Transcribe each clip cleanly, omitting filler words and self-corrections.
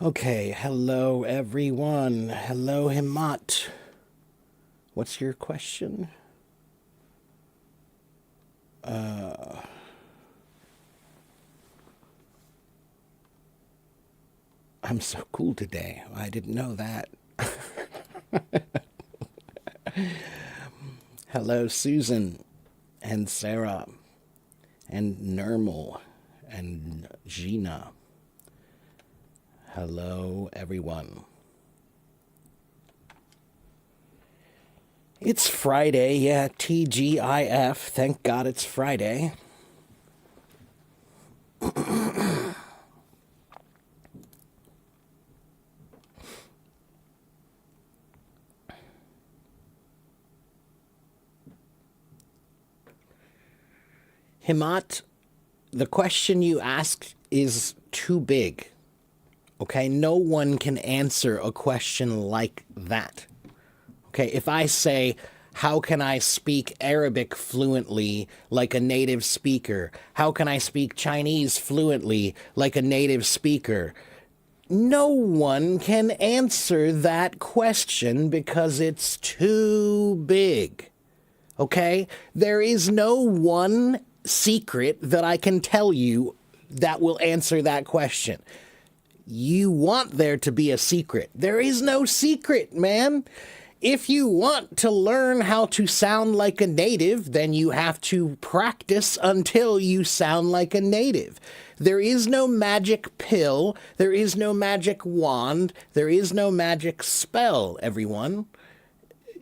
Okay, hello everyone. Hello Himat. What's your question? I'm so cool today. I didn't know that. Hello Susan and Sarah and Nermal and Gina. Hello everyone. It's Friday, yeah, TGIF. Thank God it's Friday. Himat, the question you asked is too big. Okay, no one can answer a question like that. Okay, if I say, how can I speak Arabic fluently like a native speaker? How can I speak Chinese fluently like a native speaker? No one can answer that question because it's too big. Okay? There is no one secret that I can tell you that will answer that question. You want there to be a secret. There is no secret, man. If you want to learn how to sound like a native, then you have to practice until you sound like a native. There is no magic pill. There is no magic wand. There is no magic spell, everyone.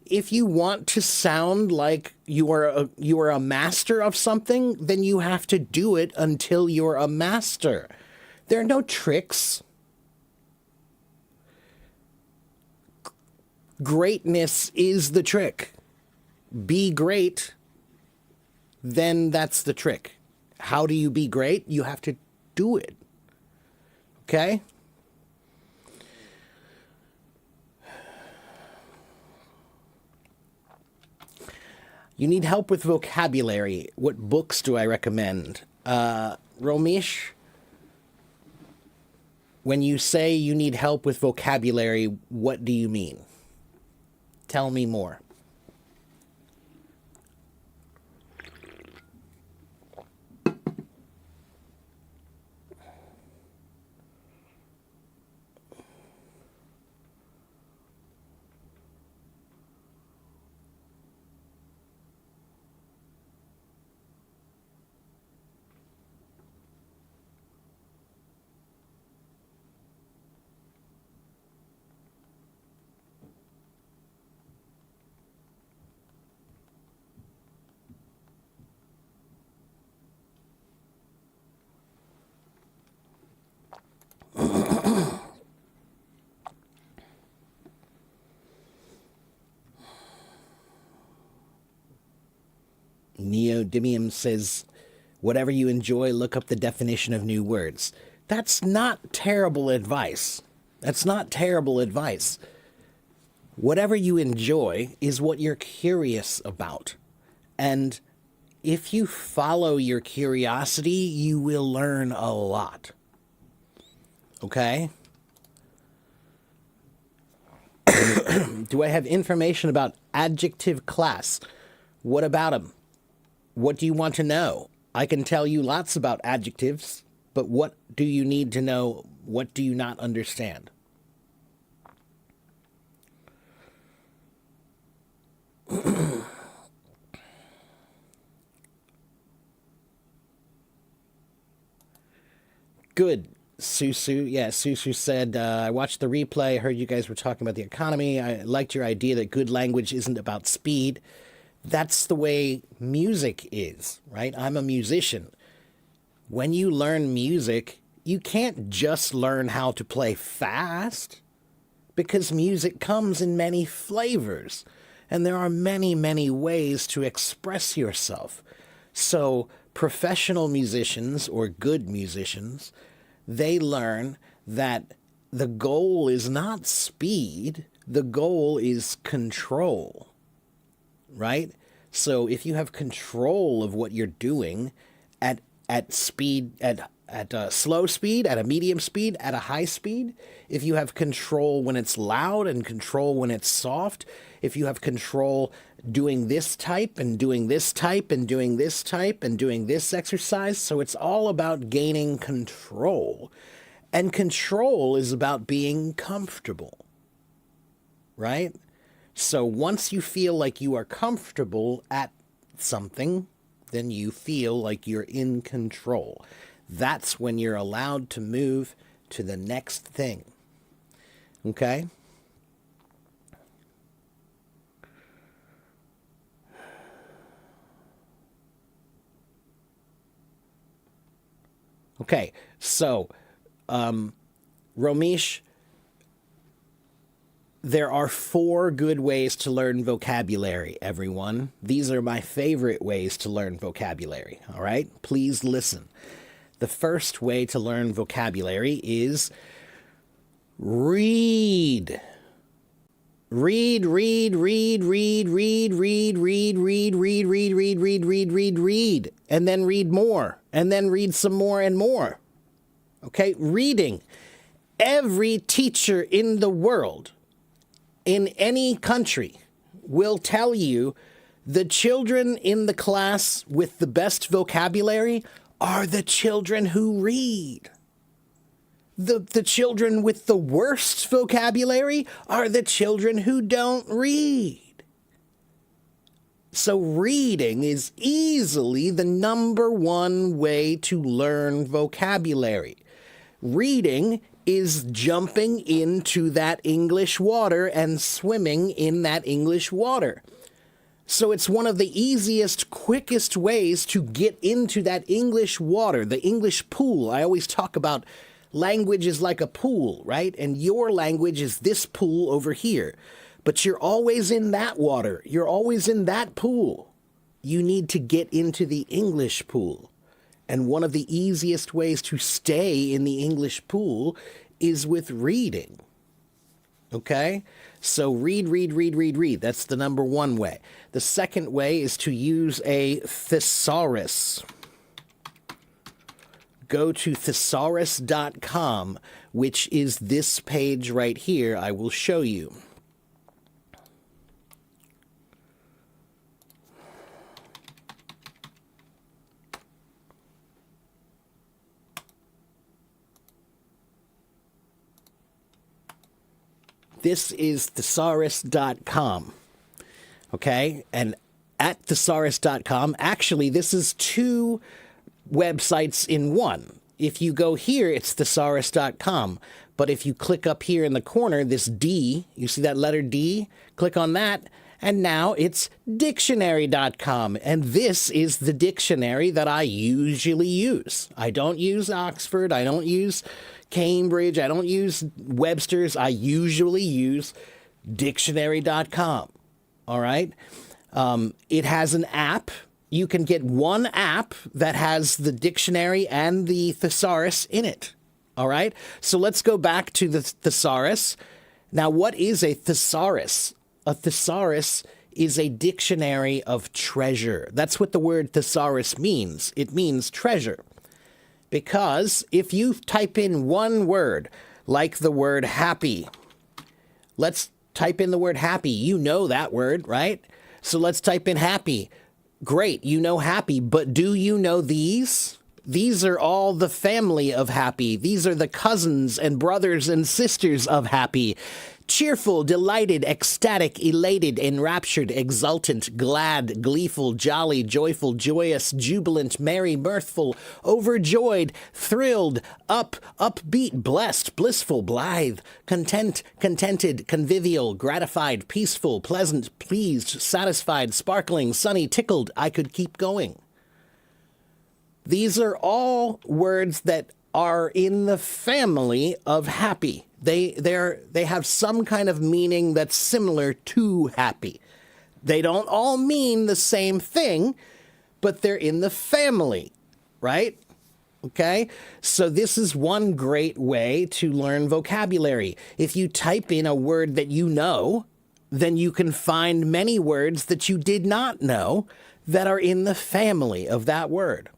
If you want to sound like you are a master of something, then you have to do it until you're a master. There are no tricks. Greatness is the trick. Be great, then that's the trick. How do you be great? You have to do it. Okay? You need help with vocabulary. What books do I recommend? Romesh, when you say you need help with vocabulary, what do you mean? Tell me more. Neodymium says, whatever you enjoy, look up the definition of new words. That's not terrible advice. That's not terrible advice. Whatever you enjoy is what you're curious about. And if you follow your curiosity, you will learn a lot. Okay? Do I have information about adjective class? What about them? What do you want to know? I can tell you lots about adjectives, but what do you need to know? What do you not understand? Good. Susu, yeah, Susu said, I watched the replay, heard you guys were talking about the economy. I liked your idea that good language isn't about speed. That's the way music is, right? I'm a musician. When you learn music, you can't just learn how to play fast because music comes in many flavors and there are many, many ways to express yourself. So, professional musicians or good musicians, they learn that the goal is not speed, the goal is control, right? So if you have control of what you're doing at speed, at at a slow speed, at a medium speed, at a high speed, if you have control when it's loud and control when it's soft, if you have control doing this type and doing this type and doing this type and doing this exercise. So it's all about gaining control. And control is about being comfortable, right? So once you feel like you are comfortable at something, then you feel like you're in control. That's when you're allowed to move to the next thing. Okay? Okay, so, Romesh, there are 4 good ways to learn vocabulary, everyone. These are my favorite ways to learn vocabulary, all right? Please listen. The first way to learn vocabulary is read. Read, read, read, read, read, read, read, read, read, read, read, read, read, read, read, and then read more, and then read some more and more. Okay, reading. Every teacher in the world, in any country, will tell you the children in the class with the best vocabulary are the children who read. The children with the worst vocabulary are the children who don't read. So reading is easily the #1 way to learn vocabulary. Reading is jumping into that English water and swimming in that English water. So it's one of the easiest, quickest ways to get into that English water, the English pool. I always talk about language is like a pool, right? And your language is this pool over here. But you're always in that water. You're always in that pool. You need to get into the English pool. And one of the easiest ways to stay in the English pool is with reading. Okay? So read, read, read, read, read. That's the #1 way. The second way is to use a thesaurus. Go to thesaurus.com, which is this page right here. I will show you. This is thesaurus.com. Okay? And at thesaurus.com, actually, this is 2 websites in one. If you go here, it's thesaurus.com. But if you click up here in the corner, this D, you see that letter D? Click on that, and now it's dictionary.com. And this is the dictionary that I usually use. I don't use Oxford. I don't use Cambridge. I don't use Webster's. I usually use dictionary.com. All right? It has an app. You can get one app that has the dictionary and the thesaurus in it. All right? So let's go back to the thesaurus. Now, what is a thesaurus? A thesaurus is a dictionary of treasure. That's what the word thesaurus means. It means treasure. Because if you type in one word, like the word happy, let's type in the word happy. You know that word, right? So let's type in happy. Great, you know happy, but do you know these? These are all the family of happy. These are the cousins and brothers and sisters of happy. Cheerful, delighted, ecstatic, elated, enraptured, exultant, glad, gleeful, jolly, joyful, joyous, jubilant, merry, mirthful, overjoyed, thrilled, upbeat, blessed, blissful, blithe, content, contented, convivial, gratified, peaceful, pleasant, pleased, satisfied, sparkling, sunny, tickled. I could keep going. These are all words that are in the family of happy. They have some kind of meaning that's similar to happy. They don't all mean the same thing, but they're in the family, right? Okay? So this is one great way to learn vocabulary. If you type in a word that you know, then you can find many words that you did not know that are in the family of that word.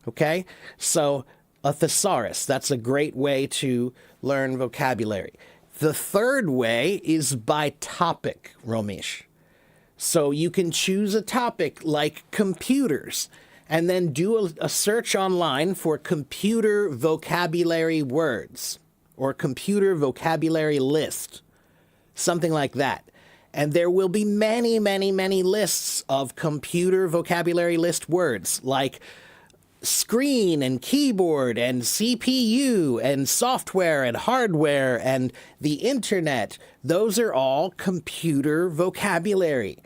Okay? So A thesaurus. That's a great way to learn vocabulary. The third way is by topic, Romesh. So you can choose a topic like computers and then do a search online for computer vocabulary words or computer vocabulary list, something like that. And there will be many, many, many lists of computer vocabulary list words like screen and keyboard and CPU and software and hardware and the internet. Those are all computer vocabulary.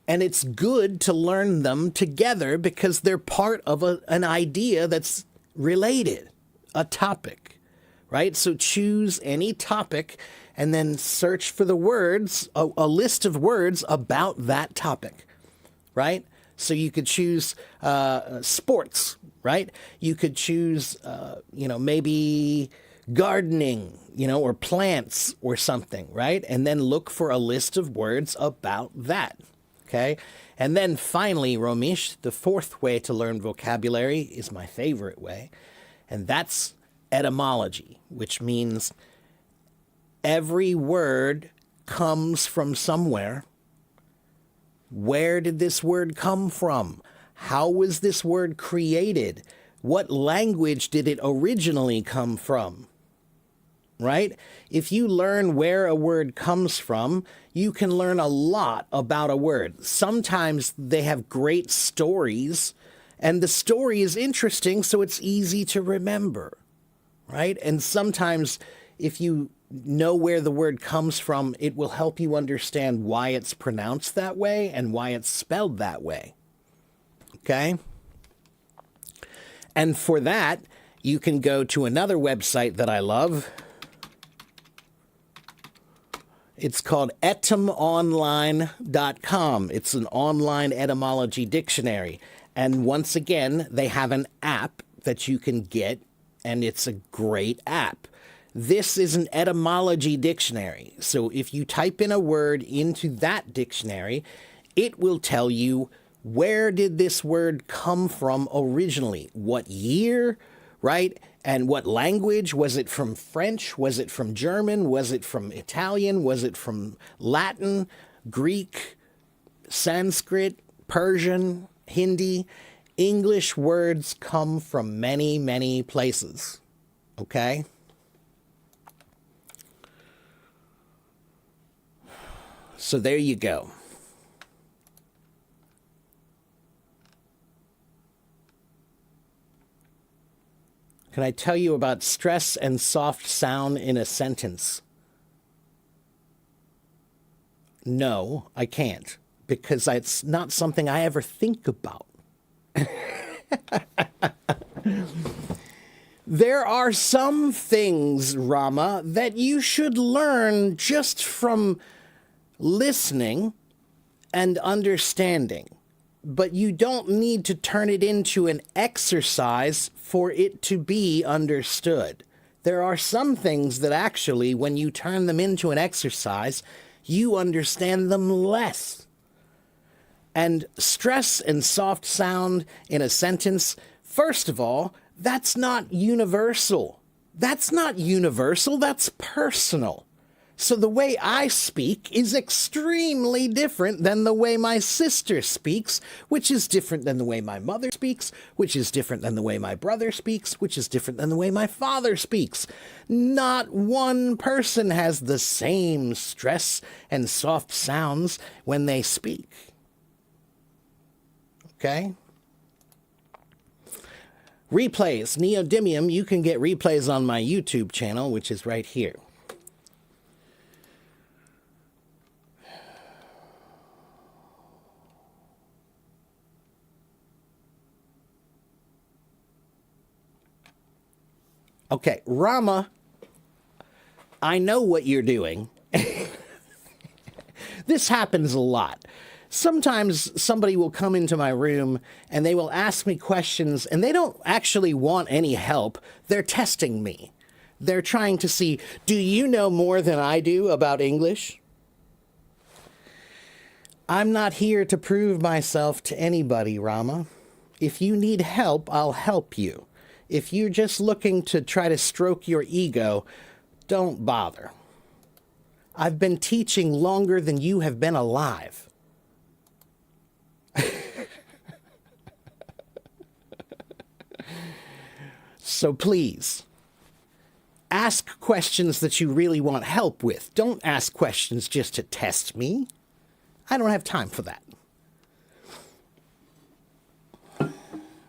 And it's good to learn them together because they're part of an idea that's related, a topic, right? So choose any topic and then search for the words, a list of words about that topic, right? So you could choose sports, right? You could choose, maybe gardening, or plants or something, right? And then look for a list of words about that, okay? And then finally, Romesh, the fourth way to learn vocabulary is my favorite way, and that's etymology, which means every word comes from somewhere. Where did this word come from? How was this word created? What language did it originally come from? Right? If you learn where a word comes from, you can learn a lot about a word. Sometimes they have great stories, and the story is interesting, so it's easy to remember, right? And sometimes if you know where the word comes from, it will help you understand why it's pronounced that way and why it's spelled that way. Okay? And for that, you can go to another website that I love. It's called etymonline.com. It's an online etymology dictionary. And once again, they have an app that you can get, and it's a great app. This is an etymology dictionary. So if you type in a word into that dictionary, it will tell you where did this word come from originally? What year, right? And what language? Was it from French? Was it from German? Was it from Italian? Was it from Latin, Greek, Sanskrit, Persian, Hindi? English words come from many, many places. Okay? So there you go. Can I tell you about stress and soft sound in a sentence? No, I can't, because it's not something I ever think about. There are some things, Rama, that you should learn just from listening and understanding, but you don't need to turn it into an exercise for it to be understood. There are some things that actually, when you turn them into an exercise, you understand them less. And stress and soft sound in a sentence, first of all, that's not universal. That's not universal, that's personal. So the way I speak is extremely different than the way my sister speaks, which is different than the way my mother speaks, which is different than the way my brother speaks, which is different than the way my father speaks. Not one person has the same stress and soft sounds when they speak. Okay? Replays. Neodymium, you can get replays on my YouTube channel, which is right here. Okay, Rama, I know what you're doing. This happens a lot. Sometimes somebody will come into my room and they will ask me questions and they don't actually want any help. They're testing me. They're trying to see, do you know more than I do about English? I'm not here to prove myself to anybody, Rama. If you need help, I'll help you. If you're just looking to try to stroke your ego, don't bother. I've been teaching longer than you have been alive. So please, ask questions that you really want help with. Don't ask questions just to test me. I don't have time for that.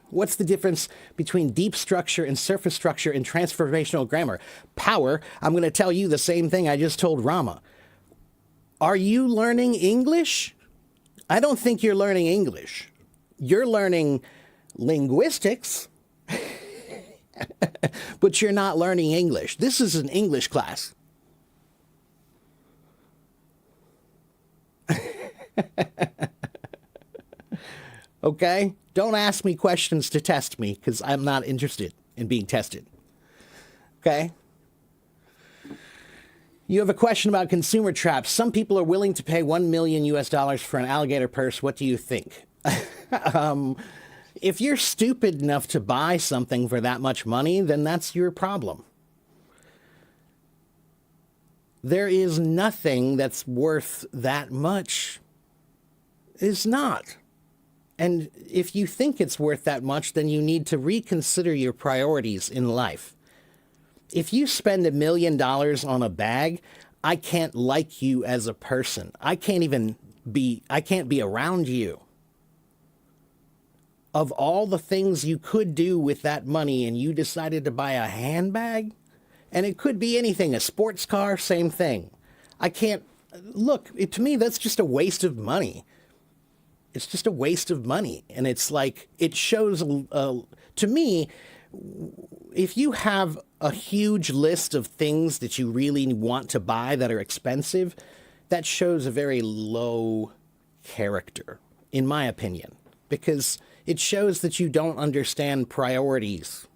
What's the difference between deep structure and surface structure in transformational grammar? Power, I'm going to tell you the same thing I just told Rama. Are you learning English? I don't think you're learning English. You're learning linguistics, but you're not learning English. This is an English class. Okay? Don't ask me questions to test me because I'm not interested in being tested. Okay? You have a question about consumer traps. Some people are willing to pay $1 million US for an alligator purse. What do you think? If you're stupid enough to buy something for that much money, then that's your problem. There is nothing that's worth that much. It's not. And if you think it's worth that much, then you need to reconsider your priorities in life. If you spend $1 million on a bag, I can't like you as a person. I can't be around you. Of all the things you could do with that money and you decided to buy a handbag, and it could be anything, a sports car, same thing. I can't, look, to me, that's just a waste of money. It's just a waste of money. And it's like, it shows, to me, if you have a huge list of things that you really want to buy that are expensive, that shows a very low character, in my opinion, because it shows that you don't understand priorities.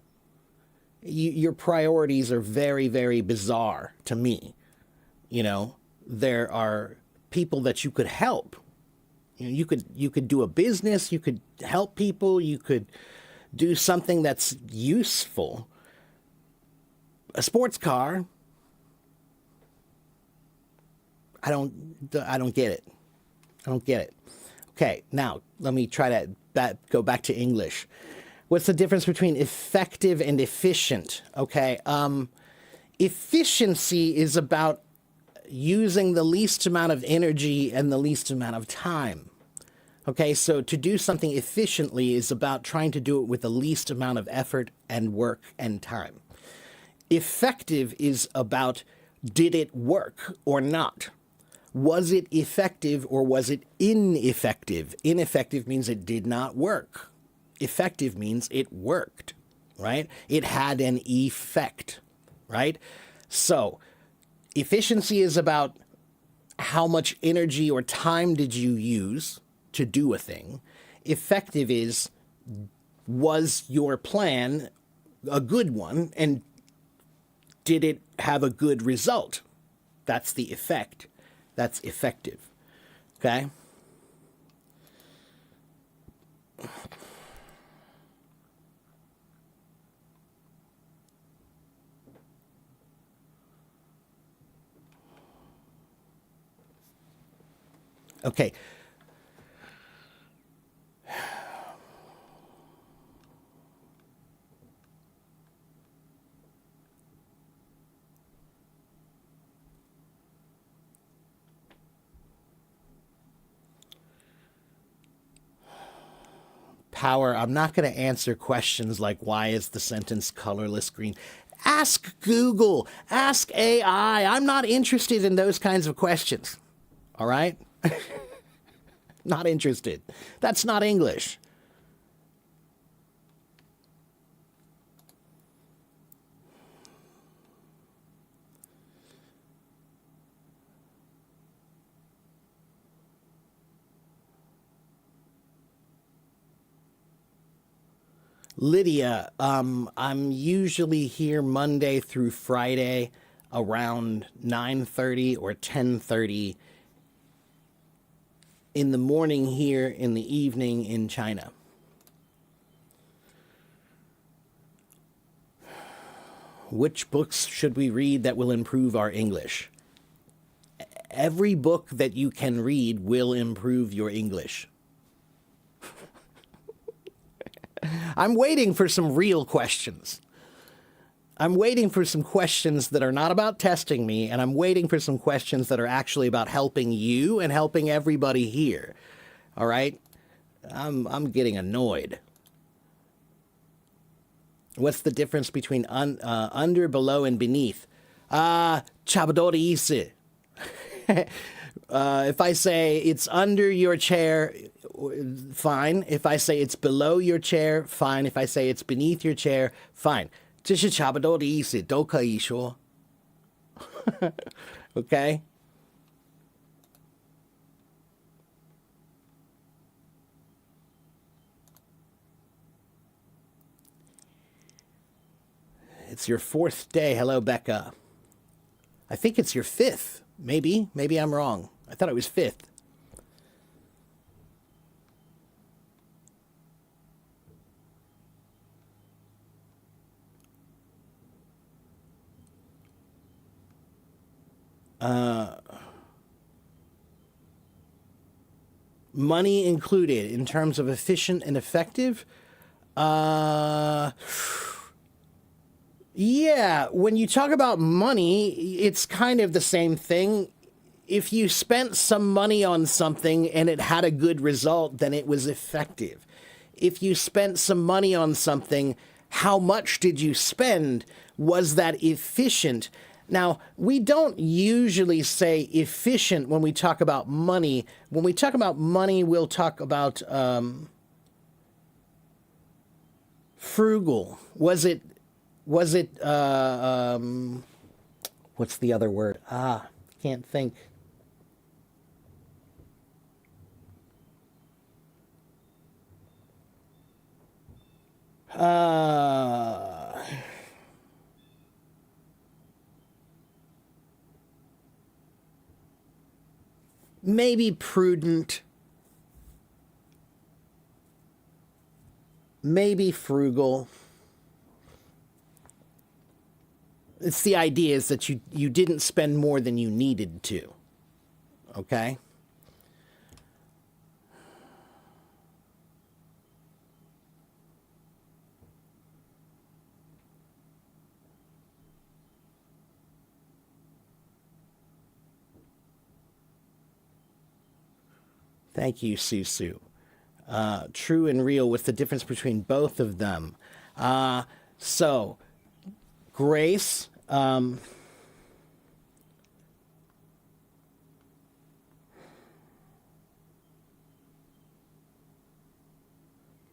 Your priorities are very, very bizarre to me. You know, there are people that you could help. You could do a business, you could help people, you could do something that's useful. A sports car, I don't get it. I don't get it. Okay, now let me try to go back to English. What's the difference between effective and efficient? Okay, efficiency is about using the least amount of energy and the least amount of time. Okay, so to do something efficiently is about trying to do it with the least amount of effort and work and time. Effective is about, did it work or not? Was it effective or was it ineffective? Ineffective means it did not work. Effective means it worked, right? It had an effect, right? So efficiency is about how much energy or time did you use to do a thing. Effective is, was your plan a good one and did it have a good result? That's the effect. That's effective. Okay? Okay. Power, I'm not going to answer questions like, why is the sentence colorless green? Ask Google, ask AI. I'm not interested in those kinds of questions. All right? Not interested. That's not English. Lydia, I'm usually here Monday through Friday around 9:30 or 10:30 in the morning here, in the evening in China. Which books should we read that will improve our English? Every book that you can read will improve your English. I'm waiting for some real questions. I'm waiting for some questions that are not about testing me, and I'm waiting for some questions that are actually about helping you and helping everybody here. All right? I'm getting annoyed. What's the difference between under, below, and beneath? 差不多的意思. If I say it's under your chair, fine. If I say it's below your chair, fine. If I say it's beneath your chair, fine. 这是差不多的意思，都可以说。Okay? It's your 4th day. Hello, Becca. I think it's your 5th. Maybe. Maybe I'm wrong. I thought it was 5th. Money included in terms of efficient and effective. Yeah, when you talk about money, it's kind of the same thing. If you spent some money on something and it had a good result, then it was effective. If you spent some money on something, how much did you spend? Was that efficient? Now, we don't usually say efficient when we talk about money. When we talk about money, we'll talk about frugal. Was it what's the other word? Can't think. Maybe prudent. Maybe frugal. It's the idea is that you didn't spend more than you needed to. Okay? Thank you, Susu. True and real with the difference between both of them. So, Grace,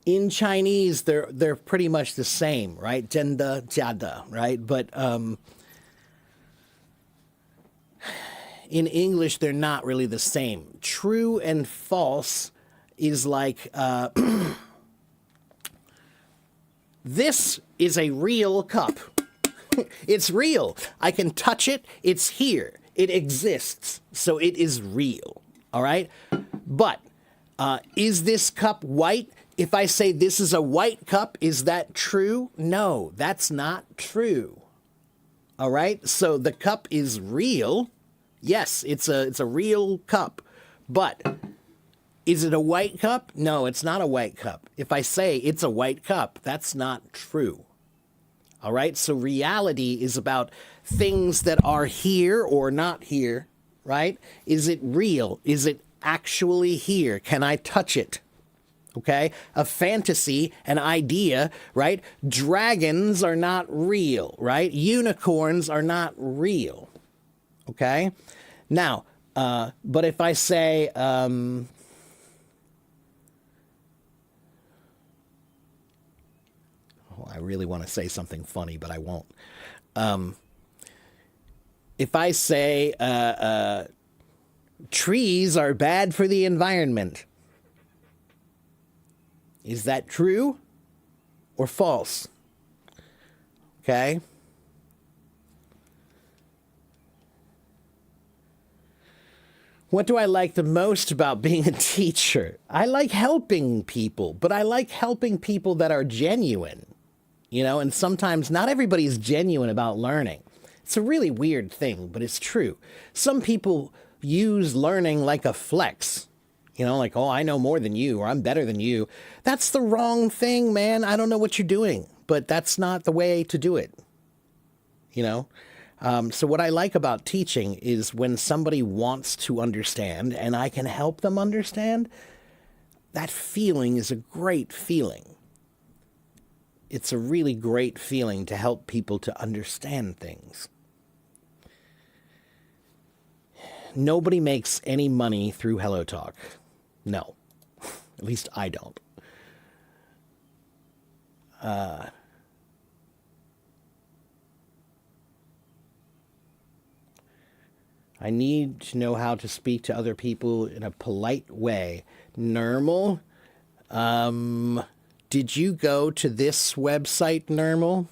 in Chinese, they're pretty much the same, right? 真的,假的, right? But in English, they're not really the same. True and false is like, this is a real cup. It's real. I can touch it. It's here. It exists. So it is real. All right? But is this cup white? If I say this is a white cup, is that true? No, that's not true. All right? So the cup is real. Yes, it's a real cup. But is it a white cup? No, it's not a white cup. If I say it's a white cup, that's not true. All right? So reality is about things that are here or not here, right? Is it real? Is it actually here? Can I touch it? Okay? A fantasy, an idea, right? Dragons are not real, right? Unicorns are not real. Okay? Now, but if I say, oh, I really want to say something funny, but I won't. If I say, trees are bad for the environment, is that true or false? Okay? What do I like the most about being a teacher? I like helping people, but I like helping people that are genuine. And sometimes not everybody's genuine about learning. It's a really weird thing, but it's true. Some people use learning like a flex, like, oh, I know more than you, or I'm better than you. That's the wrong thing, man. I don't know what you're doing, but that's not the way to do it. So what I like about teaching is when somebody wants to understand and I can help them understand, that feeling is a great feeling. It's a really great feeling to help people to understand things. Nobody makes any money through HelloTalk. No. At least I don't. I need to know how to speak to other people in a polite way. Nermal, did you go to this website, Nermal?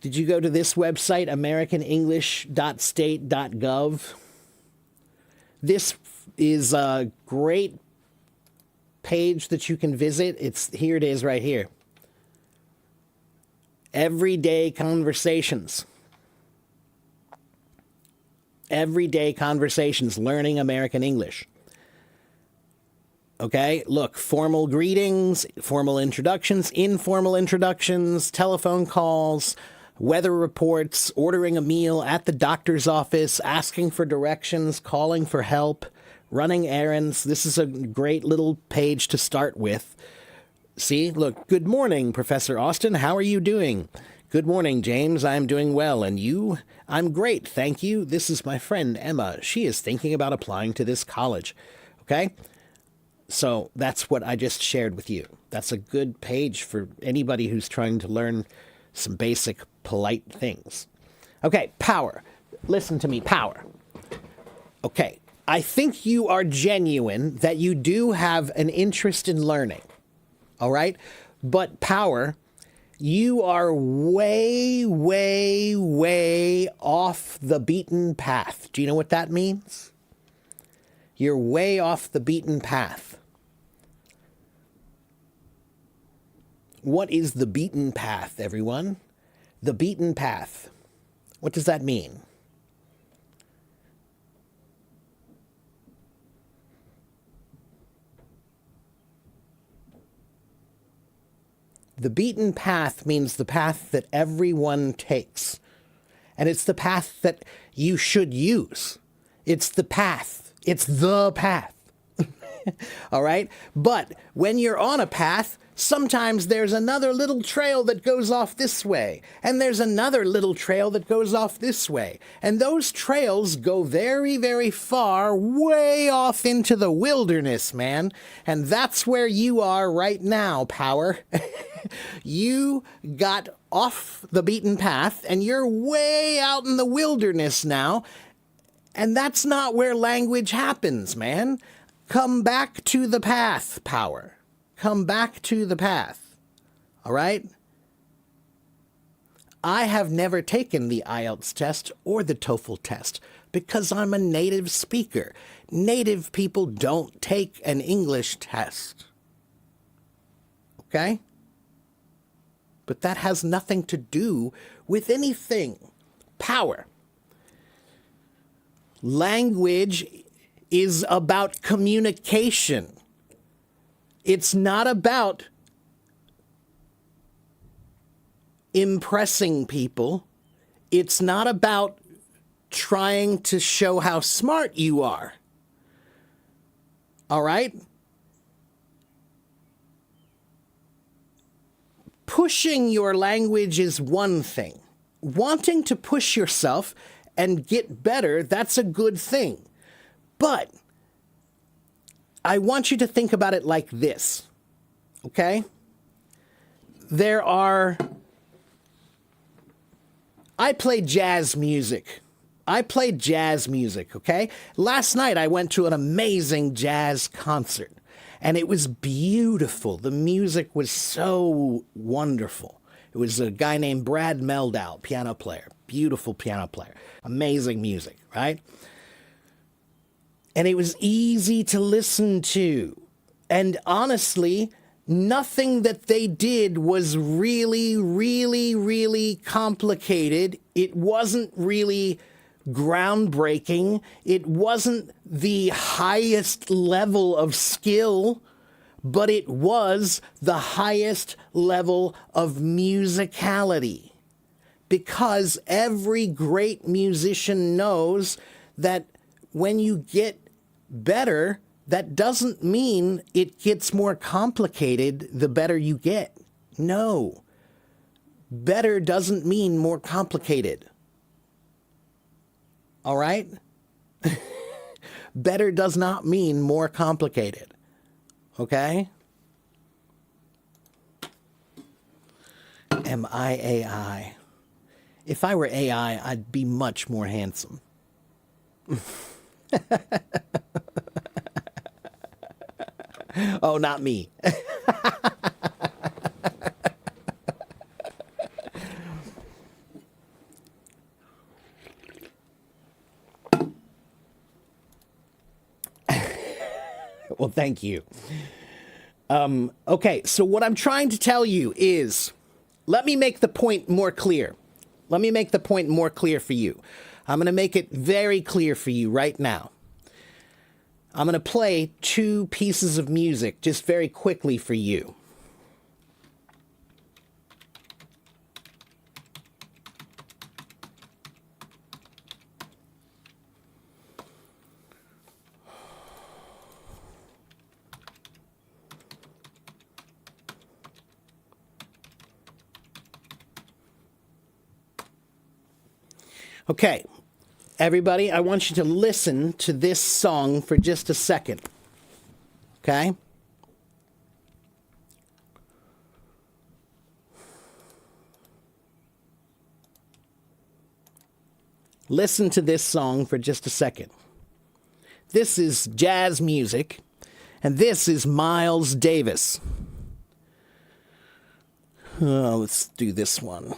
Did you go to this website, americanenglish.state.gov? This is a great page that you can visit. Here it is right here. Everyday conversations. Everyday conversations, learning American English. Okay, look, formal greetings, formal introductions, informal introductions, telephone calls, weather reports, ordering a meal at the doctor's office, asking for directions, calling for help, running errands. This is a great little page to start with. See, look, good morning, Professor Austin. How are you doing? Good morning, James. I'm doing well. And you? I'm great, thank you. This is my friend, Emma. She is thinking about applying to this college. Okay? So that's what I just shared with you. That's a good page for anybody who's trying to learn some basic polite things. Okay, power. Listen to me, power. Okay, I think you are genuine that you do have an interest in learning. All right? But power, you are way, way, way off the beaten path. Do you know what that means? You're way off the beaten path. What is the beaten path, everyone? The beaten path. What does that mean? The beaten path means the path that everyone takes. And it's the path that you should use. It's the path. It's the path. All right? But when you're on a path, sometimes there's another little trail that goes off this way. And there's another little trail that goes off this way. And those trails go very, very far, way off into the wilderness, man. And that's where you are right now, Power. You got off the beaten path and you're way out in the wilderness now. And that's not where language happens, man. Come back to the path, Power. Come back to the path. All right? I have never taken the IELTS test or the TOEFL test because I'm a native speaker. Native people don't take an English test. Okay? But that has nothing to do with anything. Power. Language is about communication. It's not about impressing people. It's not about trying to show how smart you are. All right? Pushing your language is one thing. Wanting to push yourself and get better, that's a good thing. But I want you to think about it like this, okay? I play jazz music. Okay? Last night I went to an amazing jazz concert, and it was beautiful. The music was so wonderful. It was a guy named Brad Meldau, piano player, beautiful piano player, amazing music, right? And it was easy to listen to. And honestly, nothing that they did was really, really, really complicated. It wasn't really groundbreaking. It wasn't the highest level of skill, but it was the highest level of musicality. Because every great musician knows that when you get better, that doesn't mean it gets more complicated the better you get. No. Better doesn't mean more complicated. All right? Better does not mean more complicated. Okay? Am I AI? If I were AI, I'd be much more handsome. Oh, not me. Well, thank you. Okay, so what I'm trying to tell you is, let me make the point more clear. Let me make the point more clear for you. I'm going to make it very clear for you right now. I'm going to play two pieces of music just very quickly for you. Okay, everybody, I want you to listen to this song for just a second. Okay? Listen to this song for just a second. This is jazz music, and this is Miles Davis. Let's do this one.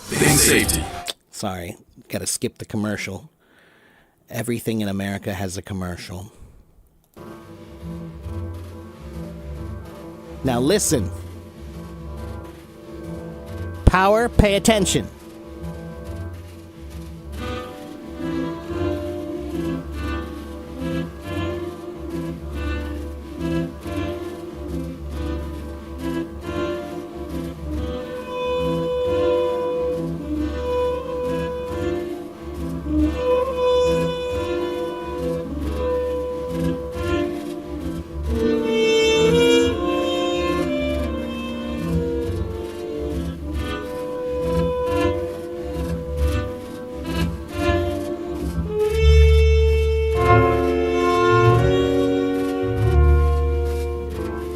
Big safety. Sorry, gotta skip the commercial. Everything in America has a commercial. Now listen. Power, pay attention.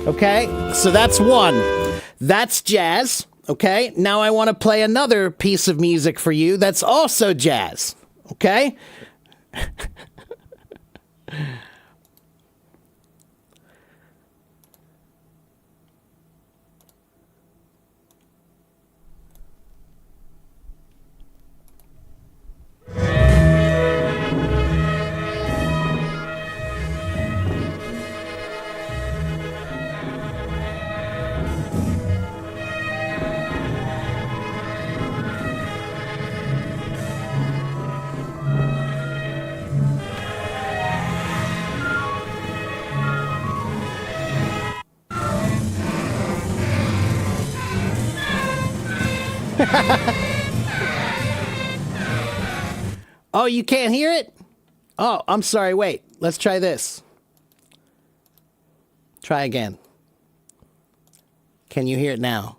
Okay, so that's one. That's jazz. Okay, now I want to play another piece of music for you that's also jazz. Okay? Oh, you can't hear it? Oh, I'm sorry. Wait, let's try this. Try again. Can you hear it now?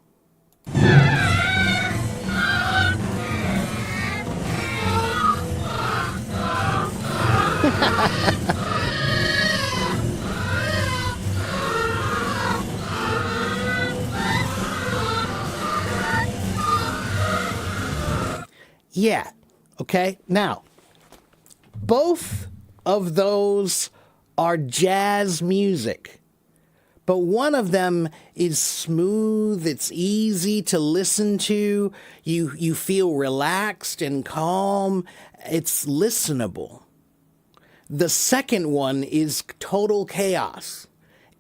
Yeah. Okay. Now, both of those are jazz music, but one of them is smooth. It's easy to listen to. You feel relaxed and calm. It's listenable. The second one is total chaos.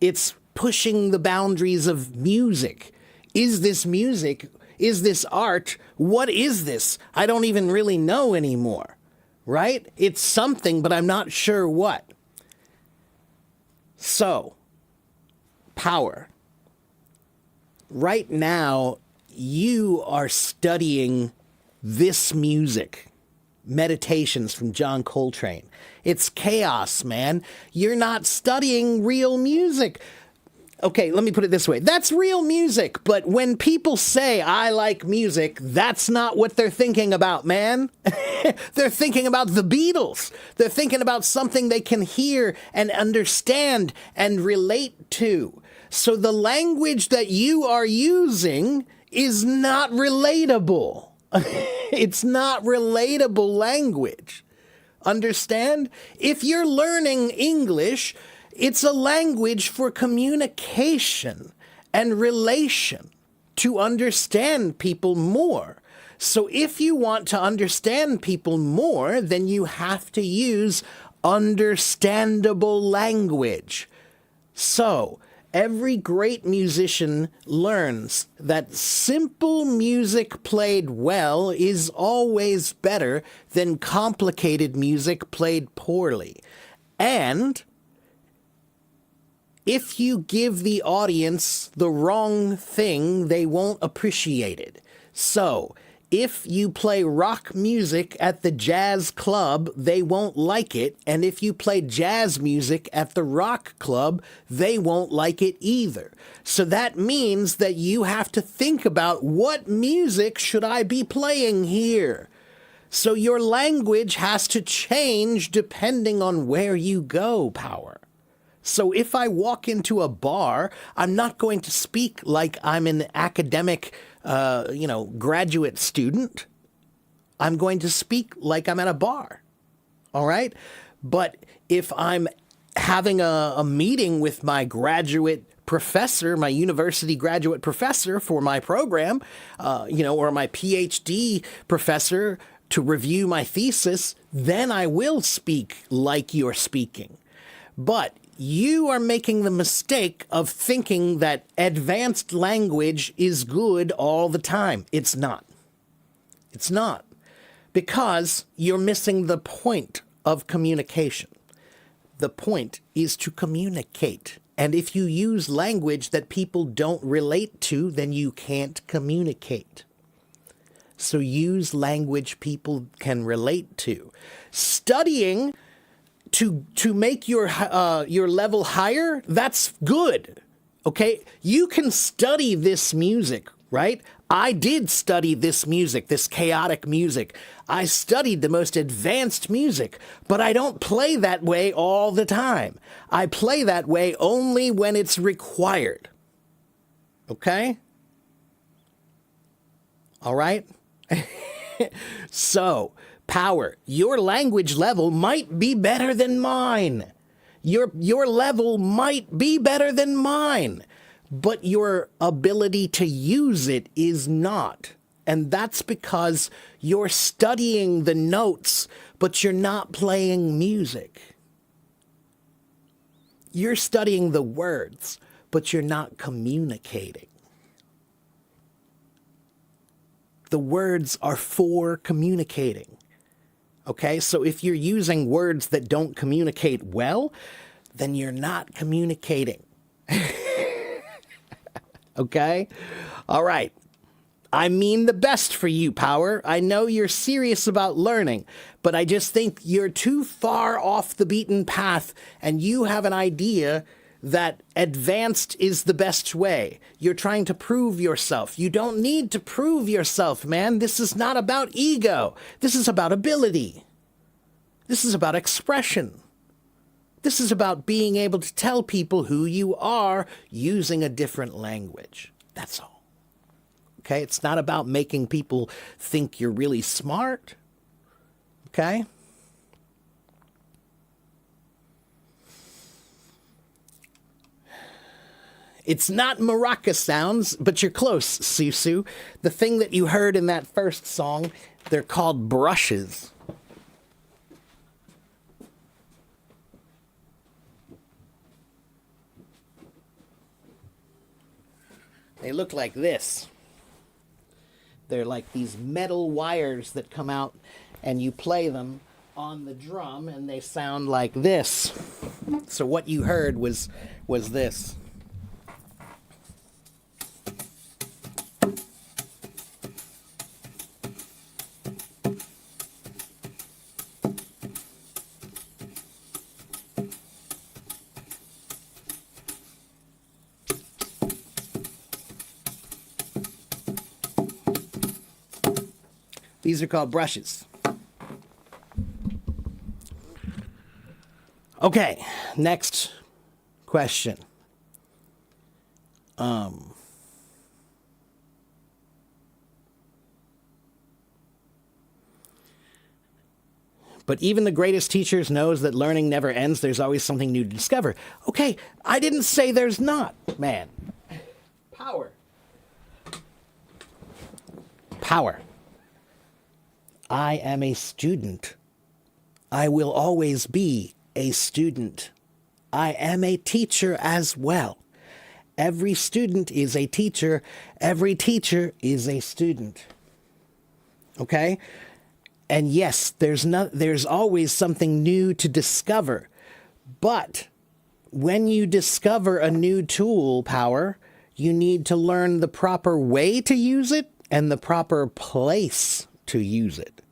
It's pushing the boundaries of music. Is this music? Is this art? What is this? I don't even really know anymore, right? It's something, but I'm not sure what. So, power. Right now, you are studying this music. Meditations from John Coltrane. It's chaos, man. You're not studying real music. Okay, let me put it this way. That's real music, but when people say, I like music, that's not what they're thinking about, man. They're thinking about the Beatles. They're thinking about something they can hear and understand and relate to. So the language that you are using is not relatable. It's not relatable language. Understand? If you're learning English, it's a language for communication and relation to understand people more. So if you want to understand people more, then you have to use understandable language. So every great musician learns that simple music played well is always better than complicated music played poorly. And if you give the audience the wrong thing, they won't appreciate it. So, if you play rock music at the jazz club, they won't like it. And if you play jazz music at the rock club, they won't like it either. So that means that you have to think about, what music should I be playing here? So your language has to change depending on where you go, Power. So if I walk into a bar, I'm not going to speak like I'm an academic, graduate student. I'm going to speak like I'm at a bar. All right? But if I'm having a meeting with my graduate professor, my university graduate professor for my program, or my PhD professor to review my thesis, then I will speak like you're speaking. But you are making the mistake of thinking that advanced language is good all the time. It's not. It's not. Because you're missing the point of communication. The point is to communicate. And if you use language that people don't relate to, then you can't communicate. So use language people can relate to. Studying to make your level higher, that's good. Okay? You can study this music, right? I did study this music, this chaotic music. I studied the most advanced music, but I don't play that way all the time. I play that way only when it's required. Okay? All right? So, Power, your language level might be better than mine. Your level might be better than mine, but your ability to use it is not. And that's because you're studying the notes, but you're not playing music. You're studying the words, but you're not communicating. The words are for communicating. Okay, so if you're using words that don't communicate well, then you're not communicating. Okay? All right. I mean the best for you, Power. I know you're serious about learning, but I just think you're too far off the beaten path and you have an idea that advanced is the best way. You're trying to prove yourself. You don't need to prove yourself, man. This is not about ego. This is about ability. This is about expression. This is about being able to tell people who you are using a different language. That's all. Okay? It's not about making people think you're really smart. Okay? It's not maraca sounds, but you're close, Susu. The thing that you heard in that first song, they're called brushes. They look like this. They're like these metal wires that come out and you play them on the drum and they sound like this. So what you heard was this. These are called brushes. Okay, next question. But even the greatest teachers knows that learning never ends. There's always something new to discover. Okay, I didn't say there's not, man. Power. Power. I am a student. I will always be a student. I am a teacher as well. Every student is a teacher. Every teacher is a student. Okay? And yes, there's always something new to discover. But when you discover a new tool, Power, you need to learn the proper way to use it and the proper place to use it.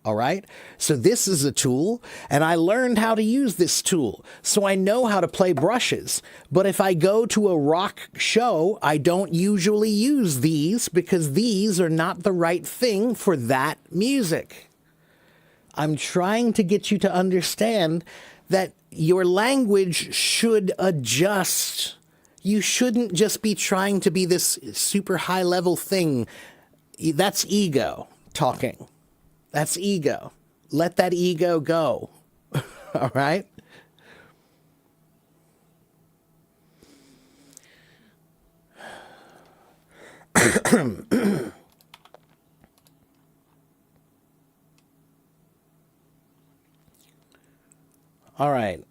All right? So this is a tool, and I learned how to use this tool. So I know how to play brushes. But if I go to a rock show, I don't usually use these because these are not the right thing for that music. I'm trying to get you to understand that your language should adjust. You shouldn't just be trying to be this super high level thing. That's ego talking. That's ego. Let that ego go. All right? All right.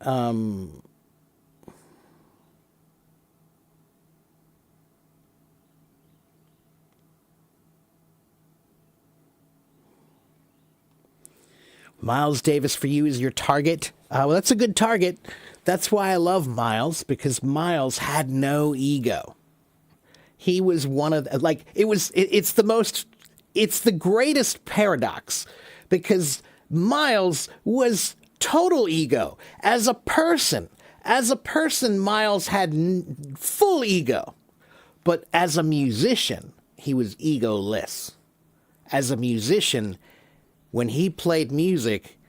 Miles Davis for you is your target. Well, that's a good target. That's why I love Miles, because Miles had no ego. He was one of the, it's the greatest paradox, because Miles was total ego. As a person, Miles had full ego. But as a musician, he was egoless. As a musician, when he played music,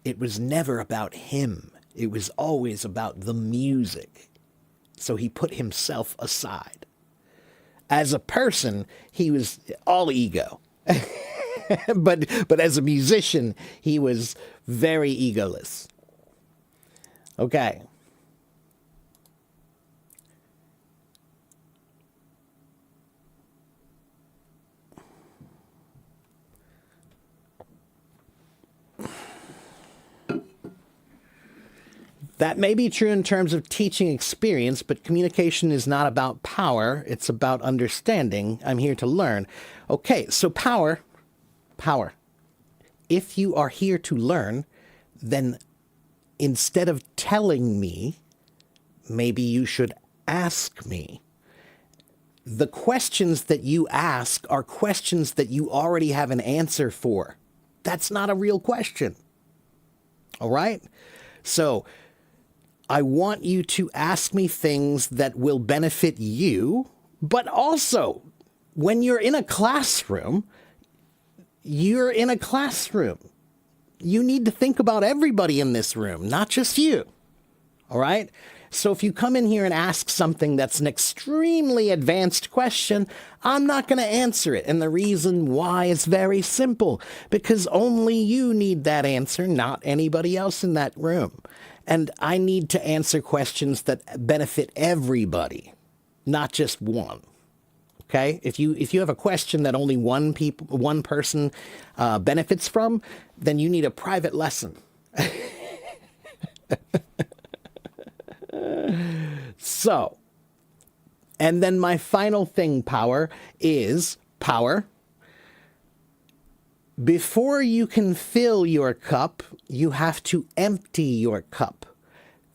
it was never about him. It was always about the music. So he put himself aside. As a person, he was all ego. but as a musician, he was very egoless. Okay. That may be true in terms of teaching experience, but communication is not about power. It's about understanding. I'm here to learn. Okay, so power. If you are here to learn, then instead of telling me, maybe you should ask me. The questions that you ask are questions that you already have an answer for. That's not a real question. All right? So I want you to ask me things that will benefit you, but also when you're in a classroom, you're in a classroom. You need to think about everybody in this room, not just you. All right? So if you come in here and ask something that's an extremely advanced question, I'm not going to answer it. And the reason why is very simple, because only you need that answer, not anybody else in that room. And I need to answer questions that benefit everybody, not just one. Okay? If you have a question that only one person benefits from, then you need a private lesson. So, And then my final thing, Power, is Power. Before you can fill your cup, you have to empty your cup.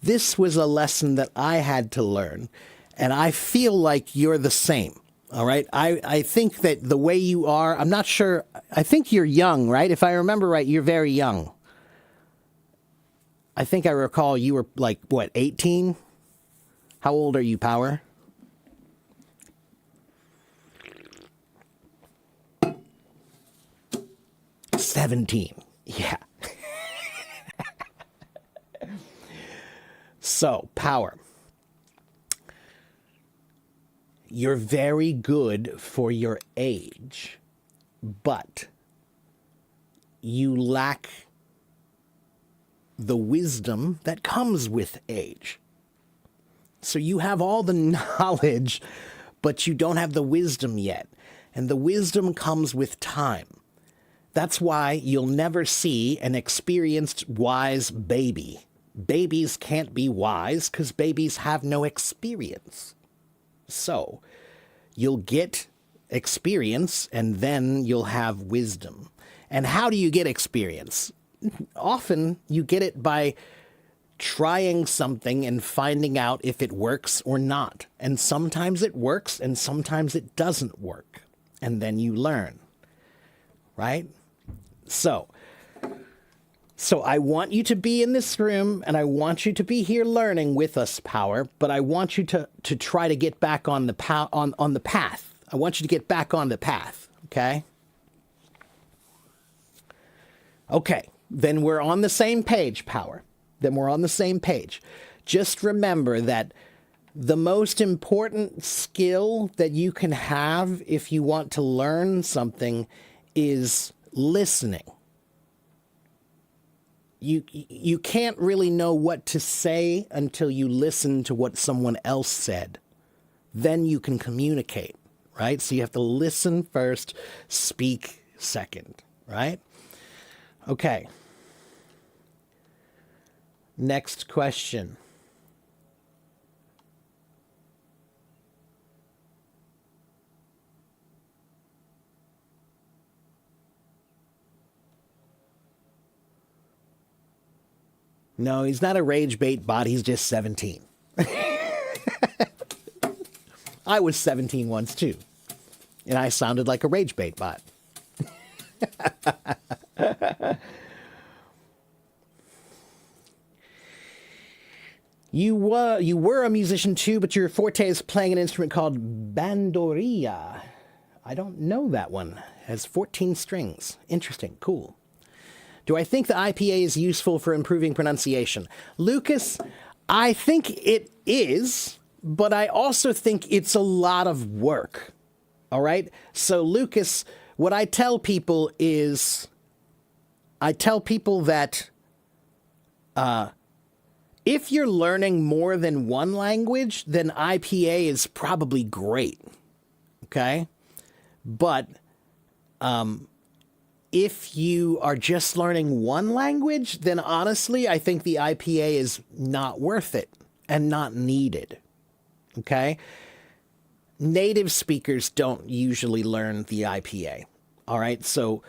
This was a lesson that I had to learn, and I feel like you're the same. All right. I think that the way you are, I'm not sure. I think you're young, right? If I remember right, you're very young. I think I recall you were like, what, 18? How old are you, Power? "17." Yeah. So, Power. You're very good for your age, but you lack the wisdom that comes with age. So you have all the knowledge, but you don't have the wisdom yet. And the wisdom comes with time. That's why you'll never see an experienced, wise baby. Babies can't be wise because babies have no experience. So you'll get experience and then you'll have wisdom. And how do you get experience? Often you get it by trying something and finding out if it works or not. And sometimes it works and sometimes it doesn't work. And then you learn, right? So I want you to be in this room and I want you to be here learning with us, Power, but I want you to try to get back on the on the path. I want you to get back on the path, okay? Okay, then we're on the same page, Power. Then we're on the same page. Just remember that the most important skill that you can have if you want to learn something is listening. You can't really know what to say until you listen to what someone else said. Then you can communicate, right? So you have to listen first, speak second, right? Okay. Next question. No, he's not a rage bait bot. He's just 17. I was 17 once too, and I sounded like a rage bait bot. You were a musician too, but your forte is playing an instrument called bandurria. I don't know that one. It has 14 strings. Interesting. Cool. Do I think the IPA is useful for improving pronunciation? Lucas, I think it is, but I also think it's a lot of work. All right? So, Lucas, what I tell people is, I tell people that if you're learning more than one language, then IPA is probably great. Okay? But if you are just learning one language, then honestly, I think the IPA is not worth it and not needed. Okay? Native speakers don't usually learn the IPA. All right? So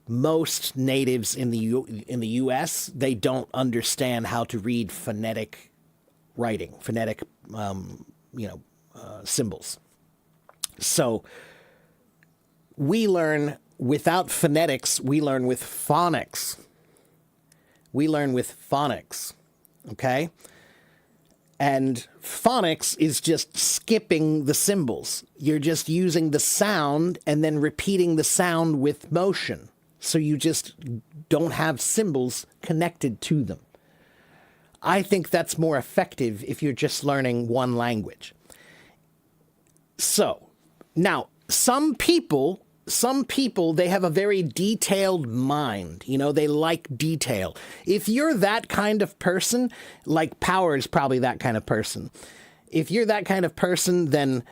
most natives in the US, they don't understand how to read phonetic writing, phonetic symbols. So we learn without phonetics, we learn with phonics. We learn with phonics, okay? And phonics is just skipping the symbols. You're just using the sound and then repeating the sound with motion. So you just don't have symbols connected to them. I think that's more effective if you're just learning one language. So, now, some people, they have a very detailed mind. You know, they like detail. If you're that kind of person, like Power is probably that kind of person. If you're that kind of person, then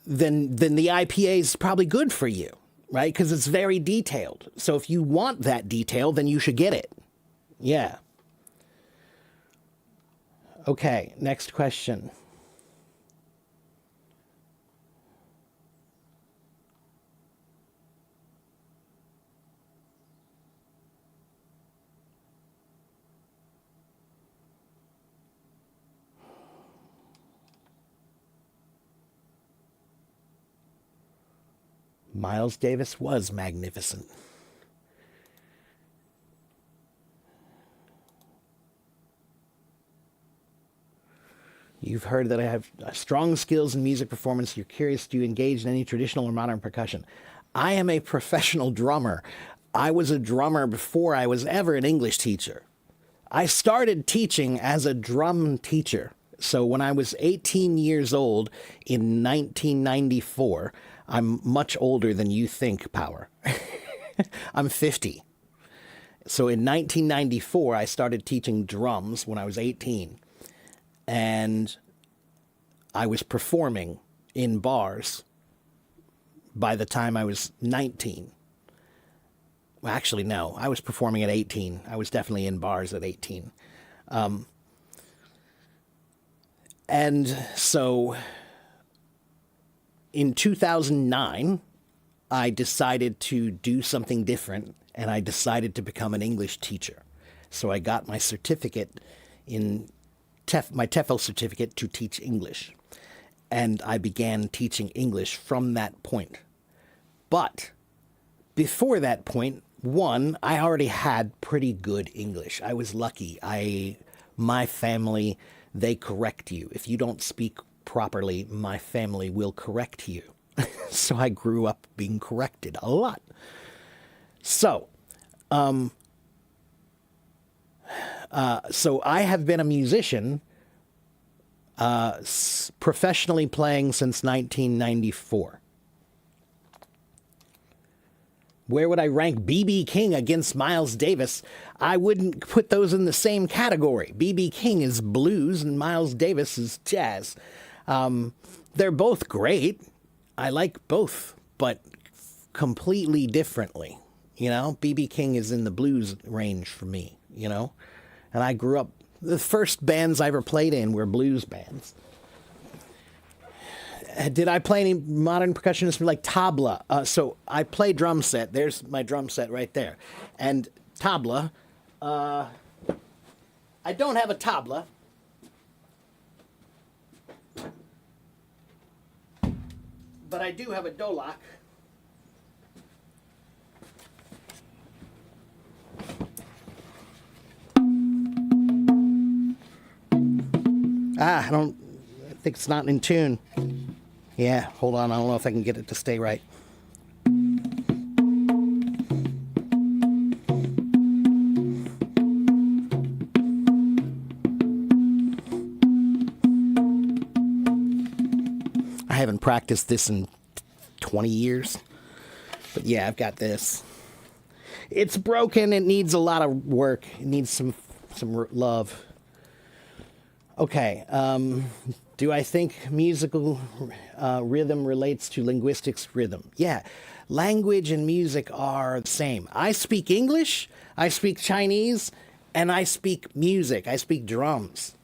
the IPA is probably good for you, right? Because it's very detailed. So if you want that detail, then you should get it. Yeah. Okay, next question. Miles Davis was magnificent. You've heard that I have strong skills in music performance. You're curious, do you engage in any traditional or modern percussion? I am a professional drummer. I was a drummer before I was ever an English teacher. I started teaching as a drum teacher. So when I was 18 years old in 1994, I'm much older than you think, Power. I'm 50. So in 1994, I started teaching drums when I was 18. And I was performing in bars by the time I was 19. Well, actually, no, I was performing at 18. I was definitely in bars at 18. And so in 2009, I decided to do something different, and I decided to become an English teacher. So I got my certificate in my TEFL certificate to teach English. And I began teaching English from that point. But before that point, one, I already had pretty good English. I was lucky. My family, they correct you. If you don't speak properly, my family will correct you. So I grew up being corrected a lot. So I have been a musician professionally playing since 1994. Where would I rank B.B. King against Miles Davis? I wouldn't put those in the same category. B.B. King is blues and Miles Davis is jazz. They're both great. I like both, but completely differently. You know, B.B. King is in the blues range for me, you know? And I grew up, the first bands I ever played in were blues bands. Did I play any modern percussion instruments like tabla? So I play drum set. There's my drum set right there. And tabla, I don't have a tabla. But I do have a dolak. I think it's not in tune. Yeah, hold on. I don't know if I can get it to stay right. I haven't practiced this in 20 years. But yeah, I've got this. It's broken. It needs a lot of work. It needs some love. Okay. Do I think musical rhythm relates to linguistics rhythm? Yeah. Language and music are the same. I speak English, I speak Chinese, and I speak music. I speak drums.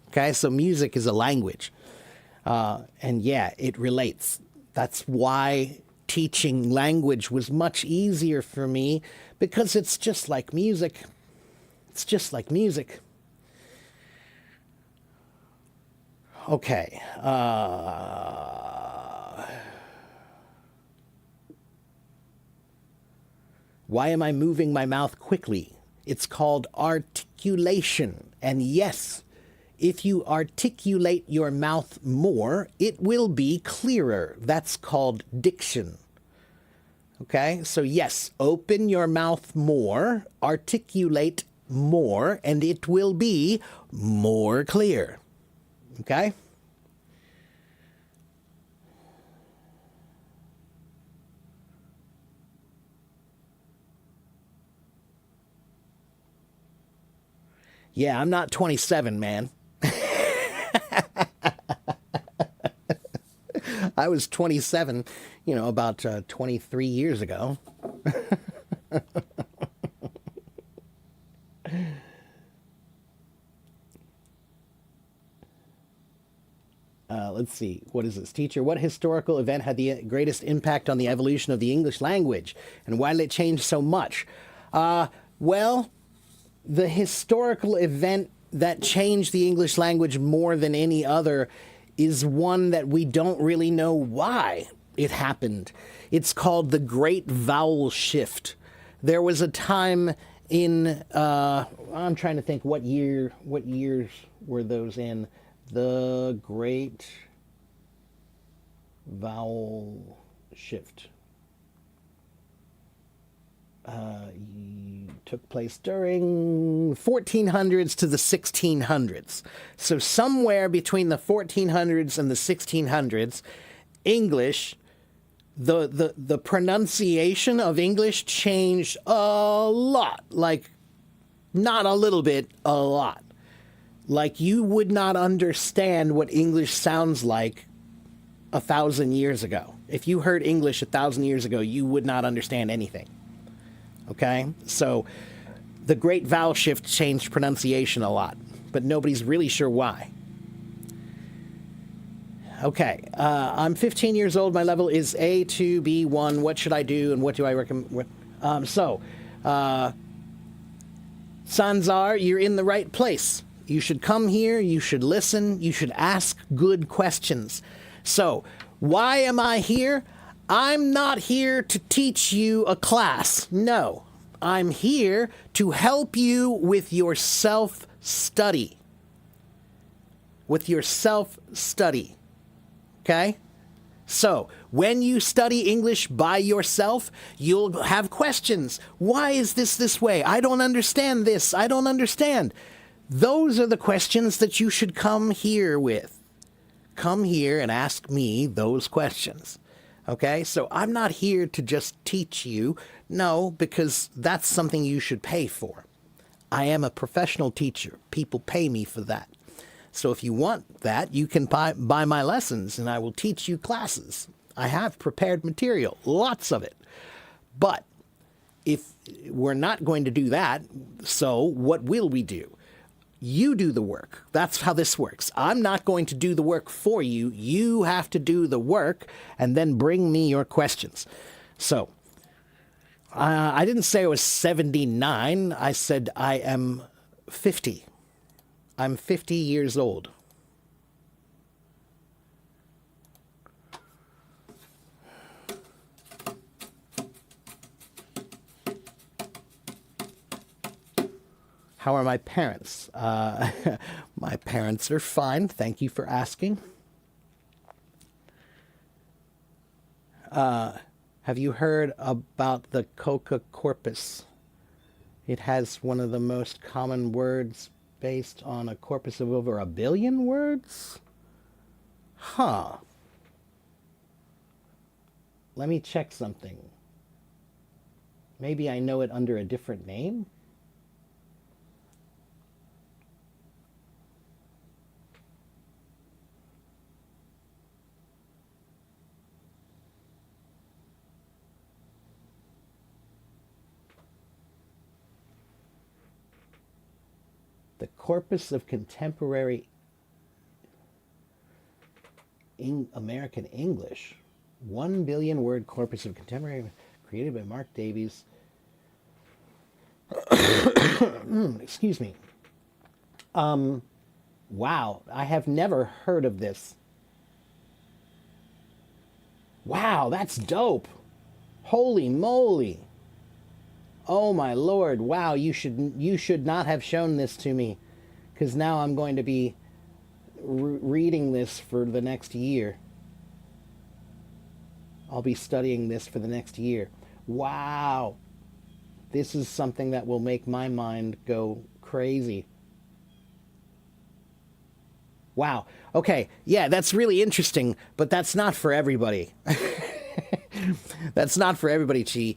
Okay, so music is a language. And yeah, it relates. That's why teaching language was much easier for me, because it's just like music. It's just like music. Okay. Why am I moving my mouth quickly? It's called articulation. And yes, if you articulate your mouth more, it will be clearer. That's called diction. Okay? So yes, open your mouth more, articulate more, and it will be more clear. Okay? Yeah, I'm not 27, man. I was 27, about 23 years ago. Let's see. What is this? Teacher, what historical event had the greatest impact on the evolution of the English language? And why did it change so much? Well, the historical event that changed the English language more than any other is one that we don't really know why it happened. It's called the Great Vowel Shift. There was a time in, I'm trying to think what years were those in? The Great Vowel Shift took place during 1400s to the 1600s. So somewhere between the 1400s and the 1600s, English, the pronunciation of English changed a lot. Like, not a little bit, a lot. Like, you would not understand what English sounds like 1,000 years ago. If you heard English 1,000 years ago, you would not understand anything. Okay? So, the Great Vowel Shift changed pronunciation a lot, but nobody's really sure why. Okay, I'm 15 years old. My level is A2, B1. What should I do, and what do I recommend? Sanzar, you're in the right place. You should come here, you should listen, you should ask good questions. So, why am I here? I'm not here to teach you a class. No, I'm here to help you with your self-study. With your self-study. Okay? So, when you study English by yourself, you'll have questions. Why is this way? I don't understand this. I don't understand. Those are the questions that you should come here with. Come here and ask me those questions. Okay? So I'm not here to just teach you. No, because that's something you should pay for. I am a professional teacher. People pay me for that. So if you want that, you can buy my lessons and I will teach you classes. I have prepared material, lots of it. But if we're not going to do that, so what will we do? You do the work. That's how this works. I'm not going to do the work for you. You have to do the work and then bring me your questions. So, I didn't say I was 79. I said I am 50. I'm 50 years old. How are my parents? My parents are fine. Thank you for asking. Have you heard about the Coca corpus? It has one of the most common words based on a corpus of over 1 billion words? Huh. Let me check something. Maybe I know it under a different name? The corpus of contemporary American English. 1 billion word corpus of contemporary, created by Mark Davies. Excuse me. Wow, I have never heard of this. Wow, that's dope. Holy moly. Oh my Lord, wow, you should not have shown this to me, because now I'm going to be reading this for the next year. I'll be studying this for the next year. Wow. This is something that will make my mind go crazy. Wow. Okay, yeah, that's really interesting, but that's not for everybody. That's not for everybody, Chi.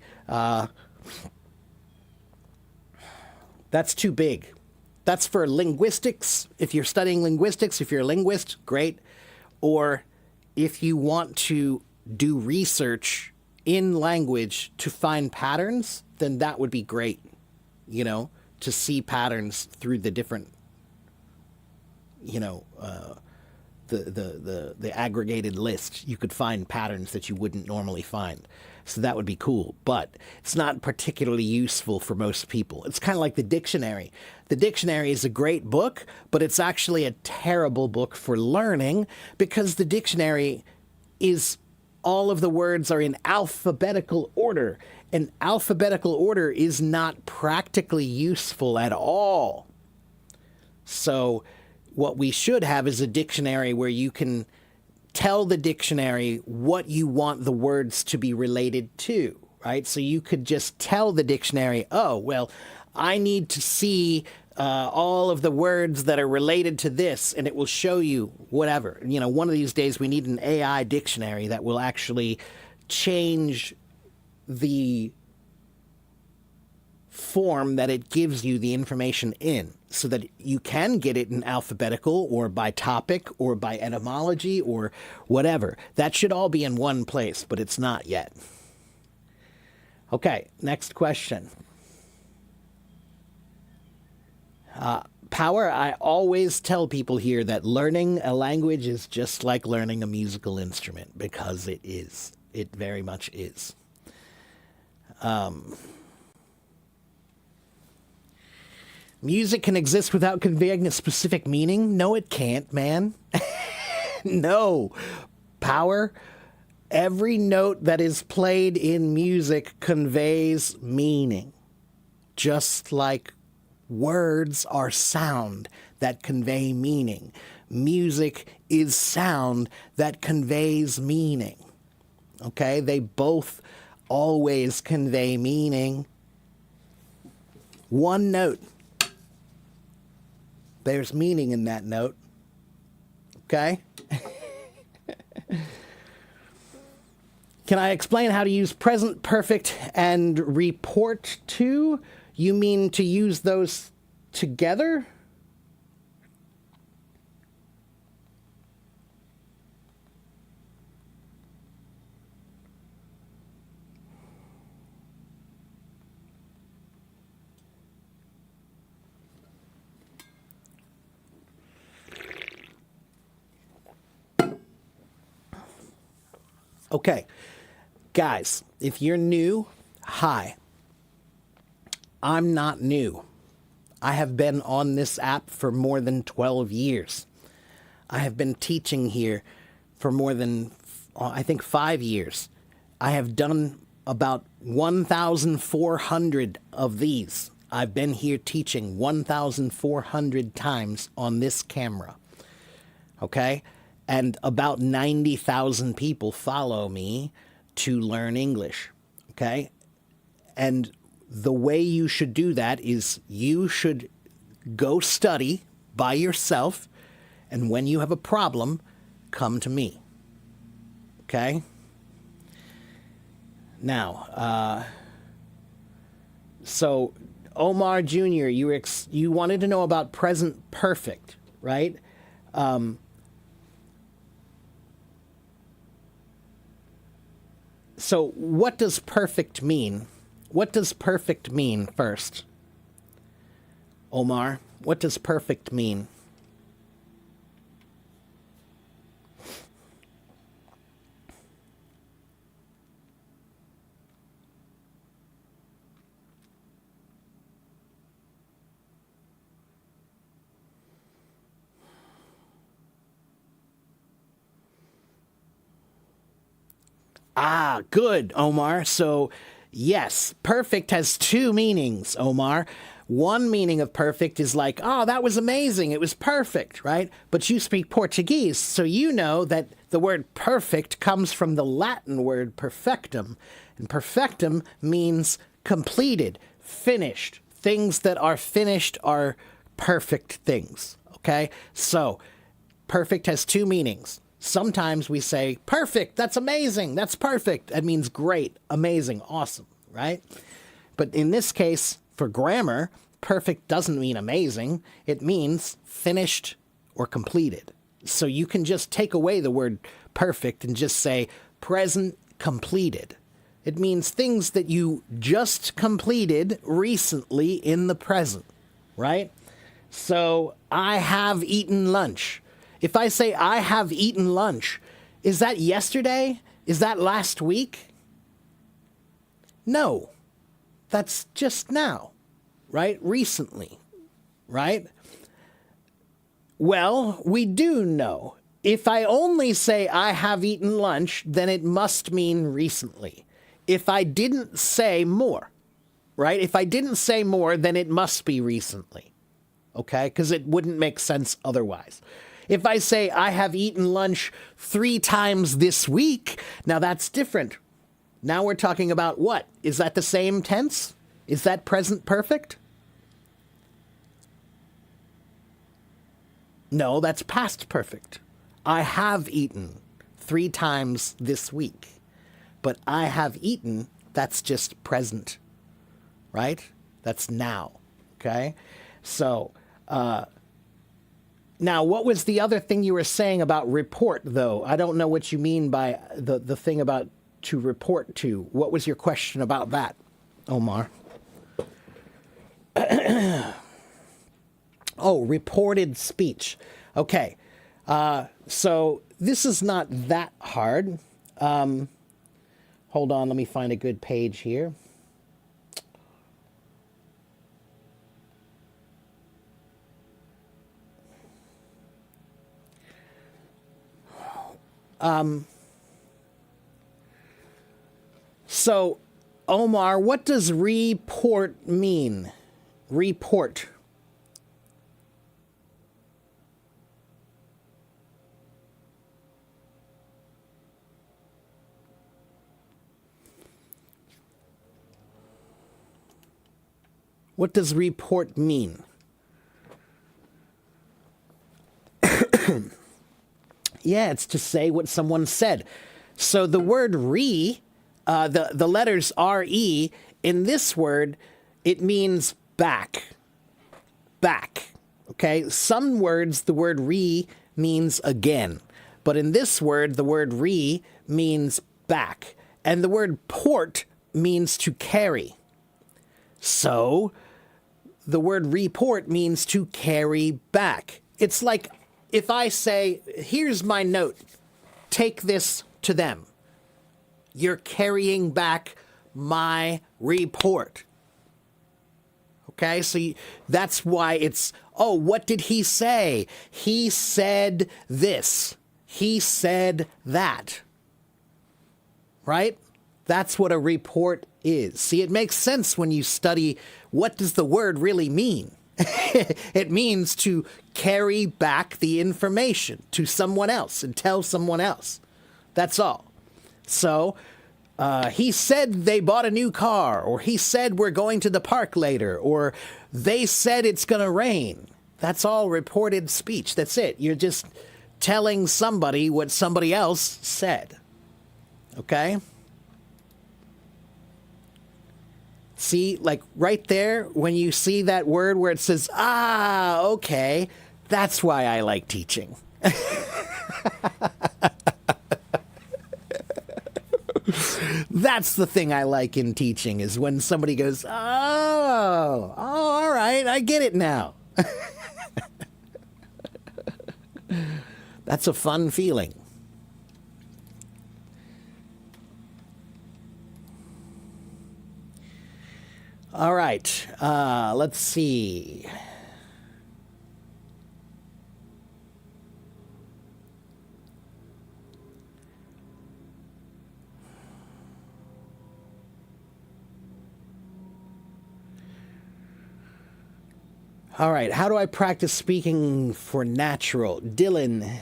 That's too big. That's for linguistics. If you're studying linguistics, if you're a linguist, great. Or if you want to do research in language to find patterns, then that would be great, you know, to see patterns through the different, the aggregated list, you could find patterns that you wouldn't normally find. So that would be cool, but it's not particularly useful for most people. It's kind of like the dictionary. The dictionary is a great book, but it's actually a terrible book for learning because the dictionary is all of the words are in alphabetical order, and alphabetical order is not practically useful at all. So what we should have is a dictionary where you can tell the dictionary what you want the words to be related to, right? So you could just tell the dictionary, oh, well, I need to see all of the words that are related to this, and it will show you whatever. You know, one of these days we need an AI dictionary that will actually change the form that it gives you the information in so that you can get it in alphabetical or by topic or by etymology or whatever. That should all be in one place, but it's not yet. Okay, next question. Power, I always tell people here that learning a language is just like learning a musical instrument because it is. It very much is. Music can exist without conveying a specific meaning? No, it can't, man. No. Power, every note that is played in music conveys meaning. Just like words are sound that convey meaning. Music is sound that conveys meaning. Okay? They both always convey meaning. One note. There's meaning in that note. Okay? Can I explain how to use present perfect and report to? You mean to use those together? Okay, guys, if you're new, hi. I'm not new. I have been on this app for more than 12 years. I have been teaching here for more than, I think, 5 years. I have done about 1,400 of these. I've been here teaching 1,400 times on this camera. Okay? And about 90,000 people follow me to learn English. Okay? And the way you should do that is you should go study by yourself, and when you have a problem, come to me. Okay? Now, so Omar Jr., you wanted to know about present perfect, right? So what does perfect mean? What does perfect mean first? Omar, what does perfect mean? Ah, good, Omar. So, yes, perfect has two meanings, Omar. One meaning of perfect is like, oh, that was amazing. It was perfect, right? But you speak Portuguese, so you know that the word perfect comes from the Latin word perfectum. And perfectum means completed, finished. Things that are finished are perfect things, okay? So, perfect has two meanings. Sometimes we say, perfect, that's amazing, that's perfect. That means great, amazing, awesome, right? But in this case, for grammar, perfect doesn't mean amazing. It means finished or completed. So you can just take away the word perfect and just say present completed. It means things that you just completed recently in the present, right? So I have eaten lunch. If I say I have eaten lunch, is that yesterday? Is that last week? No, that's just now, right? Recently, right? Well, we do know. If I only say I have eaten lunch, then it must mean recently. If I didn't say more, right? If I didn't say more, then it must be recently, okay? Because it wouldn't make sense otherwise. If I say I have eaten lunch 3 times this week, now that's different. Now we're talking about what? Is that the same tense? Is that present perfect? No, that's past perfect. I have eaten 3 times this week. But I have eaten, that's just present, right? That's now, okay? So, now, what was the other thing you were saying about report, though? I don't know what you mean by the thing about to report to. What was your question about that, Omar? Oh, reported speech. Okay. So this is not that hard. Hold on, let me find a good page here. So, Omar, what does report mean? Report. What does report mean? Yeah, it's to say what someone said. So the word the letters re, in this word, it means back. Back. Okay? Some words, the word re means again. But in this word, the word re means back. And the word port means to carry. So the word report means to carry back. It's like if I say, here's my note, take this to them. You're carrying back my report. Okay, so that's why it's, oh, what did he say? He said this. He said that. Right? That's what a report is. See, it makes sense when you study what does the word really mean. It means to carry back the information to someone else and tell someone else. That's all. So, he said they bought a new car, or he said we're going to the park later, or they said it's going to rain. That's all reported speech. That's it. You're just telling somebody what somebody else said. Okay? See, like right there, when you see that word where it says, ah, okay, that's why I like teaching. That's the thing I like in teaching, is when somebody goes, oh, all right, I get it now. That's a fun feeling. All right, let's see. All right, how do I practice speaking for natural? Dylan.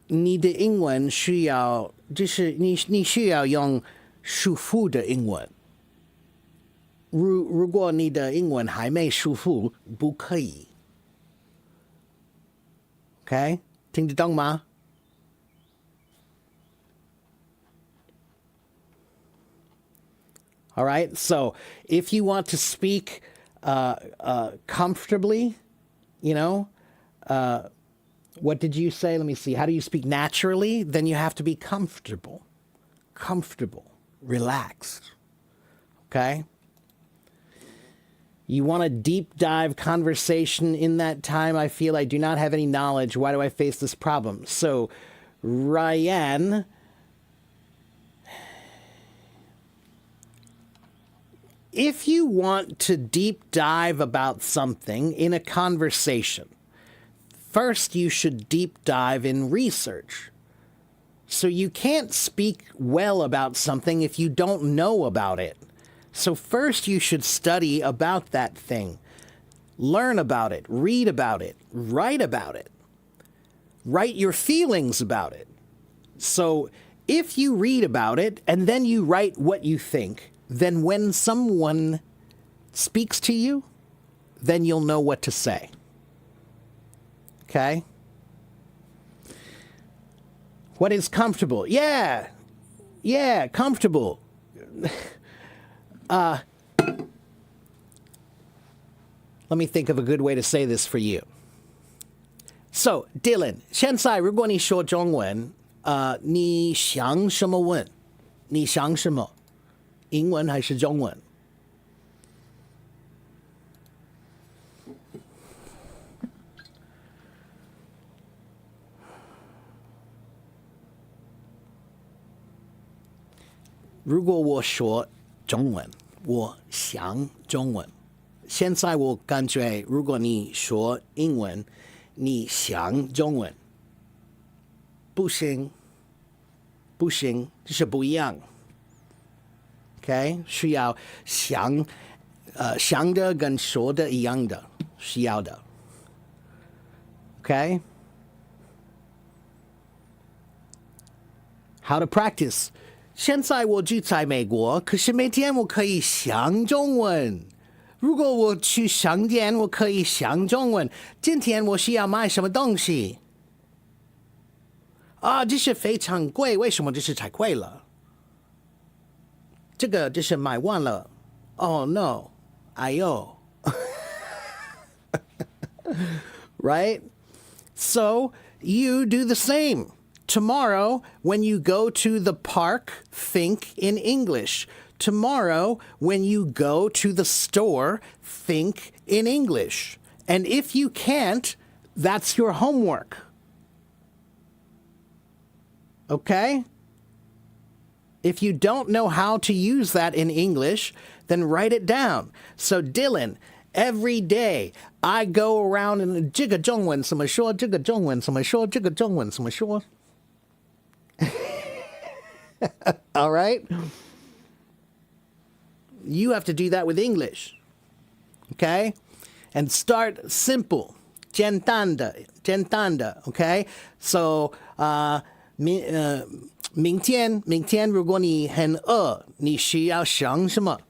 你的英文需要，就是你需要用舒服的英文。如果你的英文还没舒服，不可以。OK， 听得懂吗？ All right, so if you want to speak comfortably, you know, what did you say? Let me see. How do you speak naturally? Then you have to be comfortable, relaxed. Okay? You want a deep dive conversation in that time. I feel I do not have any knowledge. Why do I face this problem? So, Ryan, if you want to deep dive about something in a conversation, first you should deep dive in research. So you can't speak well about something if you don't know about it. So first you should study about that thing. Learn about it, read about it, write about it. Write your feelings about it. So if you read about it and then you write what you think, then when someone speaks to you, then you'll know what to say. Okay? What is comfortable? Yeah, comfortable. Let me think of a good way to say this for you. So, Dylan, 现在如果你说中文，你想什么问？你想什么？英文还是中文？如果我说中文，我想中文。现在我感觉，如果你说英文，你想中文，不行，不行，这是不一样。OK， 需要想，想的跟说的一样的，需要的。OK， how to practice。现在我住在美国，可是每天我可以想中文。如果我去商店，我可以想中文。今天我需要买什么东西？啊，这是非常贵，为什么这是太贵了？这个就是买完了。Oh no， 哎呦。Right? So you do the same. Tomorrow, when you go to the park, think in English. Tomorrow, when you go to the store, think in English. And if you can't, that's your homework. Okay? If you don't know how to use that in English, then write it down. So, Dylan, every day I go around and 这个中文怎么说？这个中文怎么说？这个中文怎么说？All right? You have to do that with English. Okay? And start simple. 简单的, okay? So, 明天如果你很饿，你需要想什么？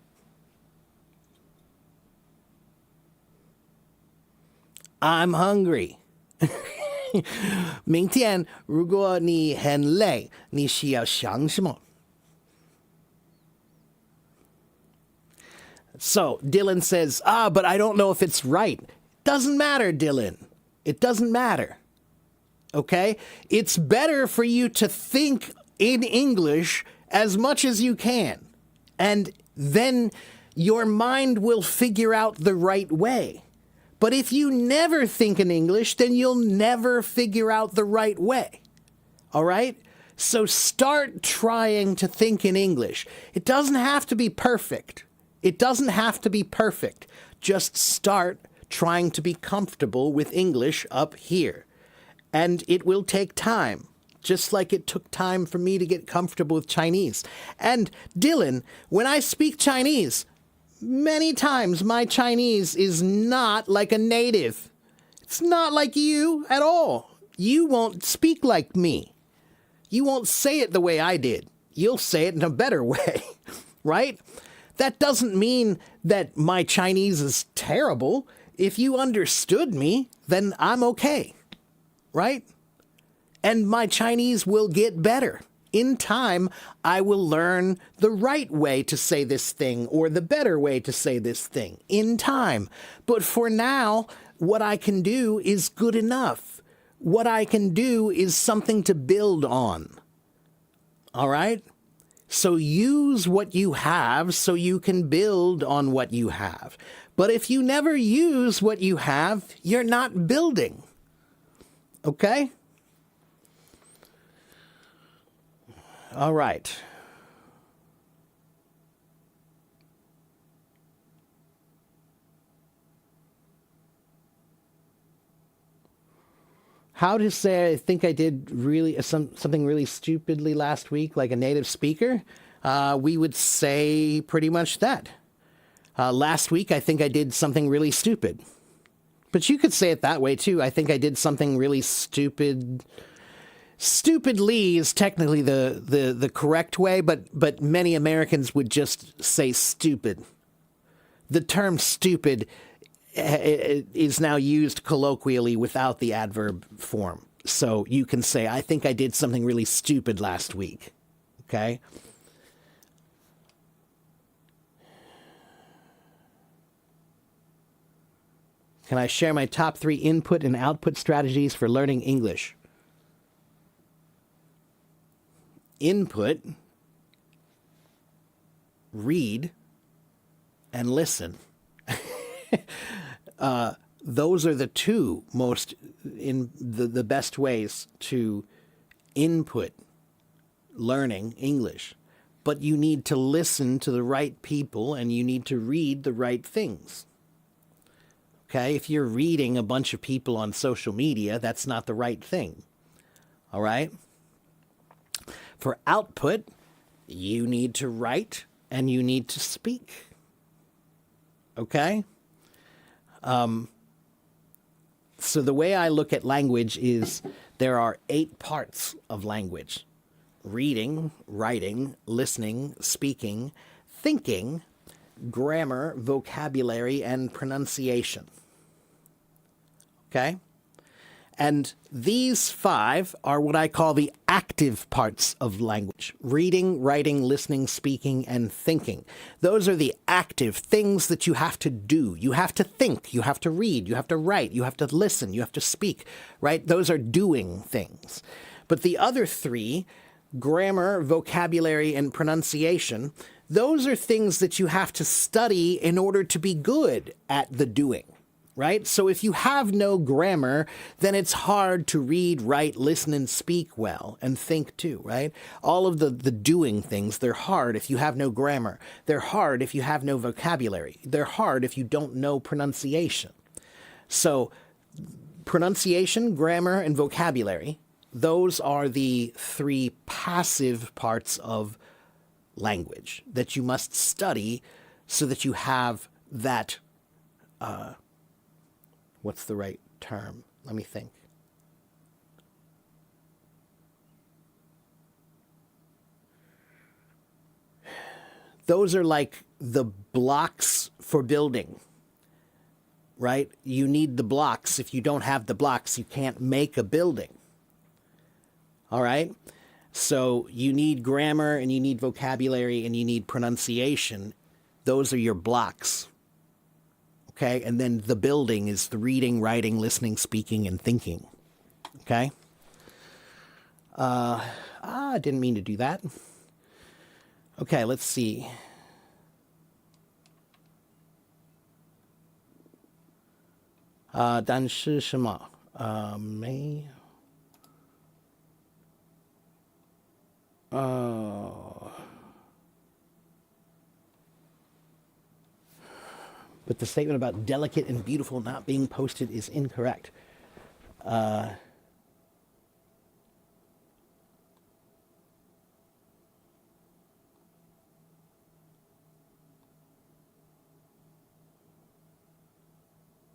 I'm hungry. 明天如果你很累，你需要想什么？ So, Dylan says, but I don't know if it's right. Doesn't matter, Dylan. It doesn't matter. Okay? It's better for you to think in English as much as you can. And then your mind will figure out the right way. But if you never think in English, then you'll never figure out the right way. All right? So start trying to think in English. It doesn't have to be perfect. It doesn't have to be perfect. Just start trying to be comfortable with English up here. And it will take time, just like it took time for me to get comfortable with Chinese. And Dylan, when I speak Chinese, many times my Chinese is not like a native. It's not like you at all. You won't speak like me. You won't say it the way I did. You'll say it in a better way, right? That doesn't mean that my Chinese is terrible. If you understood me, then I'm okay, right? And my Chinese will get better. In time, I will learn the right way to say this thing or the better way to say this thing in time. But for now, what I can do is good enough. What I can do is something to build on. All right? So use what you have so you can build on what you have. But if you never use what you have, you're not building. Okay? All right. How to say I think I did really something really stupidly last week, like a native speaker? We would say pretty much that. Last week, I think I did something really stupid. But you could say it that way too. I think I did something really stupid. Stupidly is technically the correct way, but many Americans would just say stupid. The term stupid is now used colloquially without the adverb form. So you can say, I think I did something really stupid last week. Okay? Can I share my top 3 input and output strategies for learning English? Input, read, and listen. Those are the two most in the best ways to input learning English. But you need to listen to the right people and you need to read the right things. Okay, if you're reading a bunch of people on social media, that's not the right thing. All right? For output, you need to write and you need to speak. Okay? So the way I look at language is there are 8 parts of language: reading, writing, listening, speaking, thinking, grammar, vocabulary, and pronunciation. Okay? And these 5 are what I call the active parts of language: reading, writing, listening, speaking, and thinking. Those are the active things that you have to do. You have to think, you have to read, you have to write, you have to listen, you have to speak, right? Those are doing things. But the other 3, grammar, vocabulary, and pronunciation, those are things that you have to study in order to be good at the doing. Right? So if you have no grammar, then it's hard to read, write, listen, and speak well, and think too, right? All of the doing things, they're hard if you have no grammar. They're hard if you have no vocabulary. They're hard if you don't know pronunciation. So pronunciation, grammar, and vocabulary, those are the 3 passive parts of language that you must study so that you have that what's the right term? Let me think. Those are like the blocks for building, right? You need the blocks. If you don't have the blocks, you can't make a building. All right? So you need grammar and you need vocabulary and you need pronunciation. Those are your blocks. Okay, and then the building is the reading, writing, listening, speaking, and thinking. Okay? I didn't mean to do that. Okay, let's see. 但是什么？没。But the statement about delicate and beautiful not being posted is incorrect.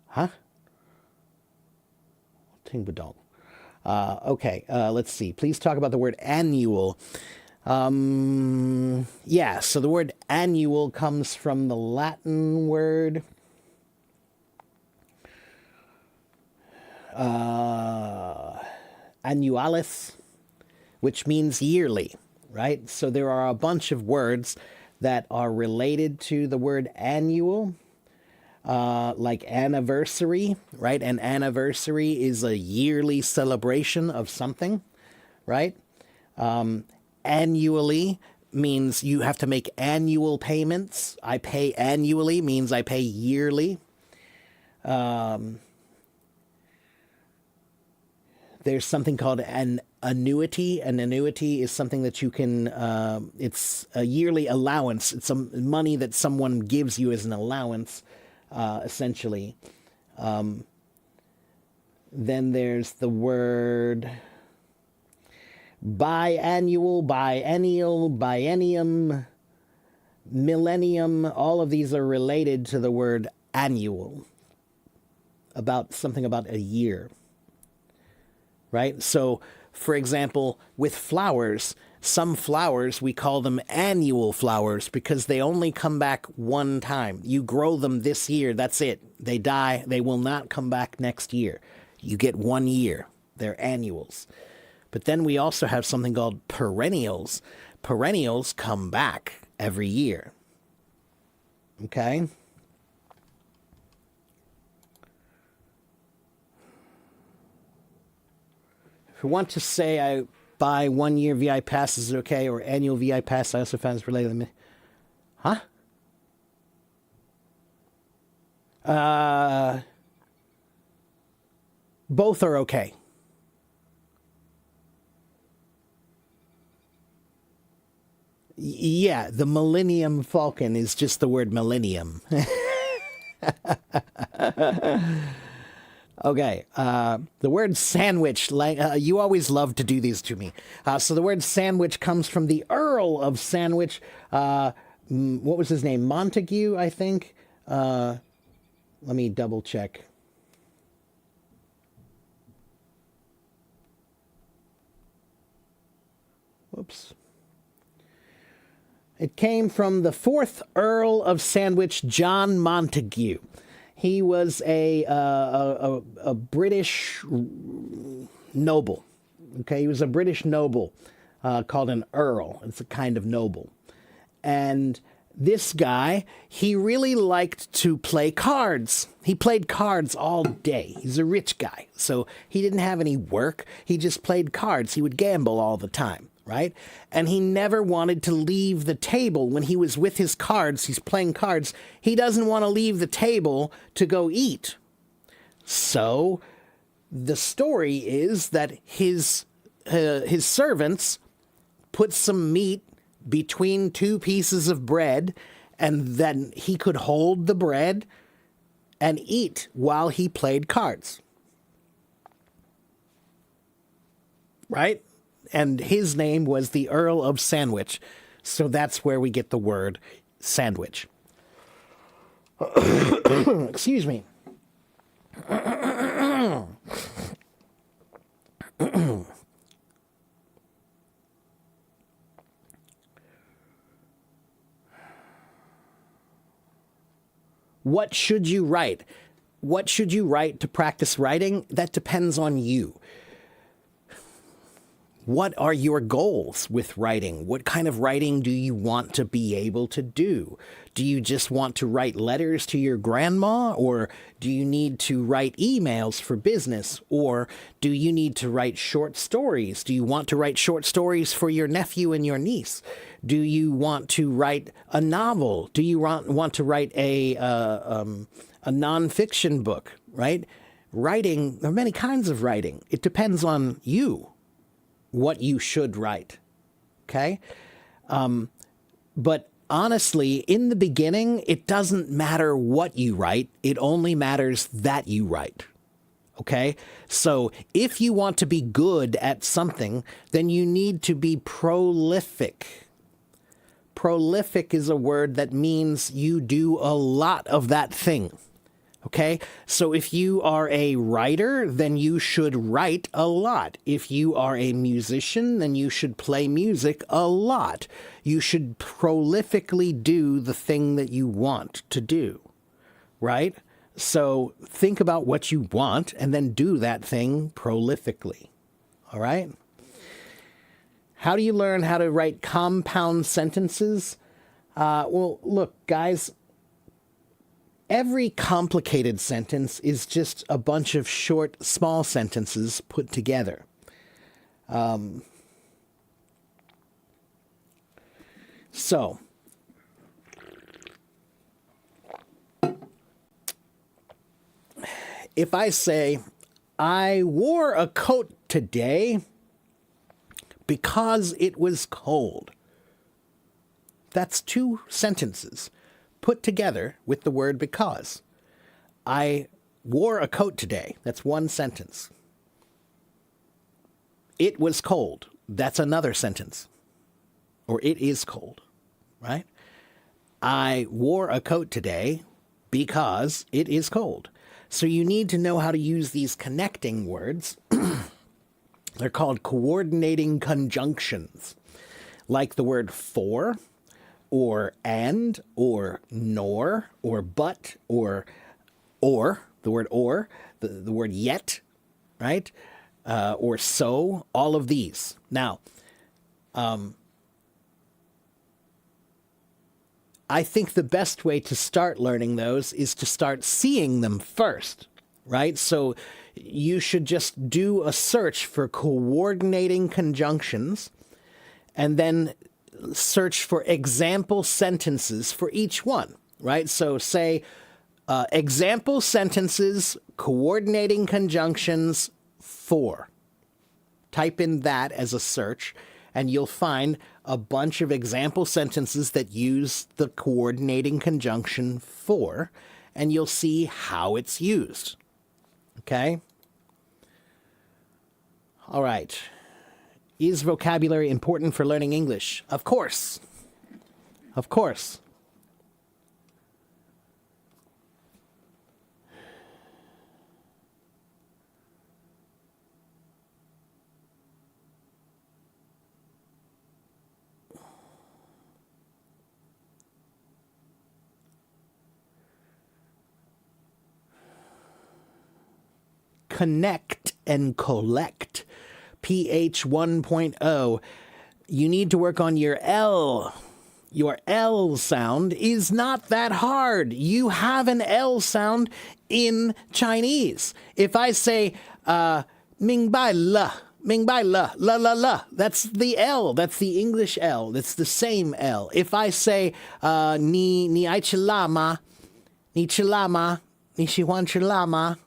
Huh? 听不懂. Okay, let's see. Please talk about the word annual. Yeah, so the word annual comes from the Latin word annualis, which means yearly, right? So there are a bunch of words that are related to the word annual, like anniversary, right? An anniversary is a yearly celebration of something, right? Annually means you have to make annual payments. I pay annually means I pay yearly. There's something called an annuity. An annuity is something that you can, it's a yearly allowance. It's some money that someone gives you as an allowance, essentially. Then there's the word biannual, biennial, biennium, millennium. All of these are related to the word annual, about something about a year, right? So, for example, with flowers, some flowers, we call them annual flowers because they only come back one time. You grow them this year, that's it. They die, they will not come back next year. You get 1 year. They're annuals. But then we also have something called perennials. Perennials come back every year. Okay? If we want to say I buy 1 year VI pass, is it okay? Or annual VI pass, I also found it's related to me. Huh? Both are okay. Yeah, the Millennium Falcon is just the word millennium. Okay, the word sandwich, you always love to do these to me. So the word sandwich comes from the Earl of Sandwich. What was his name? Montague, I think. Let me double check. Whoops. It came from the 4th Earl of Sandwich, John Montague. He was a British noble. Okay, he was a British noble called an earl. It's a kind of noble. And this guy, he really liked to play cards. He played cards all day. He's a rich guy, so he didn't have any work. He just played cards. He would gamble all the time, right? And he never wanted to leave the table. When he was with his cards, he's playing cards, he doesn't want to leave the table to go eat. So the story is that his servants put some meat between 2 pieces of bread, and then he could hold the bread and eat while he played cards. Right? And his name was the Earl of Sandwich. So that's where we get the word sandwich. Excuse me. What should you write? What should you write to practice writing? That depends on you. What are your goals with writing? What kind of writing do you want to be able to do? Do you just want to write letters to your grandma? Or do you need to write emails for business? Or do you need to write short stories? Do you want to write short stories for your nephew and your niece? Do you want to write a novel? Do you want to write a nonfiction book, right? Writing, there are many kinds of writing. It depends on you. What you should write, okay? But honestly, in the beginning, it doesn't matter what you write. It only matters that you write, okay? So if you want to be good at something, then you need to be prolific. Prolific is a word that means you do a lot of that thing. Okay, so if you are a writer, then you should write a lot. If you are a musician, then you should play music a lot. You should prolifically do the thing that you want to do, right? So think about what you want and then do that thing prolifically, all right? How do you learn how to write compound sentences? Well, look, guys. Every complicated sentence is just a bunch of short, small sentences put together. So, if I say, I wore a coat today because it was cold, that's two sentences put together with the word because. I wore a coat today. That's one sentence. It was cold. That's another sentence. Or it is cold, right? I wore a coat today because it is cold. So you need to know how to use these connecting words. They're called coordinating conjunctions, like the word for, or and, or nor, or but, or, the word or, the word yet, right? Or so, all of these. Now, I think the best way to start learning those is to start seeing them first, right? So you should just do a search for coordinating conjunctions and then search for example sentences for each one, right? So say example sentences, coordinating conjunctions for. Type in that as a search, and you'll find a bunch of example sentences that use the coordinating conjunction for, and you'll see how it's used. Okay? All right. Is vocabulary important for learning English? Of course. Of course. Connect and collect. PH 1.0. You need to work on your L. Your L sound is not that hard. You have an L sound in Chinese. If I say, 明白了, 明白了, la la la, that's the L. That's the English L. That's the same L. If I say, 你爱吃辣吗? 你吃辣吗? 你喜欢吃辣吗?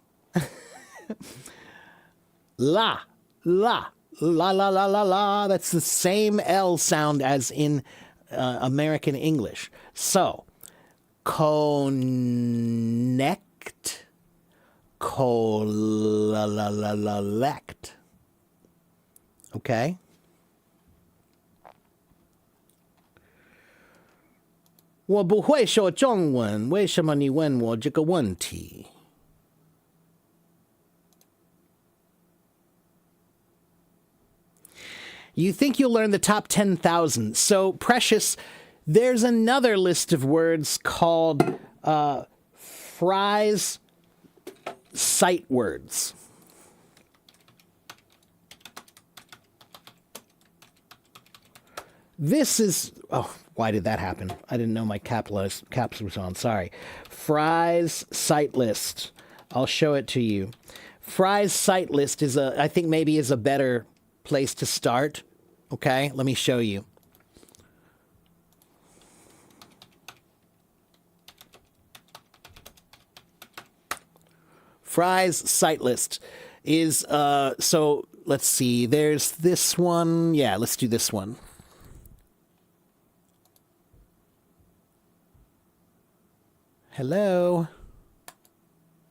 La, la, la, la, la, la, la. That's the same L sound as in American English. So, connect, collect. Okay? 我不会说中文，为什么你问我这个问题？ You think you'll learn the top 10,000. So, Precious, there's another list of words called Fry's sight words. This is... Oh, why did that happen? I didn't know my caps was on. Sorry. Fry's sight list. I'll show it to you. Fry's sight list is I think maybe is a better place to start. Okay, let me show you. Fry's sight list is so let's see, there's this one. Yeah, let's do this one. Hello.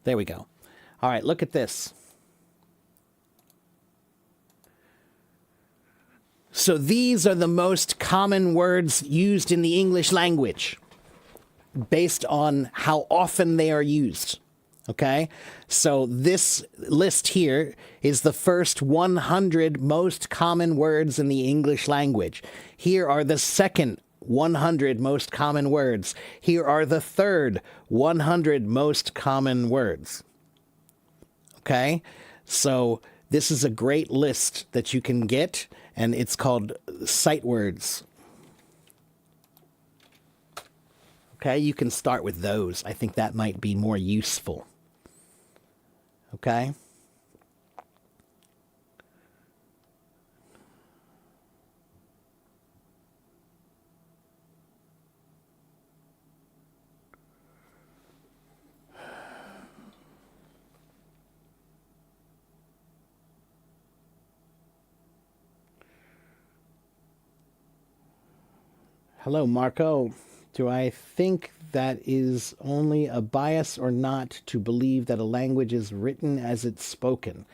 There we go. All right, look at this. So these are the most common words used in the English language based on how often they are used. Okay? So this list here is the first 100 most common words in the English language. Here are the second 100 most common words. Here are the third 100 most common words. Okay? So this is a great list that you can get, and it's called sight words. Okay, you can start with those. I think that might be more useful. Okay? Hello, Marco. Do I think that is only a bias or not to believe that a language is written as it's spoken?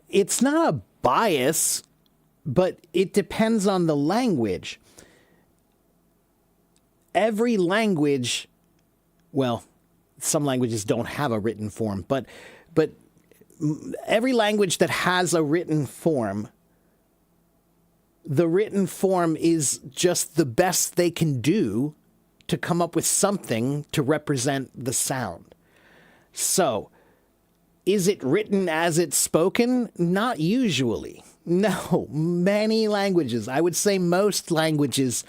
It's not a bias, but it depends on the language. Every language, well, some languages don't have a written form, but every language that has a written form, the written form is just the best they can do to come up with something to represent the sound. So, is it written as it's spoken? Not usually. No, many languages, I would say most languages,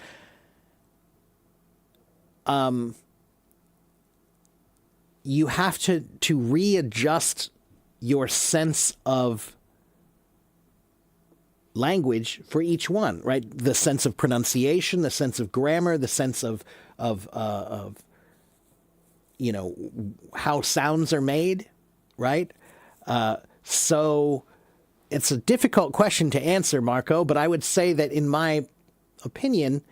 you have to readjust your sense of language for each one, right? The sense of pronunciation, the sense of grammar, the sense of how sounds are made, right? So it's a difficult question to answer, Marco, but I would say that in my opinion,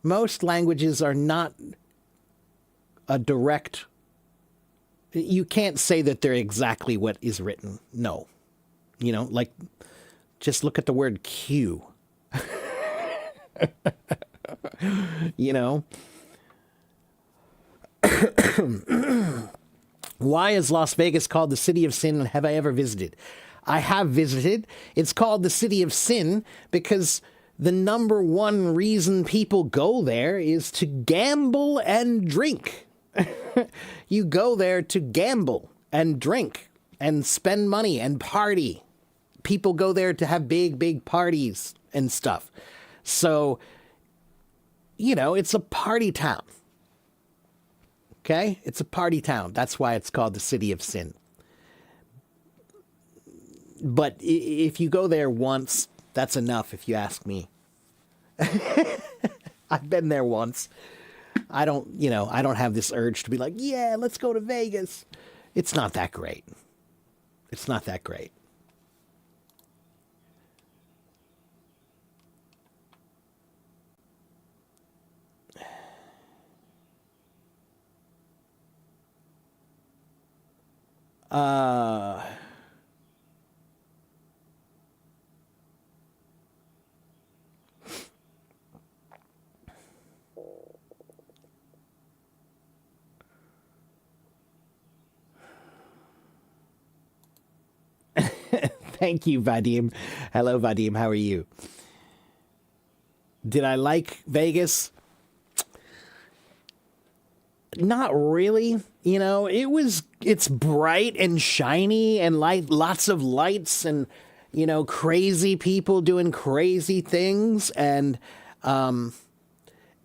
most languages are not a direct. You can't say that they're exactly what is written. No. Like, just look at the word Q. you know? Why is Las Vegas called the City of Sin, and have I ever visited? I have visited. It's called the City of Sin because the number one reason people go there is to gamble and drink. You go there to gamble and drink and spend money and party. People go there to have big, big parties and stuff. So, it's a party town. Okay? It's a party town. That's why it's called the City of Sin. But if you go there once, that's enough if you ask me. I've been there once. I don't have this urge to be like, yeah, let's go to Vegas. It's not that great. It's not that great. Thank you, Vadim. Hello, Vadim. How are you? Did I like Vegas? Not really. It's bright and shiny and lots of lights and, crazy people doing crazy things. And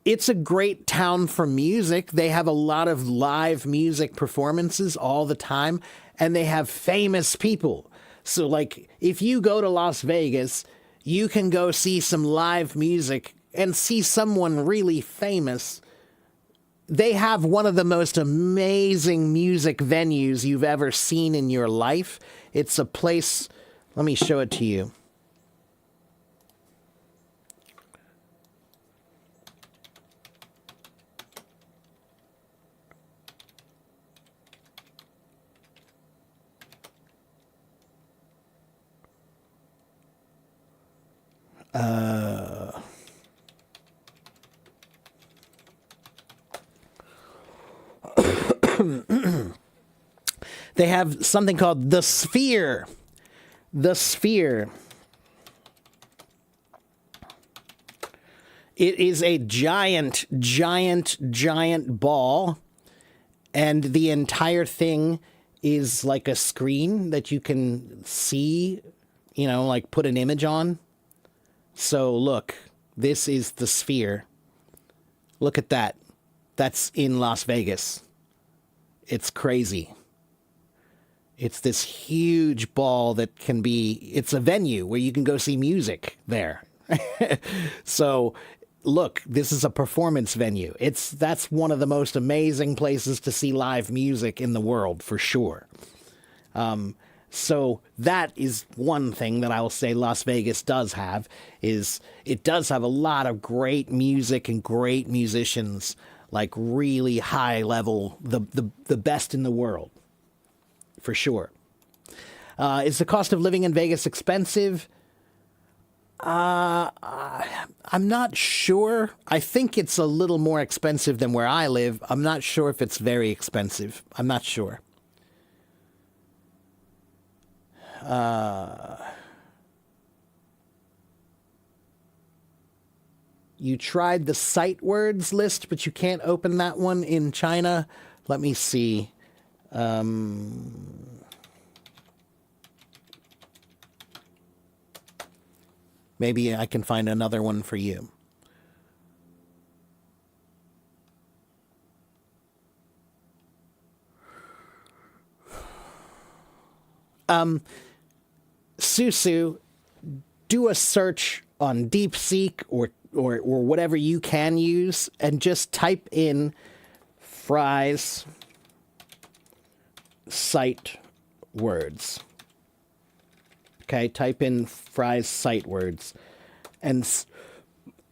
it's a great town for music. They have a lot of live music performances all the time, and they have famous people. So, like, if you go to Las Vegas, you can go see some live music and see someone really famous. They have one of the most amazing music venues you've ever seen in your life. It's a place, let me show it to you. They have something called the Sphere. The Sphere. It is a giant, giant, giant ball, and the entire thing is like a screen that you can see, like put an image on. So look, this is the Sphere. Look at that. That's in Las Vegas. It's crazy. It's this huge ball that it's a venue where you can go see music there. So look, this is a performance venue. That's one of the most amazing places to see live music in the world, for sure. So that is one thing that I will say Las Vegas does have, is it does have a lot of great music and great musicians, like really high level, the best in the world, for sure. Is the cost of living in Vegas expensive? I'm not sure. I think it's a little more expensive than where I live. I'm not sure if it's very expensive. I'm not sure. You tried the sight words list, but you can't open that one in China. Let me see. Maybe I can find another one for you. Susu, do a search on DeepSeek or whatever you can use, and just type in Fry's sight words. Okay, type in Fry's sight words, and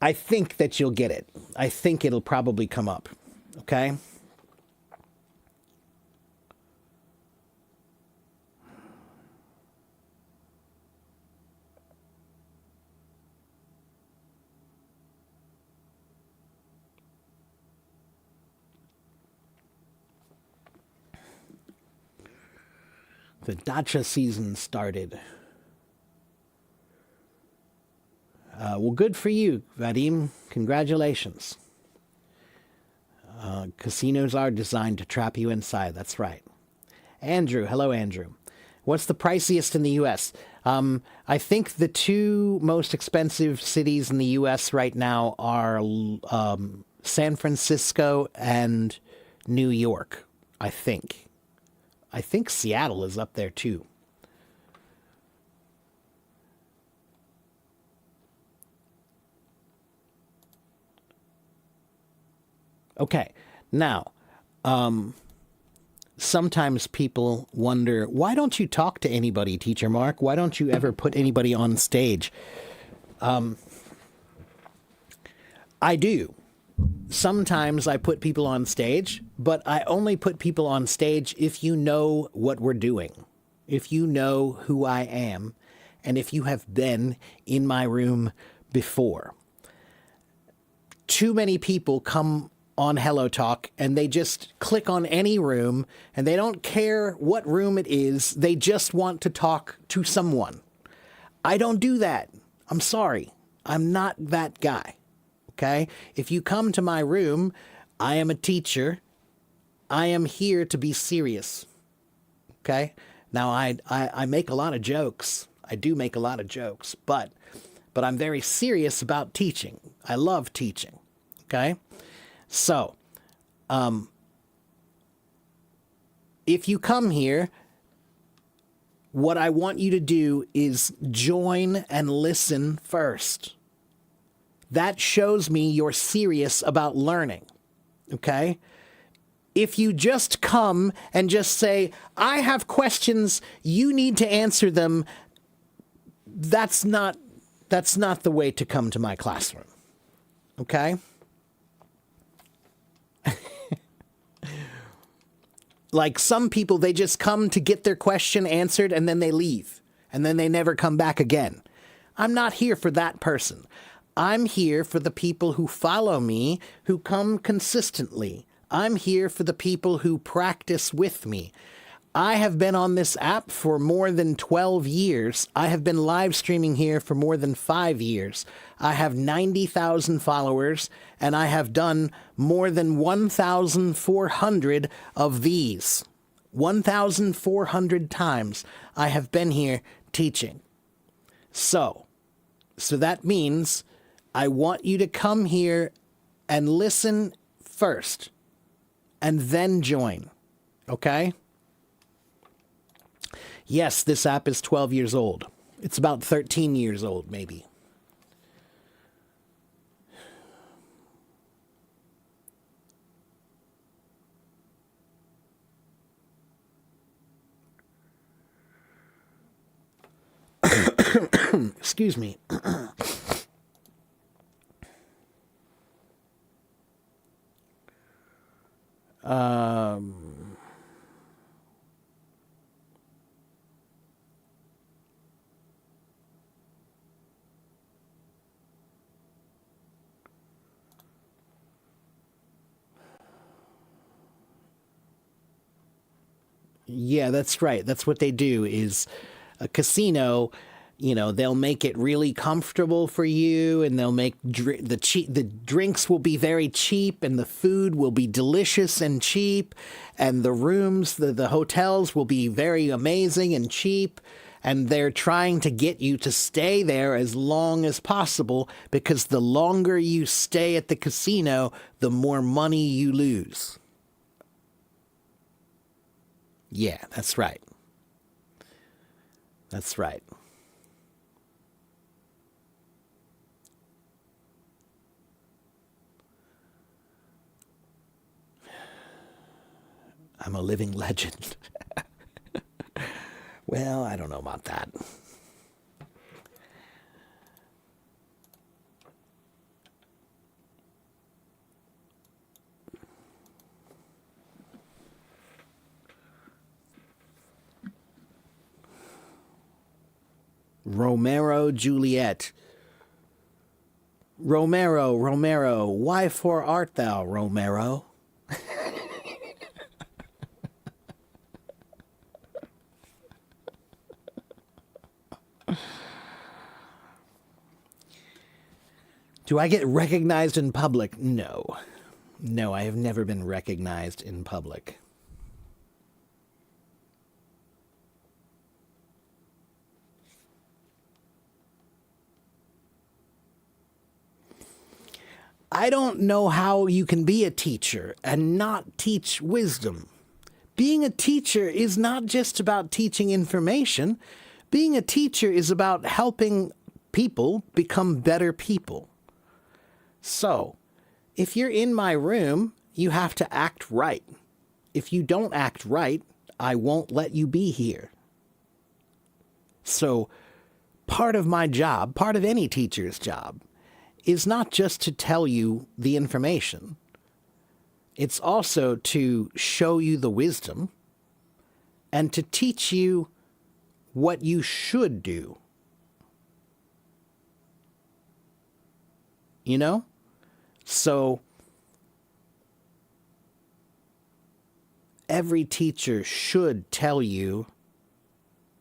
I think that you'll get it. I think it'll probably come up. Okay. The dacha season started. Well, good for you, Vadim. Congratulations. Casinos are designed to trap you inside. That's right. Andrew. Hello, Andrew. What's the priciest in the U.S.? I think the two most expensive cities in the U.S. right now are San Francisco and New York, I think. I think Seattle is up there too. Okay, now, sometimes people wonder, why don't you talk to anybody, Teacher Mark? Why don't you ever put anybody on stage? I do. Sometimes I put people on stage, but I only put people on stage if you know what we're doing, if you know who I am, and if you have been in my room before. Too many people come on Hello Talk and they just click on any room and they don't care what room it is. They just want to talk to someone. I don't do that. I'm sorry. I'm not that guy. Okay? If you come to my room, I am a teacher. I am here to be serious. Okay? Now, I make a lot of jokes. I do make a lot of jokes, but I'm very serious about teaching. I love teaching. Okay? So, if you come here, what I want you to do is join and listen first. That shows me you're serious about learning. Okay? If you just come and just say, I have questions, you need to answer them, that's not the way to come to my classroom. Okay? Like some people, they just come to get their question answered and then they leave. And then they never come back again. I'm not here for that person. I'm here for the people who follow me, who come consistently. I'm here for the people who practice with me. I have been on this app for more than 12 years. I have been live streaming here for more than 5 years. I have 90,000 followers, and I have done more than 1,400 of these. 1,400 times I have been here teaching. So that means I want you to come here and listen first, and then join. Okay? Yes, this app is 12 years old. It's about 13 years old, maybe. Excuse me. Yeah, that's right. That's what they do is a casino, they'll make it really comfortable for you and they'll make the drinks will be very cheap and the food will be delicious and cheap and the rooms, the hotels will be very amazing and cheap and they're trying to get you to stay there as long as possible because the longer you stay at the casino, the more money you lose. Yeah, that's right. That's right. I'm a living legend. Well, I don't know about that. Romero Juliet. Romero, Romero, why for art thou, Romero? Do I get recognized in public? No. No, I have never been recognized in public. I don't know how you can be a teacher and not teach wisdom. Being a teacher is not just about teaching information. Being a teacher is about helping people become better people. So, if you're in my room, you have to act right. If you don't act right, I won't let you be here. So, part of my job, part of any teacher's job, is not just to tell you the information. It's also to show you the wisdom and to teach you what you should do. You know? So, every teacher should tell you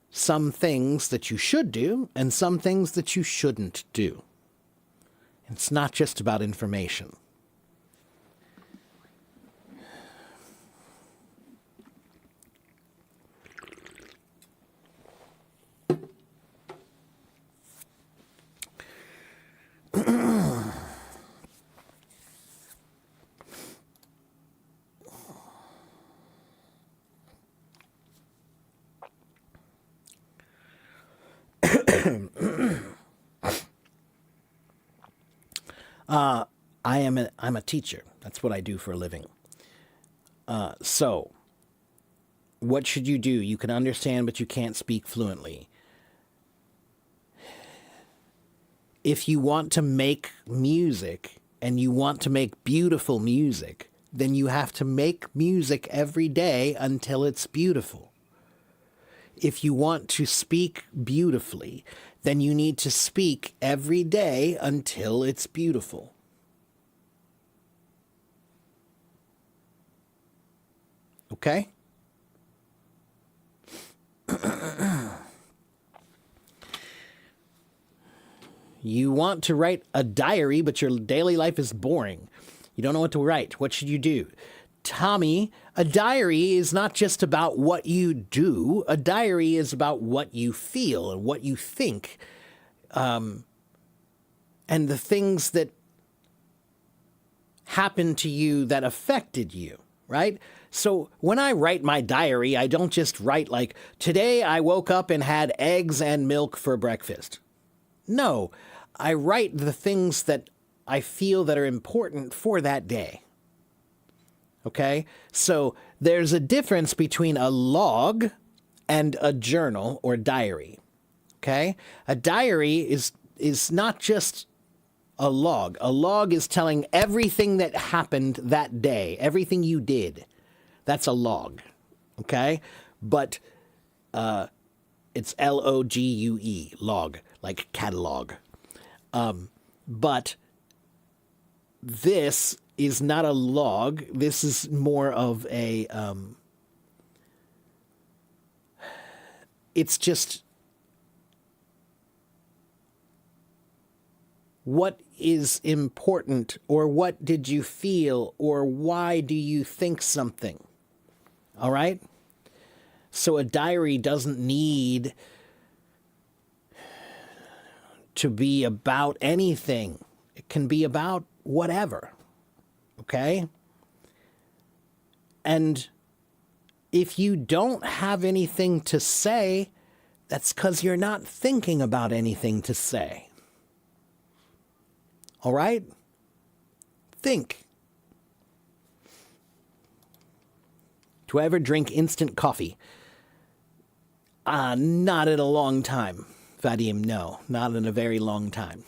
some things that you should do and some things that you shouldn't do. It's not just about information. I'm a teacher. That's what I do for a living. So, what should you do? You can understand, but you can't speak fluently. If you want to make music and you want to make beautiful music, then you have to make music every day until it's beautiful. If you want to speak beautifully, then you need to speak every day until it's beautiful. Okay? You want to write a diary, but your daily life is boring. You don't know what to write. What should you do? Tommy, a diary is not just about what you do. A diary is about what you feel and what you think, and the things that happened to you that affected you, right? So when I write my diary, I don't just write like, today I woke up and had eggs and milk for breakfast. No, I write the things that I feel that are important for that day. Okay? So there's a difference between a log and a journal or diary. Okay? A diary is not just a log. A log is telling everything that happened that day, everything you did. That's a log. Okay? But it's LOGUE, log, like catalog. But this is not a log. This is more of a it's just what is important, or what did you feel, or why do you think something? All right? So a diary doesn't need to be about anything. It can be about whatever. Okay? And if you don't have anything to say, that's because you're not thinking about anything to say. All right? Think. Do I ever drink instant coffee? Not in a long time. Vadim, no. Not in a very long time.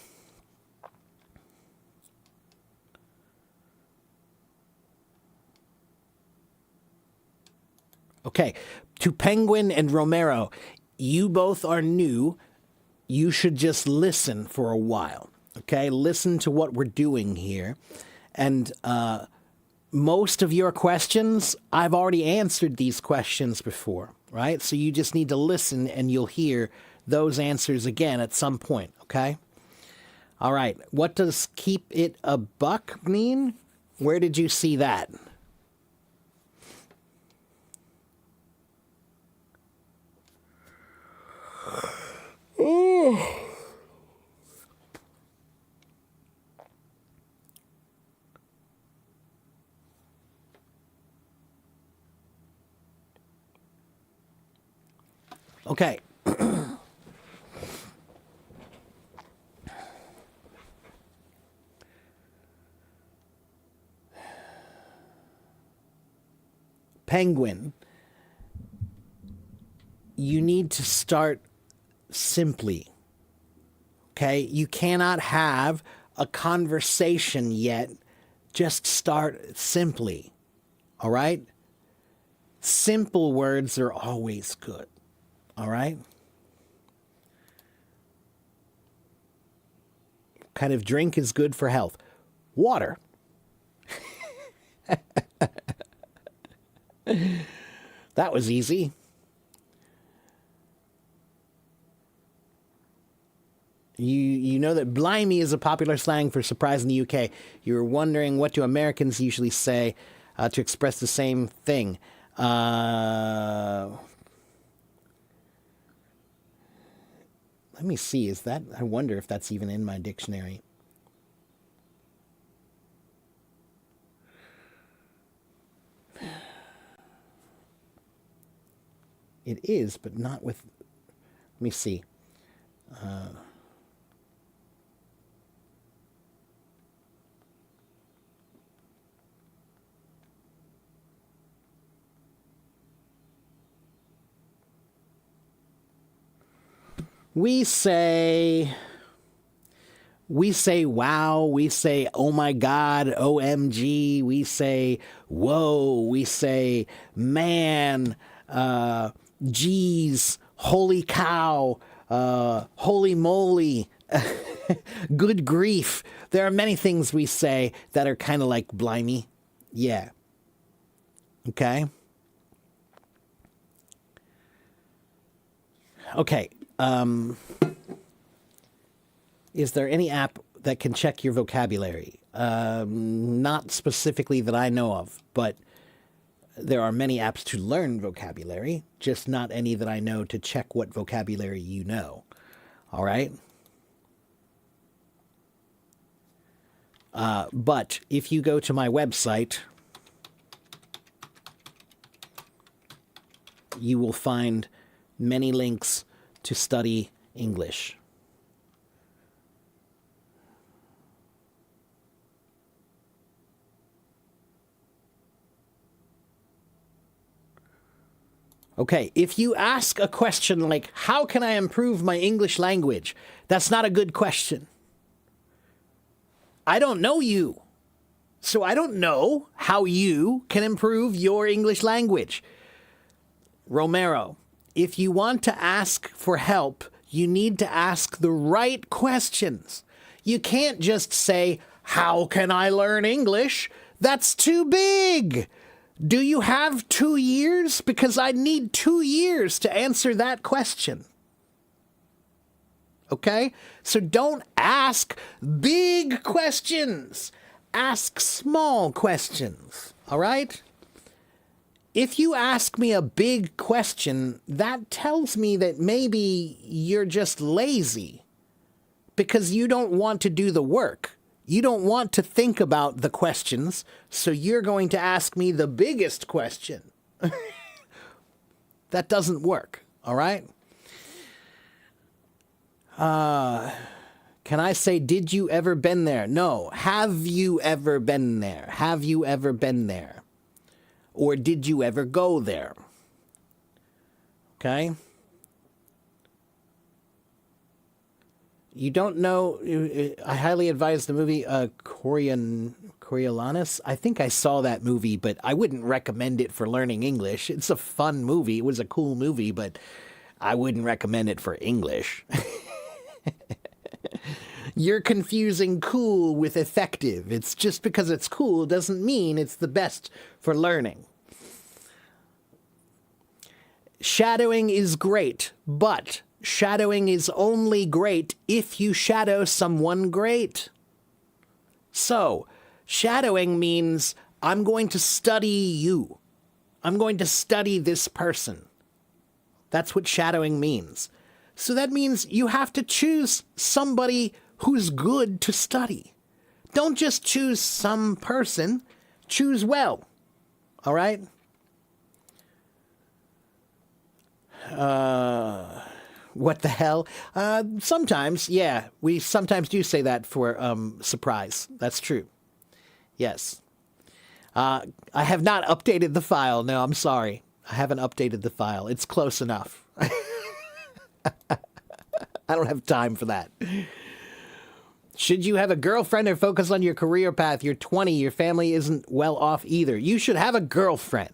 Okay. To Penguin and Romero, you both are new. You should just listen for a while. Okay? Listen to what we're doing here. And most of your questions, I've already answered these questions before, right? So you just need to listen and you'll hear those answers again at some point, okay? All right. What does keep it a buck mean? Where did you see that? Okay. Penguin, you need to start simply. Okay? You cannot have a conversation yet. Just start simply. All right? Simple words are always good. All right? What kind of drink is good for health? Water. That was easy. You know that blimey is a popular slang for surprise in the UK. You're wondering what do Americans usually say to express the same thing. Let me see. Is that? I wonder if that's even in my dictionary. It is, but not with. Let me see. We say wow, we say oh my god, OMG, we say whoa, we say man, geez, holy cow, holy moly, good grief. There are many things we say that are kind of like blimey. Yeah. Okay. Okay. Is there any app that can check your vocabulary? Not specifically that I know of, but there are many apps to learn vocabulary, just not any that I know to check what vocabulary you know. All right? But if you go to my website, you will find many links to study English. Okay, if you ask a question like, how can I improve my English language? That's not a good question. I don't know you. So I don't know how you can improve your English language. Romero, if you want to ask for help, you need to ask the right questions. You can't just say, how can I learn English? That's too big. Do you have 2 years? Because I need 2 years to answer that question. Okay? So don't ask big questions. Ask small questions. All right? If you ask me a big question, that tells me that maybe you're just lazy because you don't want to do the work. You don't want to think about the questions, so you're going to ask me the biggest question. That doesn't work, all right? Can I say, did you ever been there? No. Have you ever been there? Have you ever been there? Or did you ever go there? Okay? You don't know, I highly advise the movie Coriolanus. I think I saw that movie, but I wouldn't recommend it for learning English. It's a fun movie. It was a cool movie, but I wouldn't recommend it for English. You're confusing cool with effective. It's just because it's cool doesn't mean it's the best for learning. Shadowing is great, but shadowing is only great if you shadow someone great. So, shadowing means I'm going to study you. I'm going to study this person. That's what shadowing means. So that means you have to choose somebody who's good to study. Don't just choose some person. Choose well. All right? What the hell? Sometimes, yeah. We sometimes do say that for surprise. That's true. Yes. I have not updated the file. No, I'm sorry. I haven't updated the file. It's close enough. I don't have time for that. Should you have a girlfriend or focus on your career path? You're 20. Your family isn't well off either. You should have a girlfriend.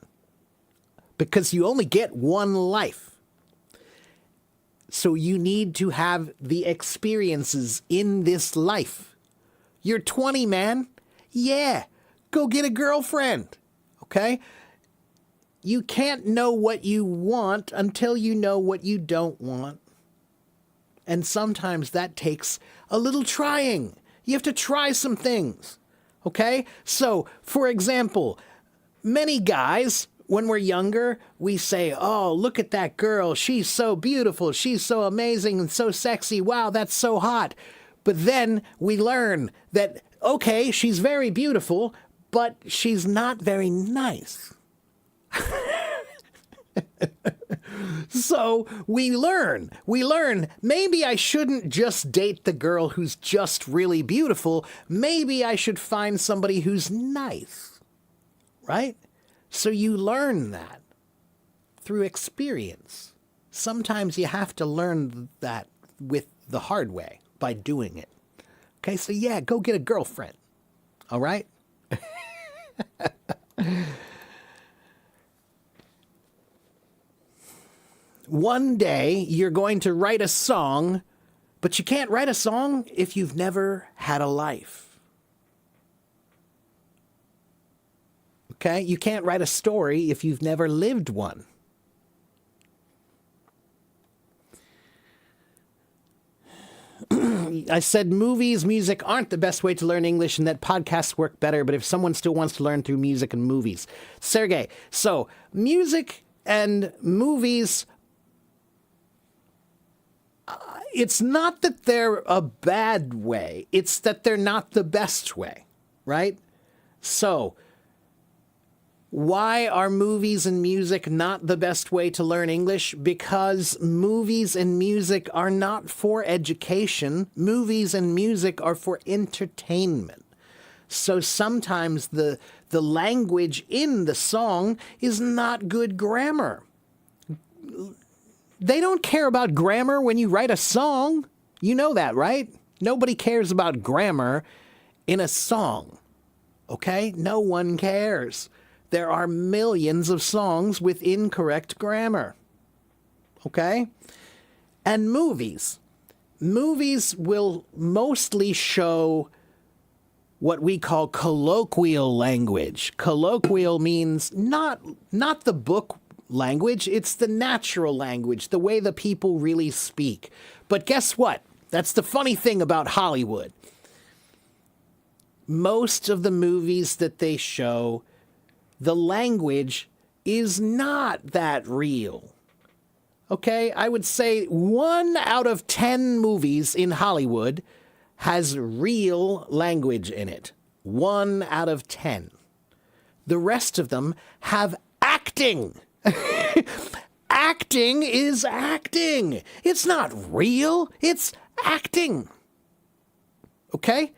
Because you only get one life. So you need to have the experiences in this life. You're 20, man. Yeah. Go get a girlfriend. Okay? You can't know what you want until you know what you don't want. And sometimes that takes a little trying. You have to try some things. Okay? So, for example, many guys, when we're younger, we say, oh, look at that girl. She's so beautiful. She's so amazing and so sexy. Wow, that's so hot. But then we learn that, okay, she's very beautiful, but she's not very nice. So we learn, maybe I shouldn't just date the girl who's just really beautiful. Maybe I should find somebody who's nice, right? So you learn that through experience. Sometimes you have to learn that with the hard way by doing it. Okay, so yeah, go get a girlfriend. All right? One day you're going to write a song, but you can't write a song if you've never had a life. Okay? You can't write a story if you've never lived one. I said movies, music aren't the best way to learn English and that podcasts work better, but if someone still wants to learn through music and movies. Sergey, so music and movies, it's not that they're a bad way. It's that they're not the best way, right? So, why are movies and music not the best way to learn English? Because movies and music are not for education. Movies and music are for entertainment. So sometimes the language in the song is not good grammar. They don't care about grammar when you write a song. You know that, right? Nobody cares about grammar in a song. Okay? No one cares. There are millions of songs with incorrect grammar. Okay? And movies. Movies will mostly show what we call colloquial language. Colloquial means not the book language, it's the natural language, the way the people really speak. But guess what? That's the funny thing about Hollywood. Most of the movies that they show, the language is not that real. Okay, I would say 1 out of 10 movies in Hollywood has real language in it. 1 out of 10. The rest of them have acting. Acting is acting. It's not real. It's acting. Okay?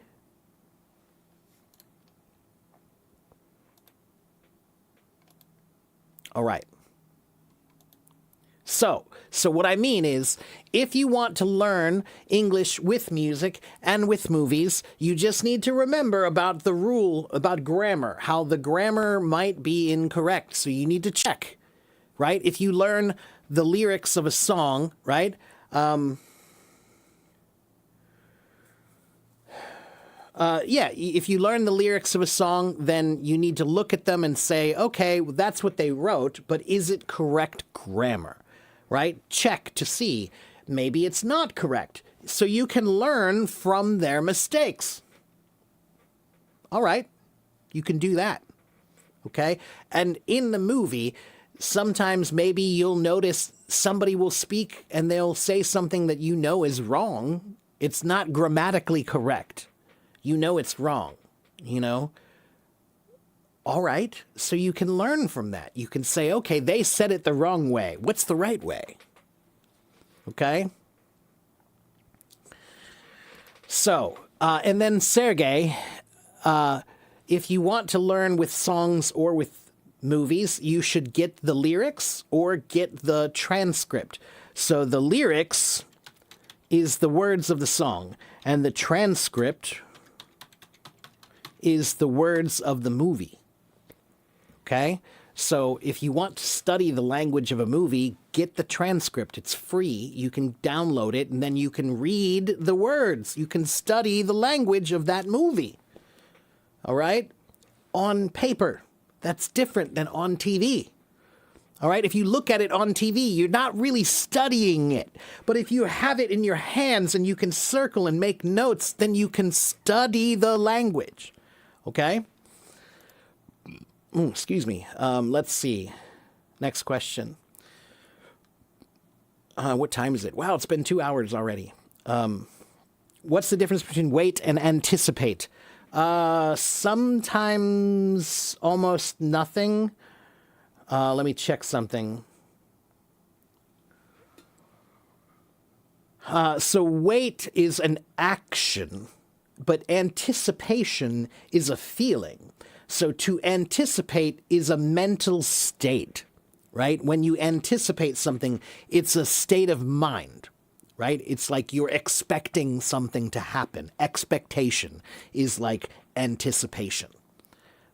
All right. So what I mean is, if you want to learn English with music and with movies, you just need to remember about the rule about grammar, how the grammar might be incorrect. So you need to check, right? If you learn the lyrics of a song, right? If you learn the lyrics of a song, then you need to look at them and say, okay, well, that's what they wrote, but is it correct grammar? Right? Check to see. Maybe it's not correct. So you can learn from their mistakes. All right. You can do that. Okay? And in the movie, sometimes maybe you'll notice somebody will speak and they'll say something that you know is wrong. It's not grammatically correct. You know it's wrong, you know? All right, so you can learn from that. You can say, okay, they said it the wrong way. What's the right way? Okay? So, and then Sergey, if you want to learn with songs or with movies, you should get the lyrics or get the transcript. So the lyrics is the words of the song, and the transcript is the words of the movie. Okay? So if you want to study the language of a movie, get the transcript. It's free. You can download it, and then you can read the words. You can study the language of that movie. All right? On paper. That's different than on TV. All right? If you look at it on TV, you're not really studying it. But if you have it in your hands and you can circle and make notes, then you can study the language. Okay? Excuse me. Let's see. Next question. What time is it? Wow, it's been 2 hours already. What's the difference between wait and anticipate? Sometimes almost nothing. Let me check something. So wait is an action, but anticipation is a feeling. So to anticipate is a mental state, right? When you anticipate something, it's a state of mind, right? It's like you're expecting something to happen. Expectation is like anticipation.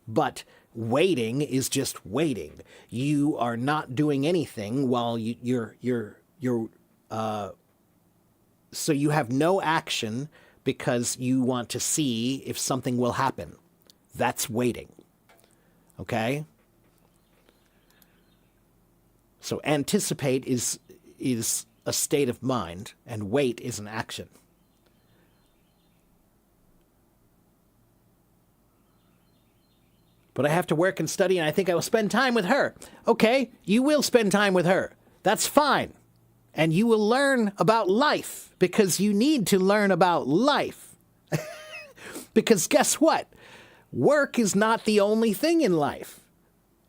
But waiting is just waiting. You are not doing anything while so you have no action because you want to see if something will happen. That's waiting. Okay? So anticipate is a state of mind, and wait is an action. But I have to work and study, and I think I will spend time with her. Okay, you will spend time with her. That's fine. And you will learn about life, because you need to learn about life. Because guess what? Work is not the only thing in life.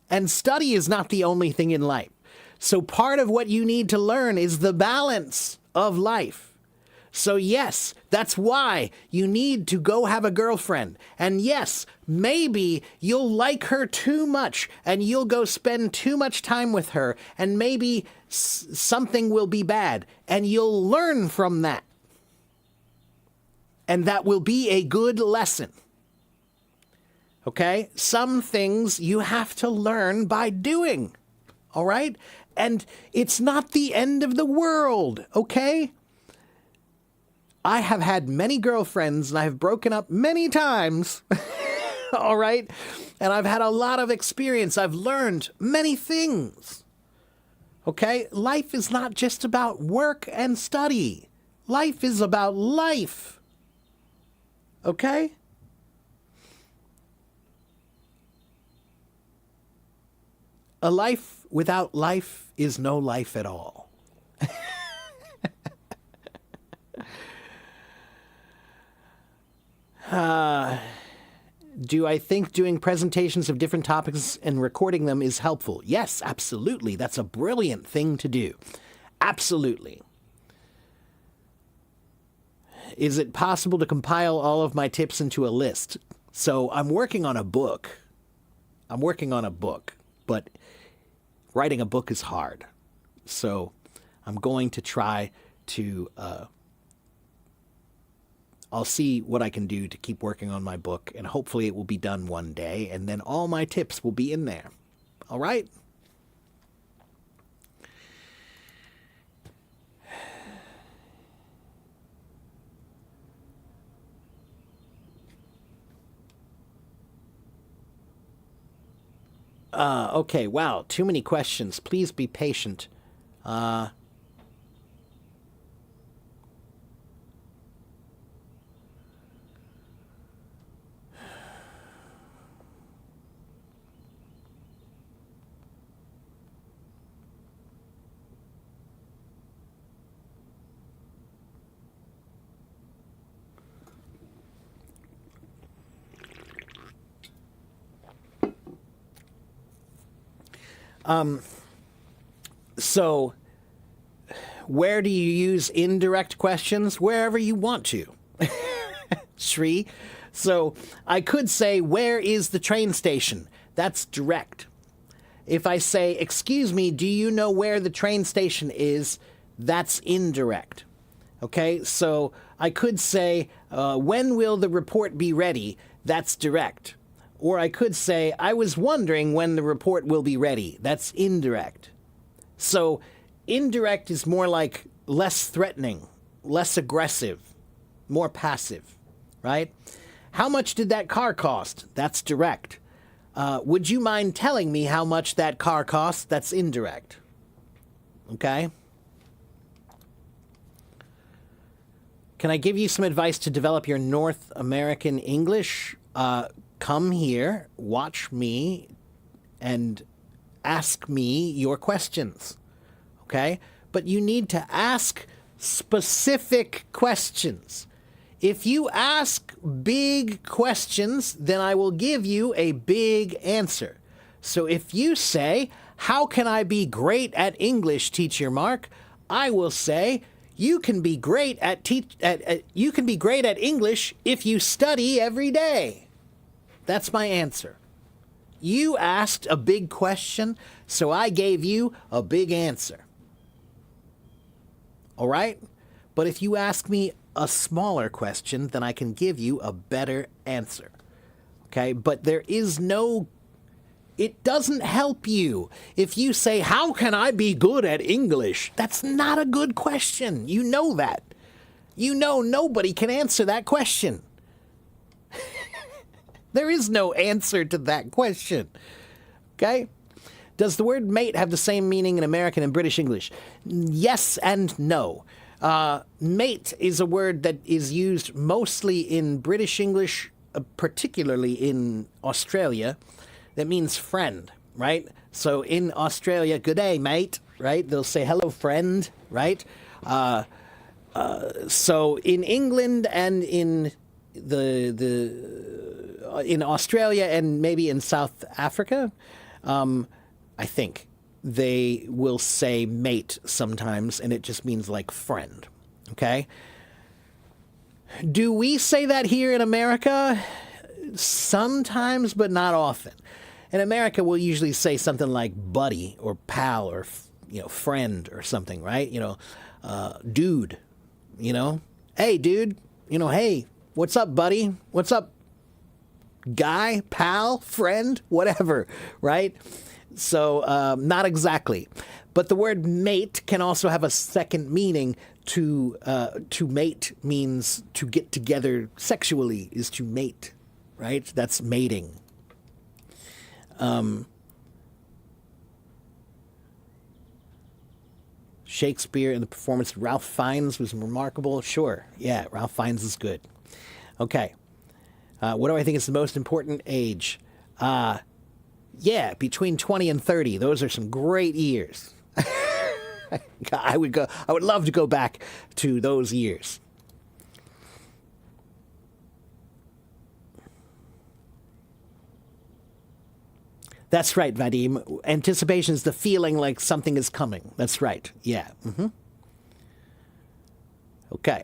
And study is not the only thing in life. So part of what you need to learn is the balance of life. So yes, that's why you need to go have a girlfriend. And yes, maybe you'll like her too much and you'll go spend too much time with her and maybe something will be bad and you'll learn from that. And that will be a good lesson. Okay? Some things you have to learn by doing. All right? And it's not the end of the world. Okay? I have had many girlfriends and I've broken up many times. All right? And I've had a lot of experience. I've learned many things. Okay? Life is not just about work and study. Life is about life. Okay? A life without life is no life at all. Do I think doing presentations of different topics and recording them is helpful? Yes, absolutely. That's a brilliant thing to do. Absolutely. Is it possible to compile all of my tips into a list? So I'm working on a book. But writing a book is hard. So I'm going to try to... I'll see what I can do to keep working on my book, and hopefully it will be done one day, and then all my tips will be in there. All right? Okay, wow, too many questions. Please be patient. So, where do you use indirect questions? Wherever you want to. Shri. So, I could say, where is the train station? That's direct. If I say, excuse me, do you know where the train station is? That's indirect. Okay, so I could say, when will the report be ready? That's direct. Or I could say, I was wondering when the report will be ready. That's indirect. So indirect is more like less threatening, less aggressive, more passive, right? How much did that car cost? That's direct. Would you mind telling me how much that car cost? That's indirect. Okay? Can I give you some advice to develop your North American English? Come here, watch me, and ask me your questions, okay? But you need to ask specific questions. If you ask big questions, then I will give you a big answer. So if you say, how can I be great at English, Teacher Mark? I will say, you can be great at English if you study every day. That's my answer. You asked a big question, so I gave you a big answer. All right? But if you ask me a smaller question, then I can give you a better answer. Okay? But there is no... It doesn't help you if you say, how can I be good at English? That's not a good question. You know that. You know nobody can answer that question. There is no answer to that question. Okay? Does the word mate have the same meaning in American and British English? Yes and no. Mate is a word that is used mostly in British English, particularly in Australia. That means friend, right? So in Australia, good day, mate, right? They'll say, hello, friend, right? So in England and in in Australia and maybe in South Africa, I think they will say mate sometimes, and it just means like friend, okay? Do we say that here in America? Sometimes, but not often. In America, we'll usually say something like buddy or pal or, friend or something, right? Dude, hey, dude, hey, what's up, buddy? What's up, guy, pal, friend, whatever, right? So, not exactly. But the word mate can also have a second meaning. To mate means to get together sexually, is to mate, right? That's mating. Shakespeare in the performance of Ralph Fiennes was remarkable. Sure, yeah, Ralph Fiennes is good. Okay. What do I think is the most important age? Yeah, between 20 and 30. Those are some great years. I would love to go back to those years. That's right, Vadim. Anticipation is the feeling like something is coming. That's right. Yeah. Okay.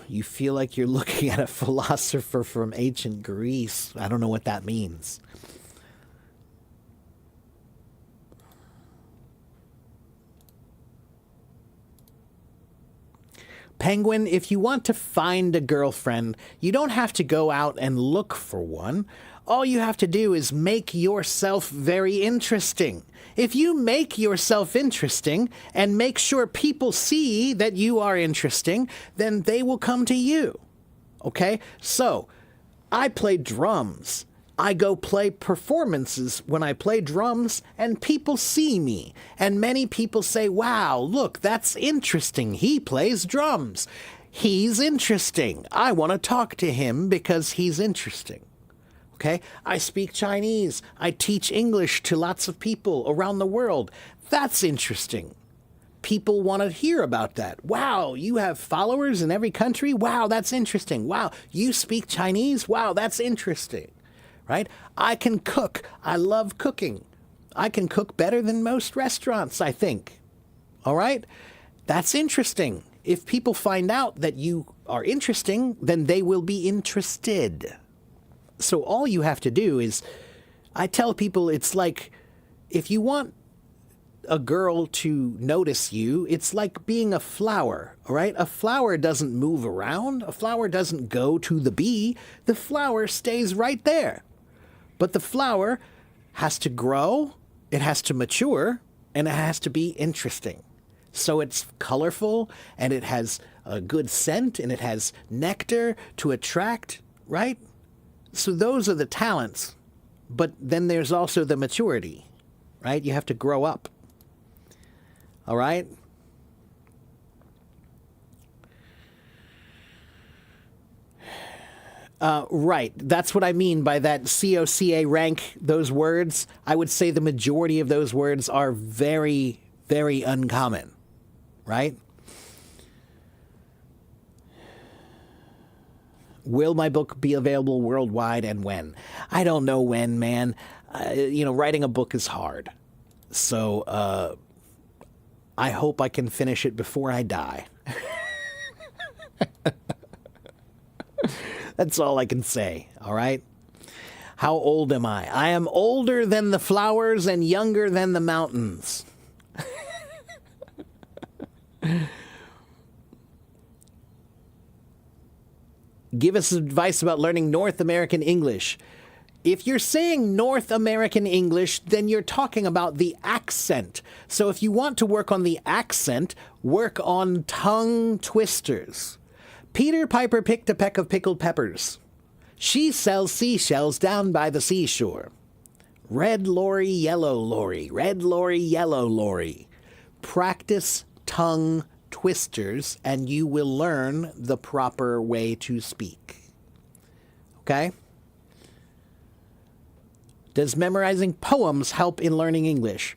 You feel like you're looking at a philosopher from ancient Greece. I don't know what that means. Penguin, if you want to find a girlfriend, you don't have to go out and look for one. All you have to do is make yourself very interesting. If you make yourself interesting and make sure people see that you are interesting, then they will come to you. Okay? So, I play drums. I go play performances when I play drums, and people see me. And many people say, wow, look, that's interesting. He plays drums. He's interesting. I want to talk to him because he's interesting. Okay? I speak Chinese. I teach English to lots of people around the world. That's interesting. People want to hear about that. Wow, you have followers in every country? Wow, that's interesting. Wow, you speak Chinese? Wow, that's interesting. Right? I can cook. I love cooking. I can cook better than most restaurants, I think. All right? That's interesting. If people find out that you are interesting, then they will be interested. So all you have to do is, I tell people it's like, if you want a girl to notice you, it's like being a flower, all right? A flower doesn't move around. A flower doesn't go to the bee. The flower stays right there. But the flower has to grow, it has to mature, and it has to be interesting. So it's colorful, and it has a good scent, and it has nectar to attract, right? So those are the talents. But then there's also the maturity, right? You have to grow up. All right? Right. That's what I mean by that COCA rank, those words. I would say the majority of those words are very, very uncommon. Right? Will my book be available worldwide and when? I don't know when, man. Writing a book is hard. So, I hope I can finish it before I die. That's all I can say, all right? How old am I? I am older than the flowers and younger than the mountains. Give us advice about learning North American English. If you're saying North American English, then you're talking about the accent. So if you want to work on the accent, work on tongue twisters. Peter Piper picked a peck of pickled peppers. She sells seashells down by the seashore. Red lorry, yellow lorry. Red lorry, yellow lorry. Practice tongue twisters, and you will learn the proper way to speak. Okay? Does memorizing poems help in learning English?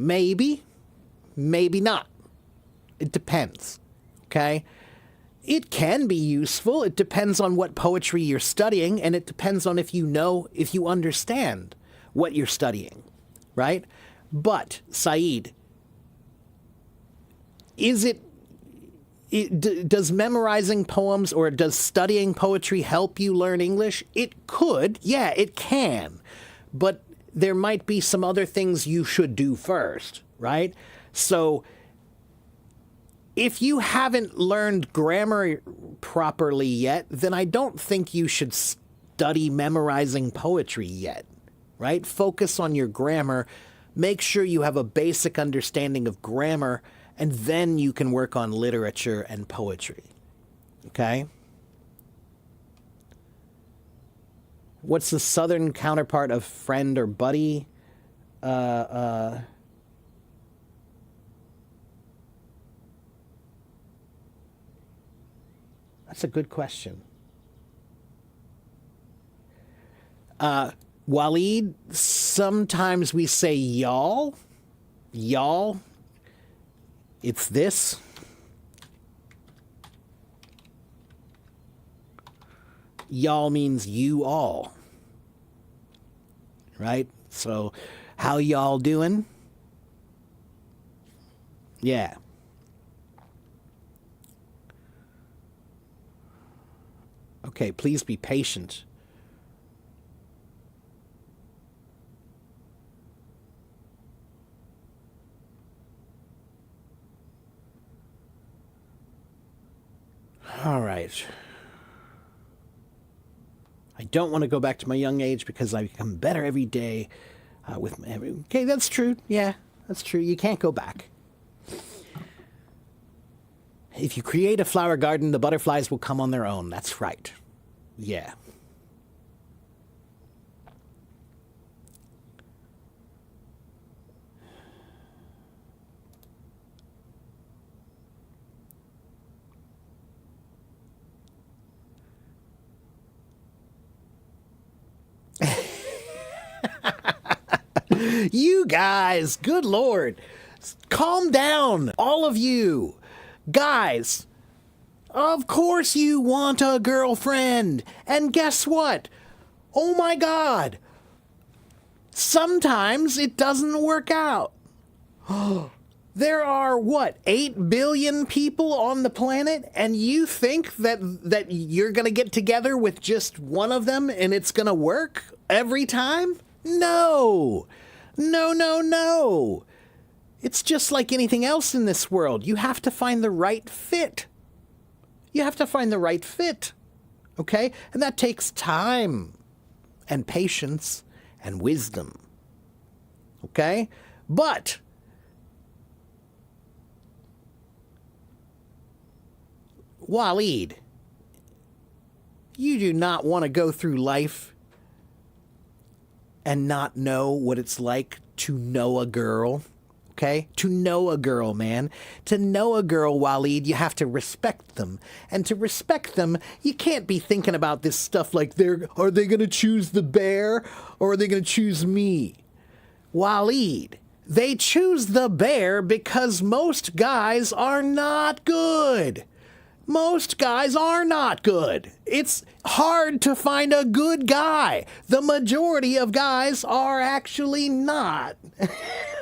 Maybe. Maybe not. It depends. Okay? It can be useful. It depends on what poetry you're studying, and it depends on if you understand what you're studying, right? But, Saeed, does memorizing poems or does studying poetry help you learn English? It could. Yeah, it can. But there might be some other things you should do first, right? So if you haven't learned grammar properly yet, then I don't think you should study memorizing poetry yet, right? Focus on your grammar. Make sure you have a basic understanding of grammar, and then you can work on literature and poetry, okay? What's the southern counterpart of friend or buddy? That's a good question. Waleed, sometimes we say y'all. Y'all. It's this. Y'all means you all. Right? So, how y'all doing? Yeah. Okay, please be patient. All right. I don't want to go back to my young age because I become better every day okay, that's true. Yeah, that's true. You can't go back. If you create a flower garden, the butterflies will come on their own. That's right. Yeah. You guys, good Lord. Calm down, all of you. Guys, of course you want a girlfriend. And guess what? Oh my God. Sometimes it doesn't work out. There are, 8 billion people on the planet? And you think that you're going to get together with just one of them and it's going to work every time? No. No, no, no. It's just like anything else in this world. You have to find the right fit. You have to find the right fit. Okay? And that takes time and patience and wisdom. Okay? But Waleed, you do not want to go through life and not know what it's like to know a girl, okay? To know a girl, man. To know a girl, Waleed, you have to respect them. And to respect them, you can't be thinking about this stuff like, are they going to choose the bear or are they going to choose me? Waleed, they choose the bear because most guys are not good. Most guys are not good. It's hard to find a good guy. The majority of guys are actually not.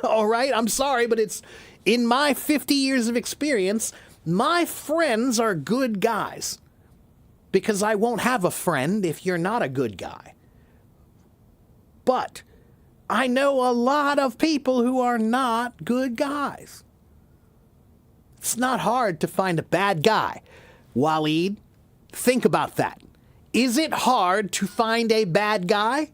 All right? I'm sorry, but it's in my 50 years of experience, my friends are good guys. Because I won't have a friend if you're not a good guy. But I know a lot of people who are not good guys. It's not hard to find a bad guy. Waleed, think about that. Is it hard to find a bad guy?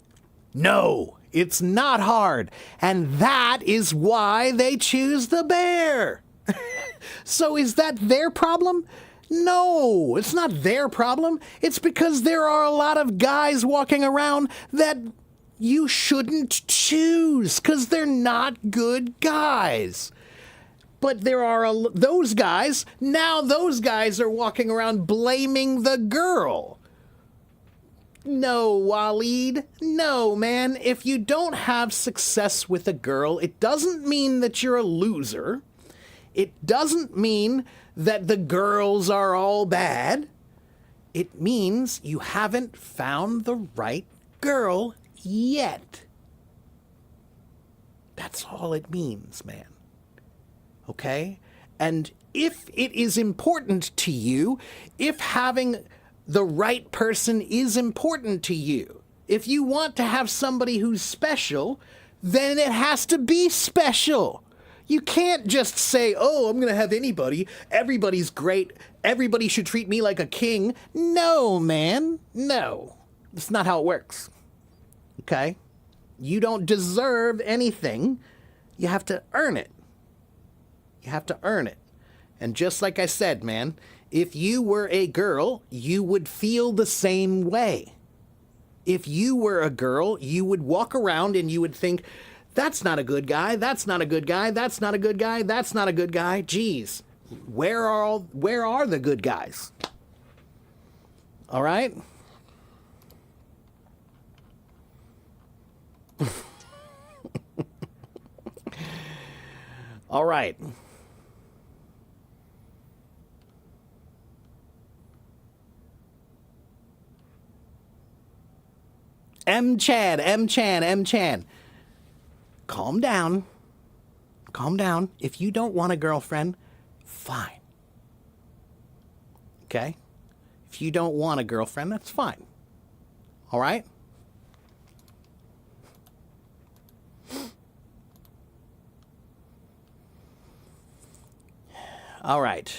No, it's not hard. And that is why they choose the bear. So is that their problem? No, it's not their problem. It's because there are a lot of guys walking around that you shouldn't choose because they're not good guys. But there are those guys, now those guys are walking around blaming the girl. No, Waleed. No, man. If you don't have success with a girl, it doesn't mean that you're a loser. It doesn't mean that the girls are all bad. It means you haven't found the right girl yet. That's all it means, man. Okay? And if it is important to you, if having the right person is important to you, if you want to have somebody who's special, then it has to be special. You can't just say, oh, I'm going to have anybody. Everybody's great. Everybody should treat me like a king. No, man. No. That's not how it works. Okay? You don't deserve anything. You have to earn it. You have to earn it. And just like I said, man, if you were a girl, you would feel the same way. If you were a girl, you would walk around and you would think, that's not a good guy, that's not a good guy, that's not a good guy, that's not a good guy. Geez, where are the good guys? All right? All right. M. Chan. Calm down. Calm down. If you don't want a girlfriend, fine. Okay? If you don't want a girlfriend, that's fine. All right? All right.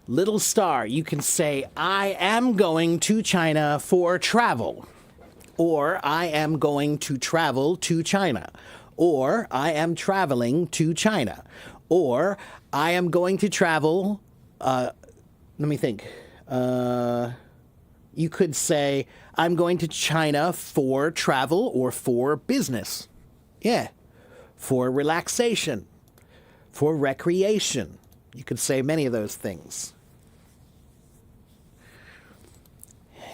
Little Star, you can say, I am going to China for travel. Or I am going to travel to China. Or I am traveling to China. Or I am going to travel, let me think. You could say, I'm going to China for travel or for business. Yeah. For relaxation. For recreation. You could say many of those things.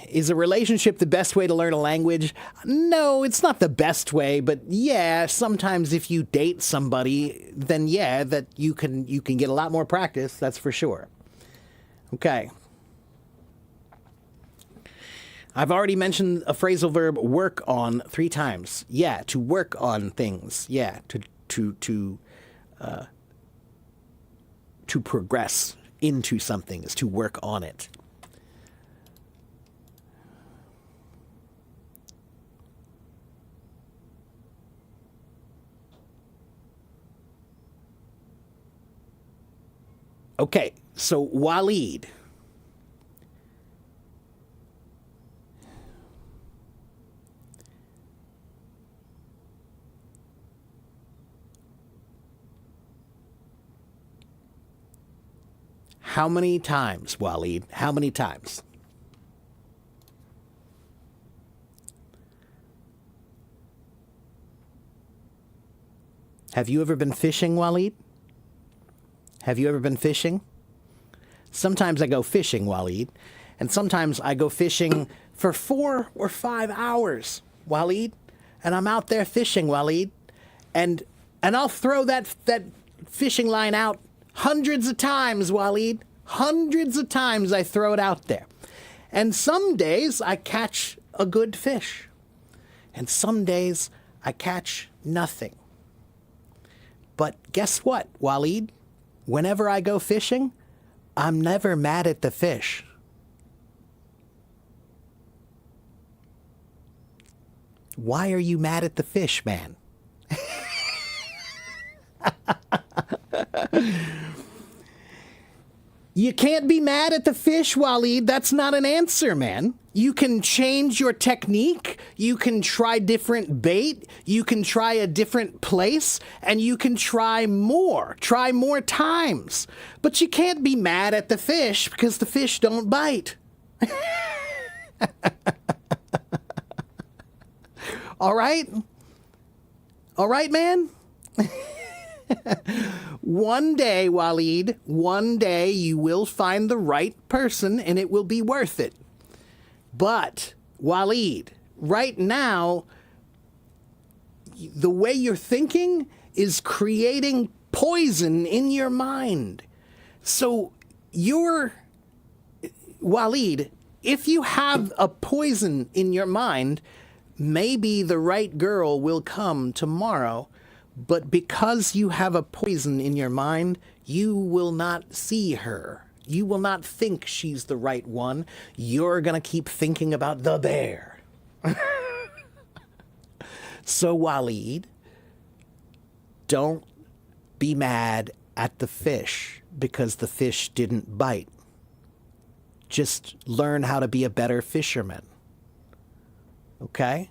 Is a relationship the best way to learn a language? No, it's not the best way, but yeah, sometimes if you date somebody, then yeah, that you can get a lot more practice, that's for sure. Okay. I've already mentioned a phrasal verb work on 3 times. Yeah, to work on things. Yeah, to progress into something is to work on it. Okay, so Waleed. How many times, Waleed? How many times? Have you ever been fishing, Waleed? Have you ever been fishing? Sometimes I go fishing, Waleed, and sometimes I go fishing for 4 or 5 hours, Waleed, and I'm out there fishing, Waleed, and I'll throw that fishing line out hundreds of times, Waleed. Hundreds of times I throw it out there. And some days I catch a good fish. And some days I catch nothing. But guess what, Waleed? Whenever I go fishing, I'm never mad at the fish. Why are you mad at the fish, man? You can't be mad at the fish, Waleed. That's not an answer, man. You can change your technique. You can try different bait. You can try a different place. And you can try more. Try more times. But you can't be mad at the fish because the fish don't bite. All right? All right, man? One day, Waleed, one day you will find the right person and it will be worth it. But, Waleed, right now, the way you're thinking is creating poison in your mind. So, Waleed, if you have a poison in your mind, maybe the right girl will come tomorrow. But because you have a poison in your mind, you will not see her. You will not think she's the right one. You're going to keep thinking about the bear. So, Waleed, don't be mad at the fish because the fish didn't bite. Just learn how to be a better fisherman. Okay?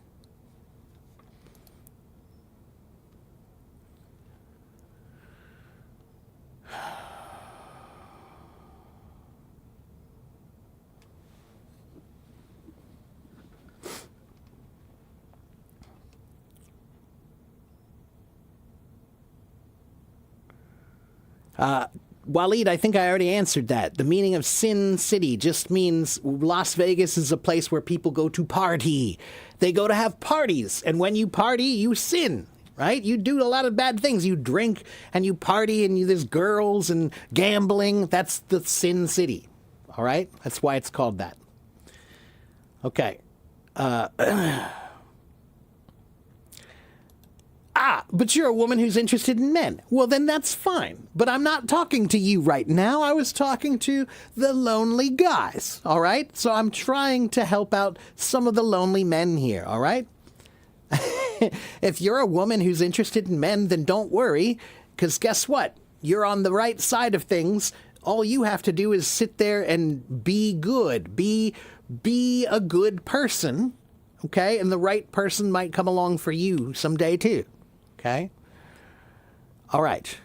Waleed, I think I already answered that. The meaning of Sin City just means Las Vegas is a place where people go to party. They go to have parties. And when you party, you sin, right? You do a lot of bad things. You drink and you party and there's girls and gambling. That's the Sin City, all right? That's why it's called that. Okay. But you're a woman who's interested in men. Well, then that's fine. But I'm not talking to you right now. I was talking to the lonely guys, all right? So I'm trying to help out some of the lonely men here, all right? If you're a woman who's interested in men, then don't worry, because guess what? You're on the right side of things. All you have to do is sit there and be good. Be a good person, okay? And the right person might come along for you someday, too. Okay? All right.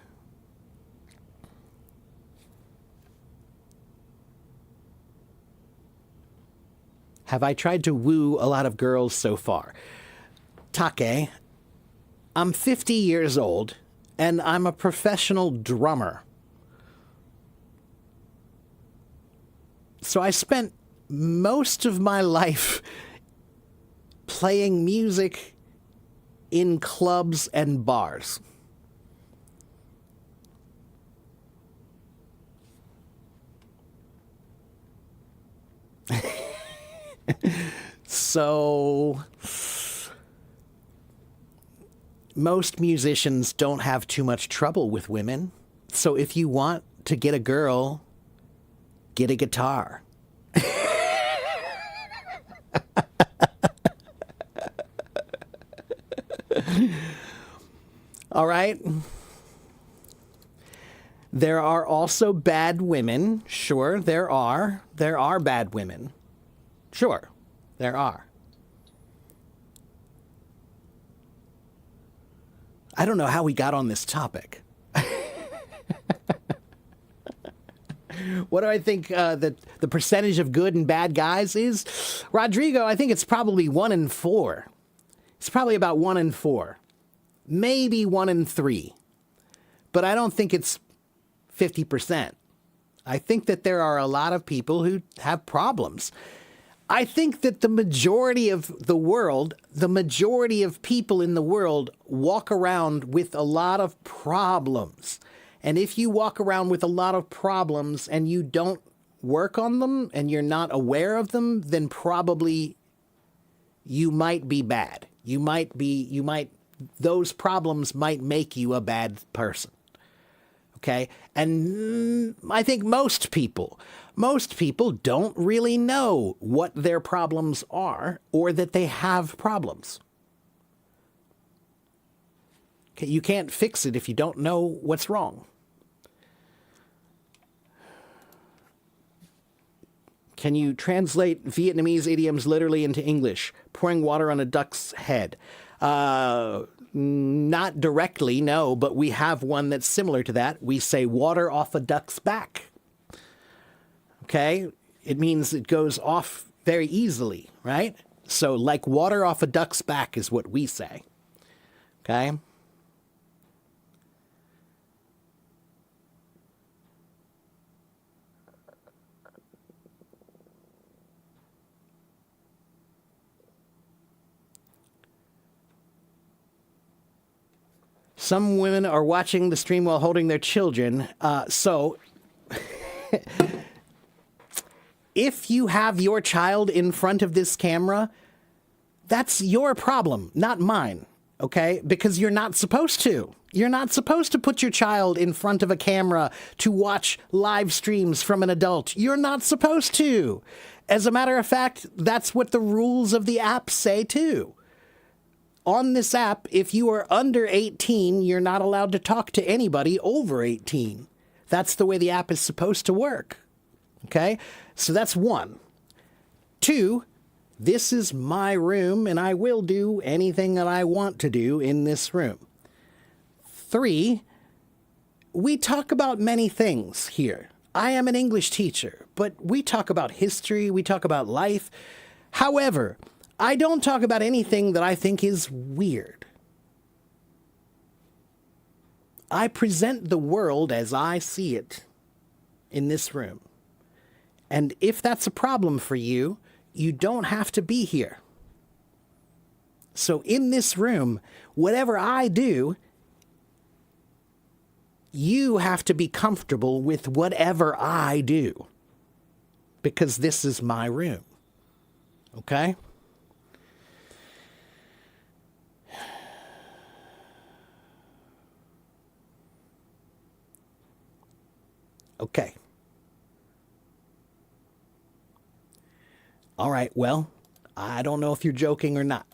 Have I tried to woo a lot of girls so far? Take, I'm 50 years old, and I'm a professional drummer. So I spent most of my life playing music in clubs and bars. So, most musicians don't have too much trouble with women. So if you want to get a girl, get a guitar. All right. There are also bad women. Sure, there are. There are bad women. Sure, there are. I don't know how we got on this topic. What do I think that the percentage of good and bad guys is? Rodrigo, I think it's probably 1 in 4. It's probably about 1 in 4. Maybe 1 in 3. But I don't think it's 50%. I think that there are a lot of people who have problems. I think that the majority of the world, the majority of people in the world walk around with a lot of problems. And if you walk around with a lot of problems and you don't work on them and you're not aware of them, then probably you might be bad. Those problems might make you a bad person. Okay? And I think most people don't really know what their problems are or that they have problems. Okay? You can't fix it if you don't know what's wrong. Can you translate Vietnamese idioms literally into English? Pouring water on a duck's head. Not directly, no, but we have one that's similar to that. We say water off a duck's back. Okay? It means it goes off very easily, right? So like water off a duck's back is what we say. Okay? Some women are watching the stream while holding their children. So if you have your child in front of this camera, that's your problem, not mine, okay? Because you're not supposed to. You're not supposed to put your child in front of a camera to watch live streams from an adult. You're not supposed to. As a matter of fact, that's what the rules of the app say too. On this app, if you are under 18, you're not allowed to talk to anybody over 18. That's the way the app is supposed to work. Okay? So that's one. Two, this is my room, and I will do anything that I want to do in this room. Three, we talk about many things here. I am an English teacher, but we talk about history, we talk about life. However, I don't talk about anything that I think is weird. I present the world as I see it in this room. And if that's a problem for you, you don't have to be here. So in this room, whatever I do, you have to be comfortable with whatever I do. Because this is my room. Okay? Okay. All right, well, I don't know if you're joking or not.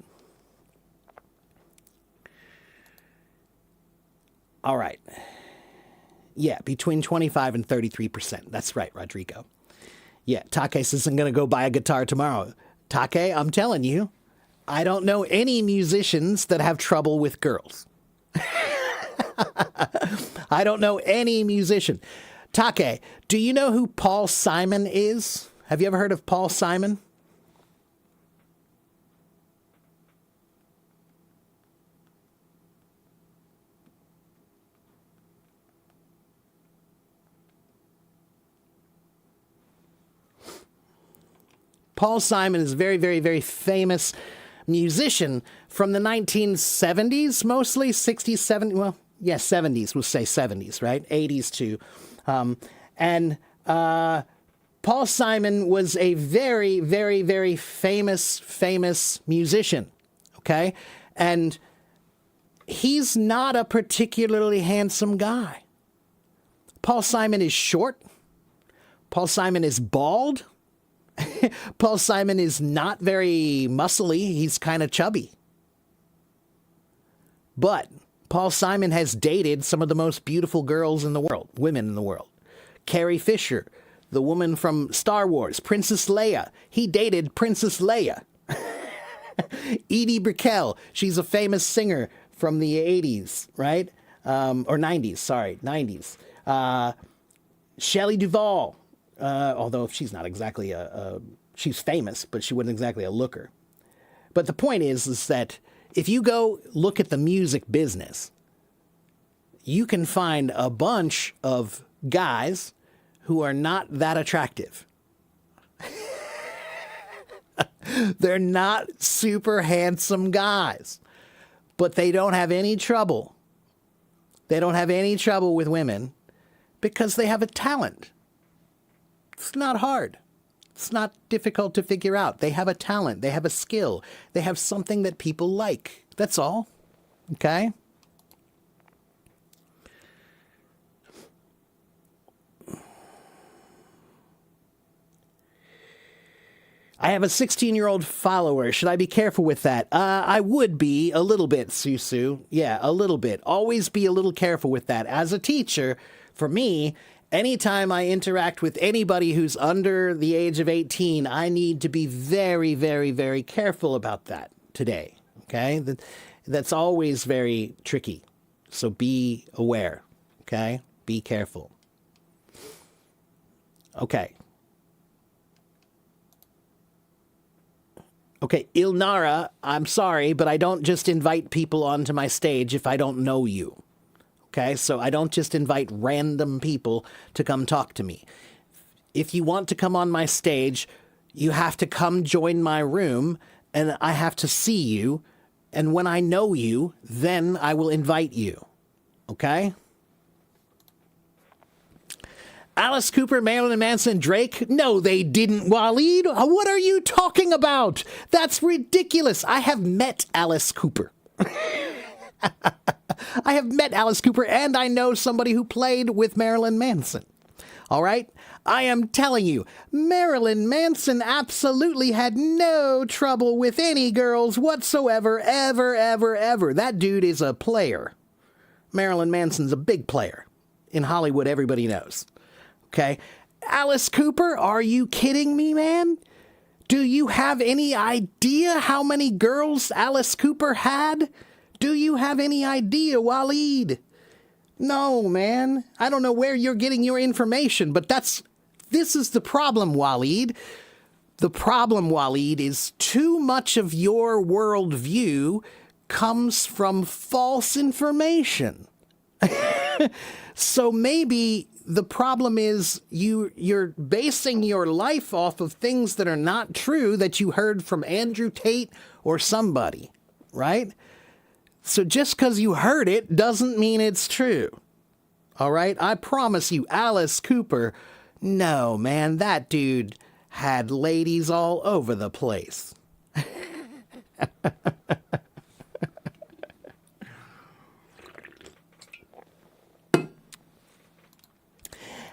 All right. Yeah, between 25 and 33%. That's right, Rodrigo. Yeah, Take says I'm going to go buy a guitar tomorrow. Take, I'm telling you, I don't know any musicians that have trouble with girls. I don't know any musician. Take, do you know who Paul Simon is? Have you ever heard of Paul Simon? Paul Simon is a very, very, very famous musician from the 1970s, mostly 60s, 70s, well, yeah, 70s, we'll say 70s, right? 80s too. Paul Simon was a very, very, very famous musician, okay? And he's not a particularly handsome guy. Paul Simon is short. Paul Simon is bald. Paul Simon is not very muscly. He's kind of chubby. But Paul Simon has dated some of the most beautiful girls in the world, women in the world. Carrie Fisher, the woman from Star Wars, Princess Leia. He dated Princess Leia. Edie Brickell, she's a famous singer from the 80s, right? Or 90s, sorry, 90s. Shelley Duvall, although she's not exactly she's famous, but she wasn't exactly a looker. But the point is that if you go look at the music business, you can find a bunch of guys who are not that attractive. They're not super handsome guys, but they don't have any trouble. They don't have any trouble with women because they have a talent. It's not hard. It's not difficult to figure out. They have a talent. They have a skill. They have something that people like. That's all. Okay? I have a 16-year-old follower. Should I be careful with that? I would be a little bit, Susu. Yeah, a little bit. Always be a little careful with that. As a teacher, for me, anytime I interact with anybody who's under the age of 18, I need to be very, very, very careful about that today. Okay? That's always very tricky. So be aware. Okay? Be careful. Okay. Okay, Ilnara, I'm sorry, but I don't just invite people onto my stage if I don't know you. Okay, so I don't just invite random people to come talk to me. If you want to come on my stage, you have to come join my room, and I have to see you. And when I know you, then I will invite you. Okay? Alice Cooper, Marilyn Manson, Drake? No, they didn't, Waleed. What are you talking about? That's ridiculous. I have met Alice Cooper. I have met Alice Cooper, and I know somebody who played with Marilyn Manson. All right? I am telling you, Marilyn Manson absolutely had no trouble with any girls whatsoever, ever, ever, ever. That dude is a player. Marilyn Manson's a big player. In Hollywood, everybody knows. Okay? Alice Cooper, are you kidding me, man? Do you have any idea how many girls Alice Cooper had? Do you have any idea, Waleed? No, man. I don't know where you're getting your information, but this is the problem, Waleed. The problem, Waleed, is too much of your worldview comes from false information. So maybe the problem is you're basing your life off of things that are not true that you heard from Andrew Tate or somebody, right? So just because you heard it doesn't mean it's true. All right? I promise you, Alice Cooper, no, man, that dude had ladies all over the place.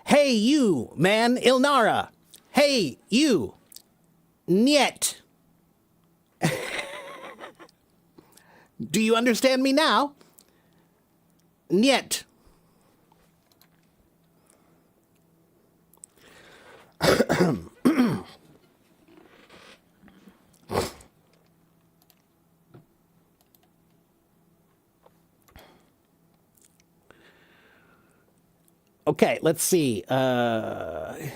Hey, you, man, Ilnara. Hey, you. Niet. Do you understand me now? Niet. Okay, let's see. You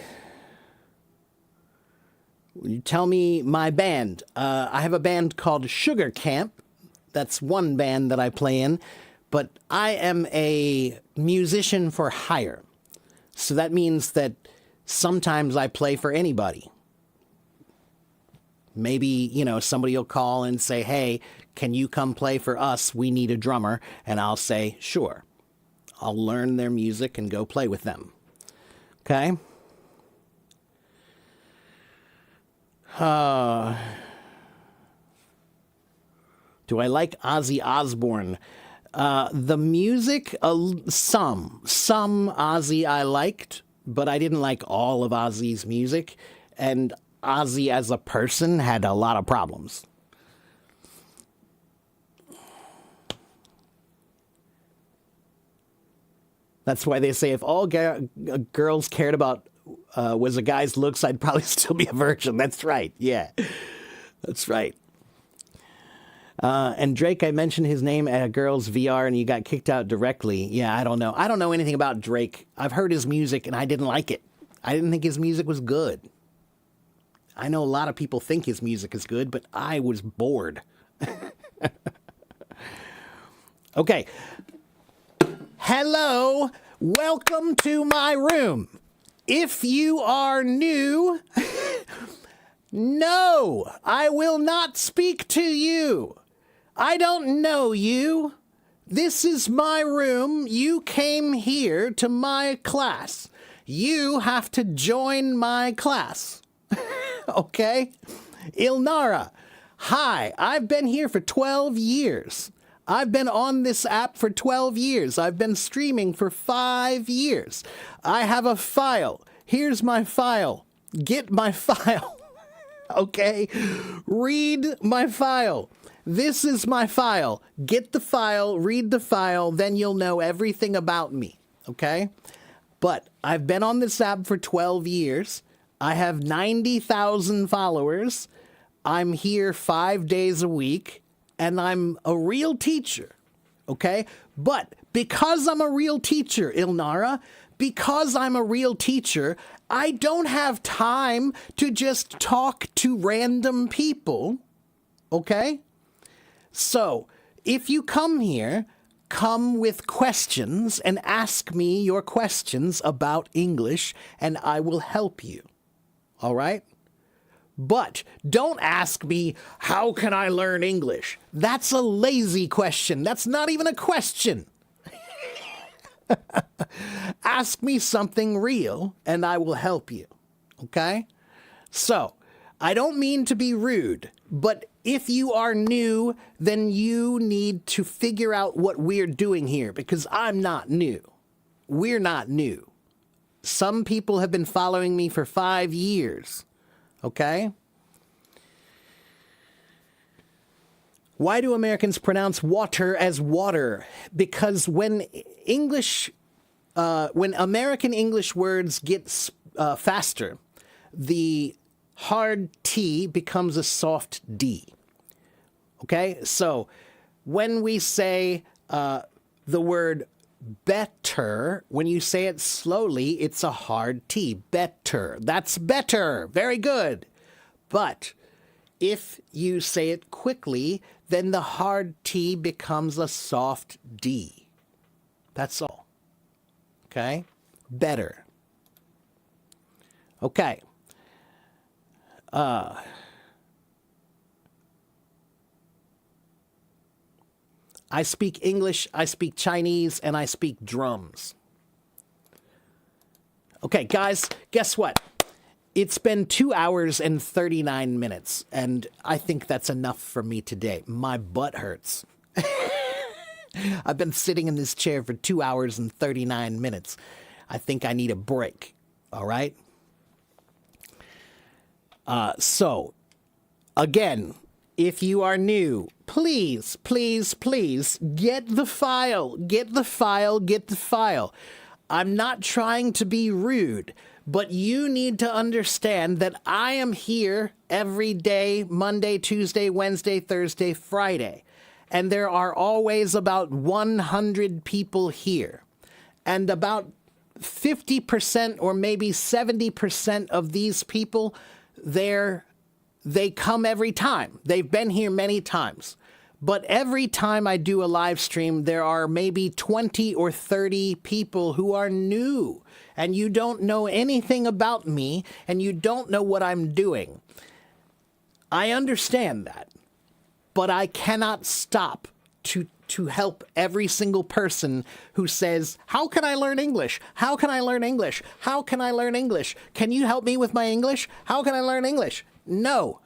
tell me my band. I have a band called Sugar Camp. That's one band that I play in. But I am a musician for hire. So that means that sometimes I play for anybody. Maybe, somebody will call and say, hey, can you come play for us? We need a drummer. And I'll say, sure. I'll learn their music and go play with them. Okay? Do I like Ozzy Osbourne? The music, some Ozzy I liked, but I didn't like all of Ozzy's music. And Ozzy as a person had a lot of problems. That's why they say if all girls cared about was a guy's looks, I'd probably still be a virgin. That's right. Yeah, that's right. And Drake, I mentioned his name at a girl's VR and you got kicked out directly. Yeah, I don't know. I don't know anything about Drake. I've heard his music and I didn't like it. I didn't think his music was good. I know a lot of people think his music is good, but I was bored. Okay. Hello. Welcome to my room. If you are new, no, I will not speak to you. I don't know you. This is my room. You came here to my class. You have to join my class. Okay? Ilnara, hi, I've been here for 12 years. I've been on this app for 12 years. I've been streaming for 5 years. I have a file. Here's my file. Get my file. Okay? Read my file. This is my file. Get the file, read the file, then you'll know everything about me. Okay? But I've been on this app for 12 years. I have 90,000 followers. I'm here 5 days a week. And I'm a real teacher, okay? But because I'm a real teacher, Ilnara, because I'm a real teacher, I don't have time to just talk to random people, Okay? So, if you come here, come with questions and ask me your questions about English, and I will help you. All right? But don't ask me, how can I learn English? That's a lazy question. That's not even a question. Ask me something real, and I will help you. Okay? So, I don't mean to be rude, but if you are new, then you need to figure out what we're doing here, because I'm not new. We're not new. Some people have been following me for 5 years. Okay? Why do Americans pronounce water as water? Because when American English words get faster, the hard T becomes a soft D. Okay? So when we say the word better, when you say it slowly, it's a hard T. Better. That's better. Very good. But if you say it quickly, then the hard T becomes a soft D. That's all. Okay? Better. Okay. I speak English, I speak Chinese, and I speak drums. Okay, guys, guess what? It's been 2 hours and 39 minutes, and I think that's enough for me today. My butt hurts. I've been sitting in this chair for 2 hours and 39 minutes. I think I need a break, all right? So, again, if you are new, please, please, please get the file. Get the file. Get the file. I'm not trying to be rude, but you need to understand that I am here every day, Monday, Tuesday, Wednesday, Thursday, Friday. And there are always about 100 people here. And about 50% or maybe 70% of these people, they come every time. They've been here many times. But every time I do a live stream, there are maybe 20 or 30 people who are new. And you don't know anything about me, and you don't know what I'm doing. I understand that. But I cannot stop to help every single person who says, how can I learn English? How can I learn English? How can I learn English? Can you help me with my English? How can I learn English? No.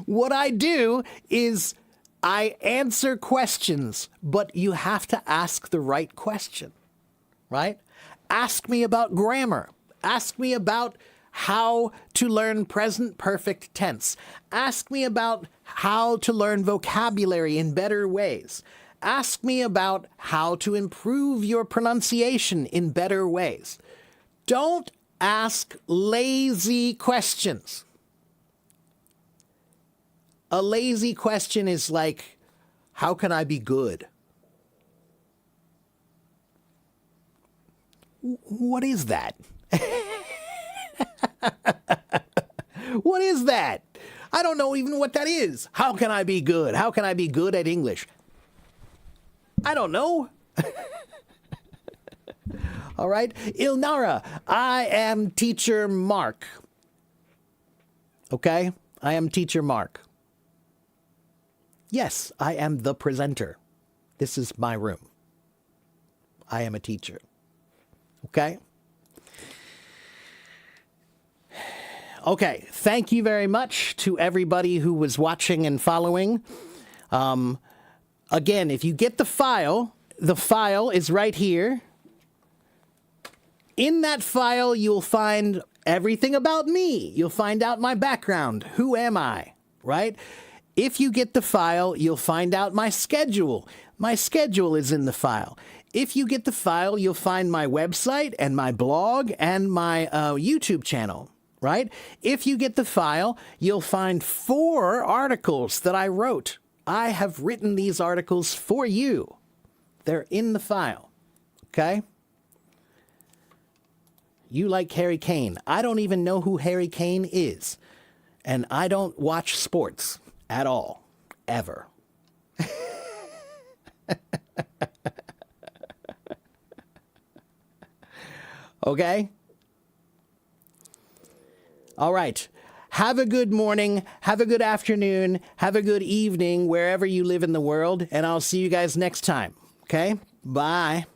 What I do is I answer questions, but you have to ask the right question, right? Ask me about grammar. Ask me about how to learn present perfect tense. Ask me about how to learn vocabulary in better ways. Ask me about how to improve your pronunciation in better ways. Don't ask lazy questions. A lazy question is like, how can I be good? What is that? What is that? I don't know even what that is. How can I be good? How can I be good at English? I don't know. All right. Ilnara, I am Teacher Mark. Okay? I am Teacher Mark. Yes, I am the presenter. This is my room. I am a teacher. Okay? Okay, thank you very much to everybody who was watching and following. Again, if you get the file is right here. In that file, you'll find everything about me. You'll find out my background. Who am I? Right? If you get the file, you'll find out my schedule. My schedule is in the file. If you get the file, you'll find my website and my blog and my YouTube channel, right? If you get the file, you'll find 4 articles that I wrote. I have written these articles for you. They're in the file, okay? You like Harry Kane. I don't even know who Harry Kane is. And I don't watch sports at all, ever. Okay? All right. Have a good morning. Have a good afternoon. Have a good evening wherever you live in the world. And I'll see you guys next time. Okay? Bye.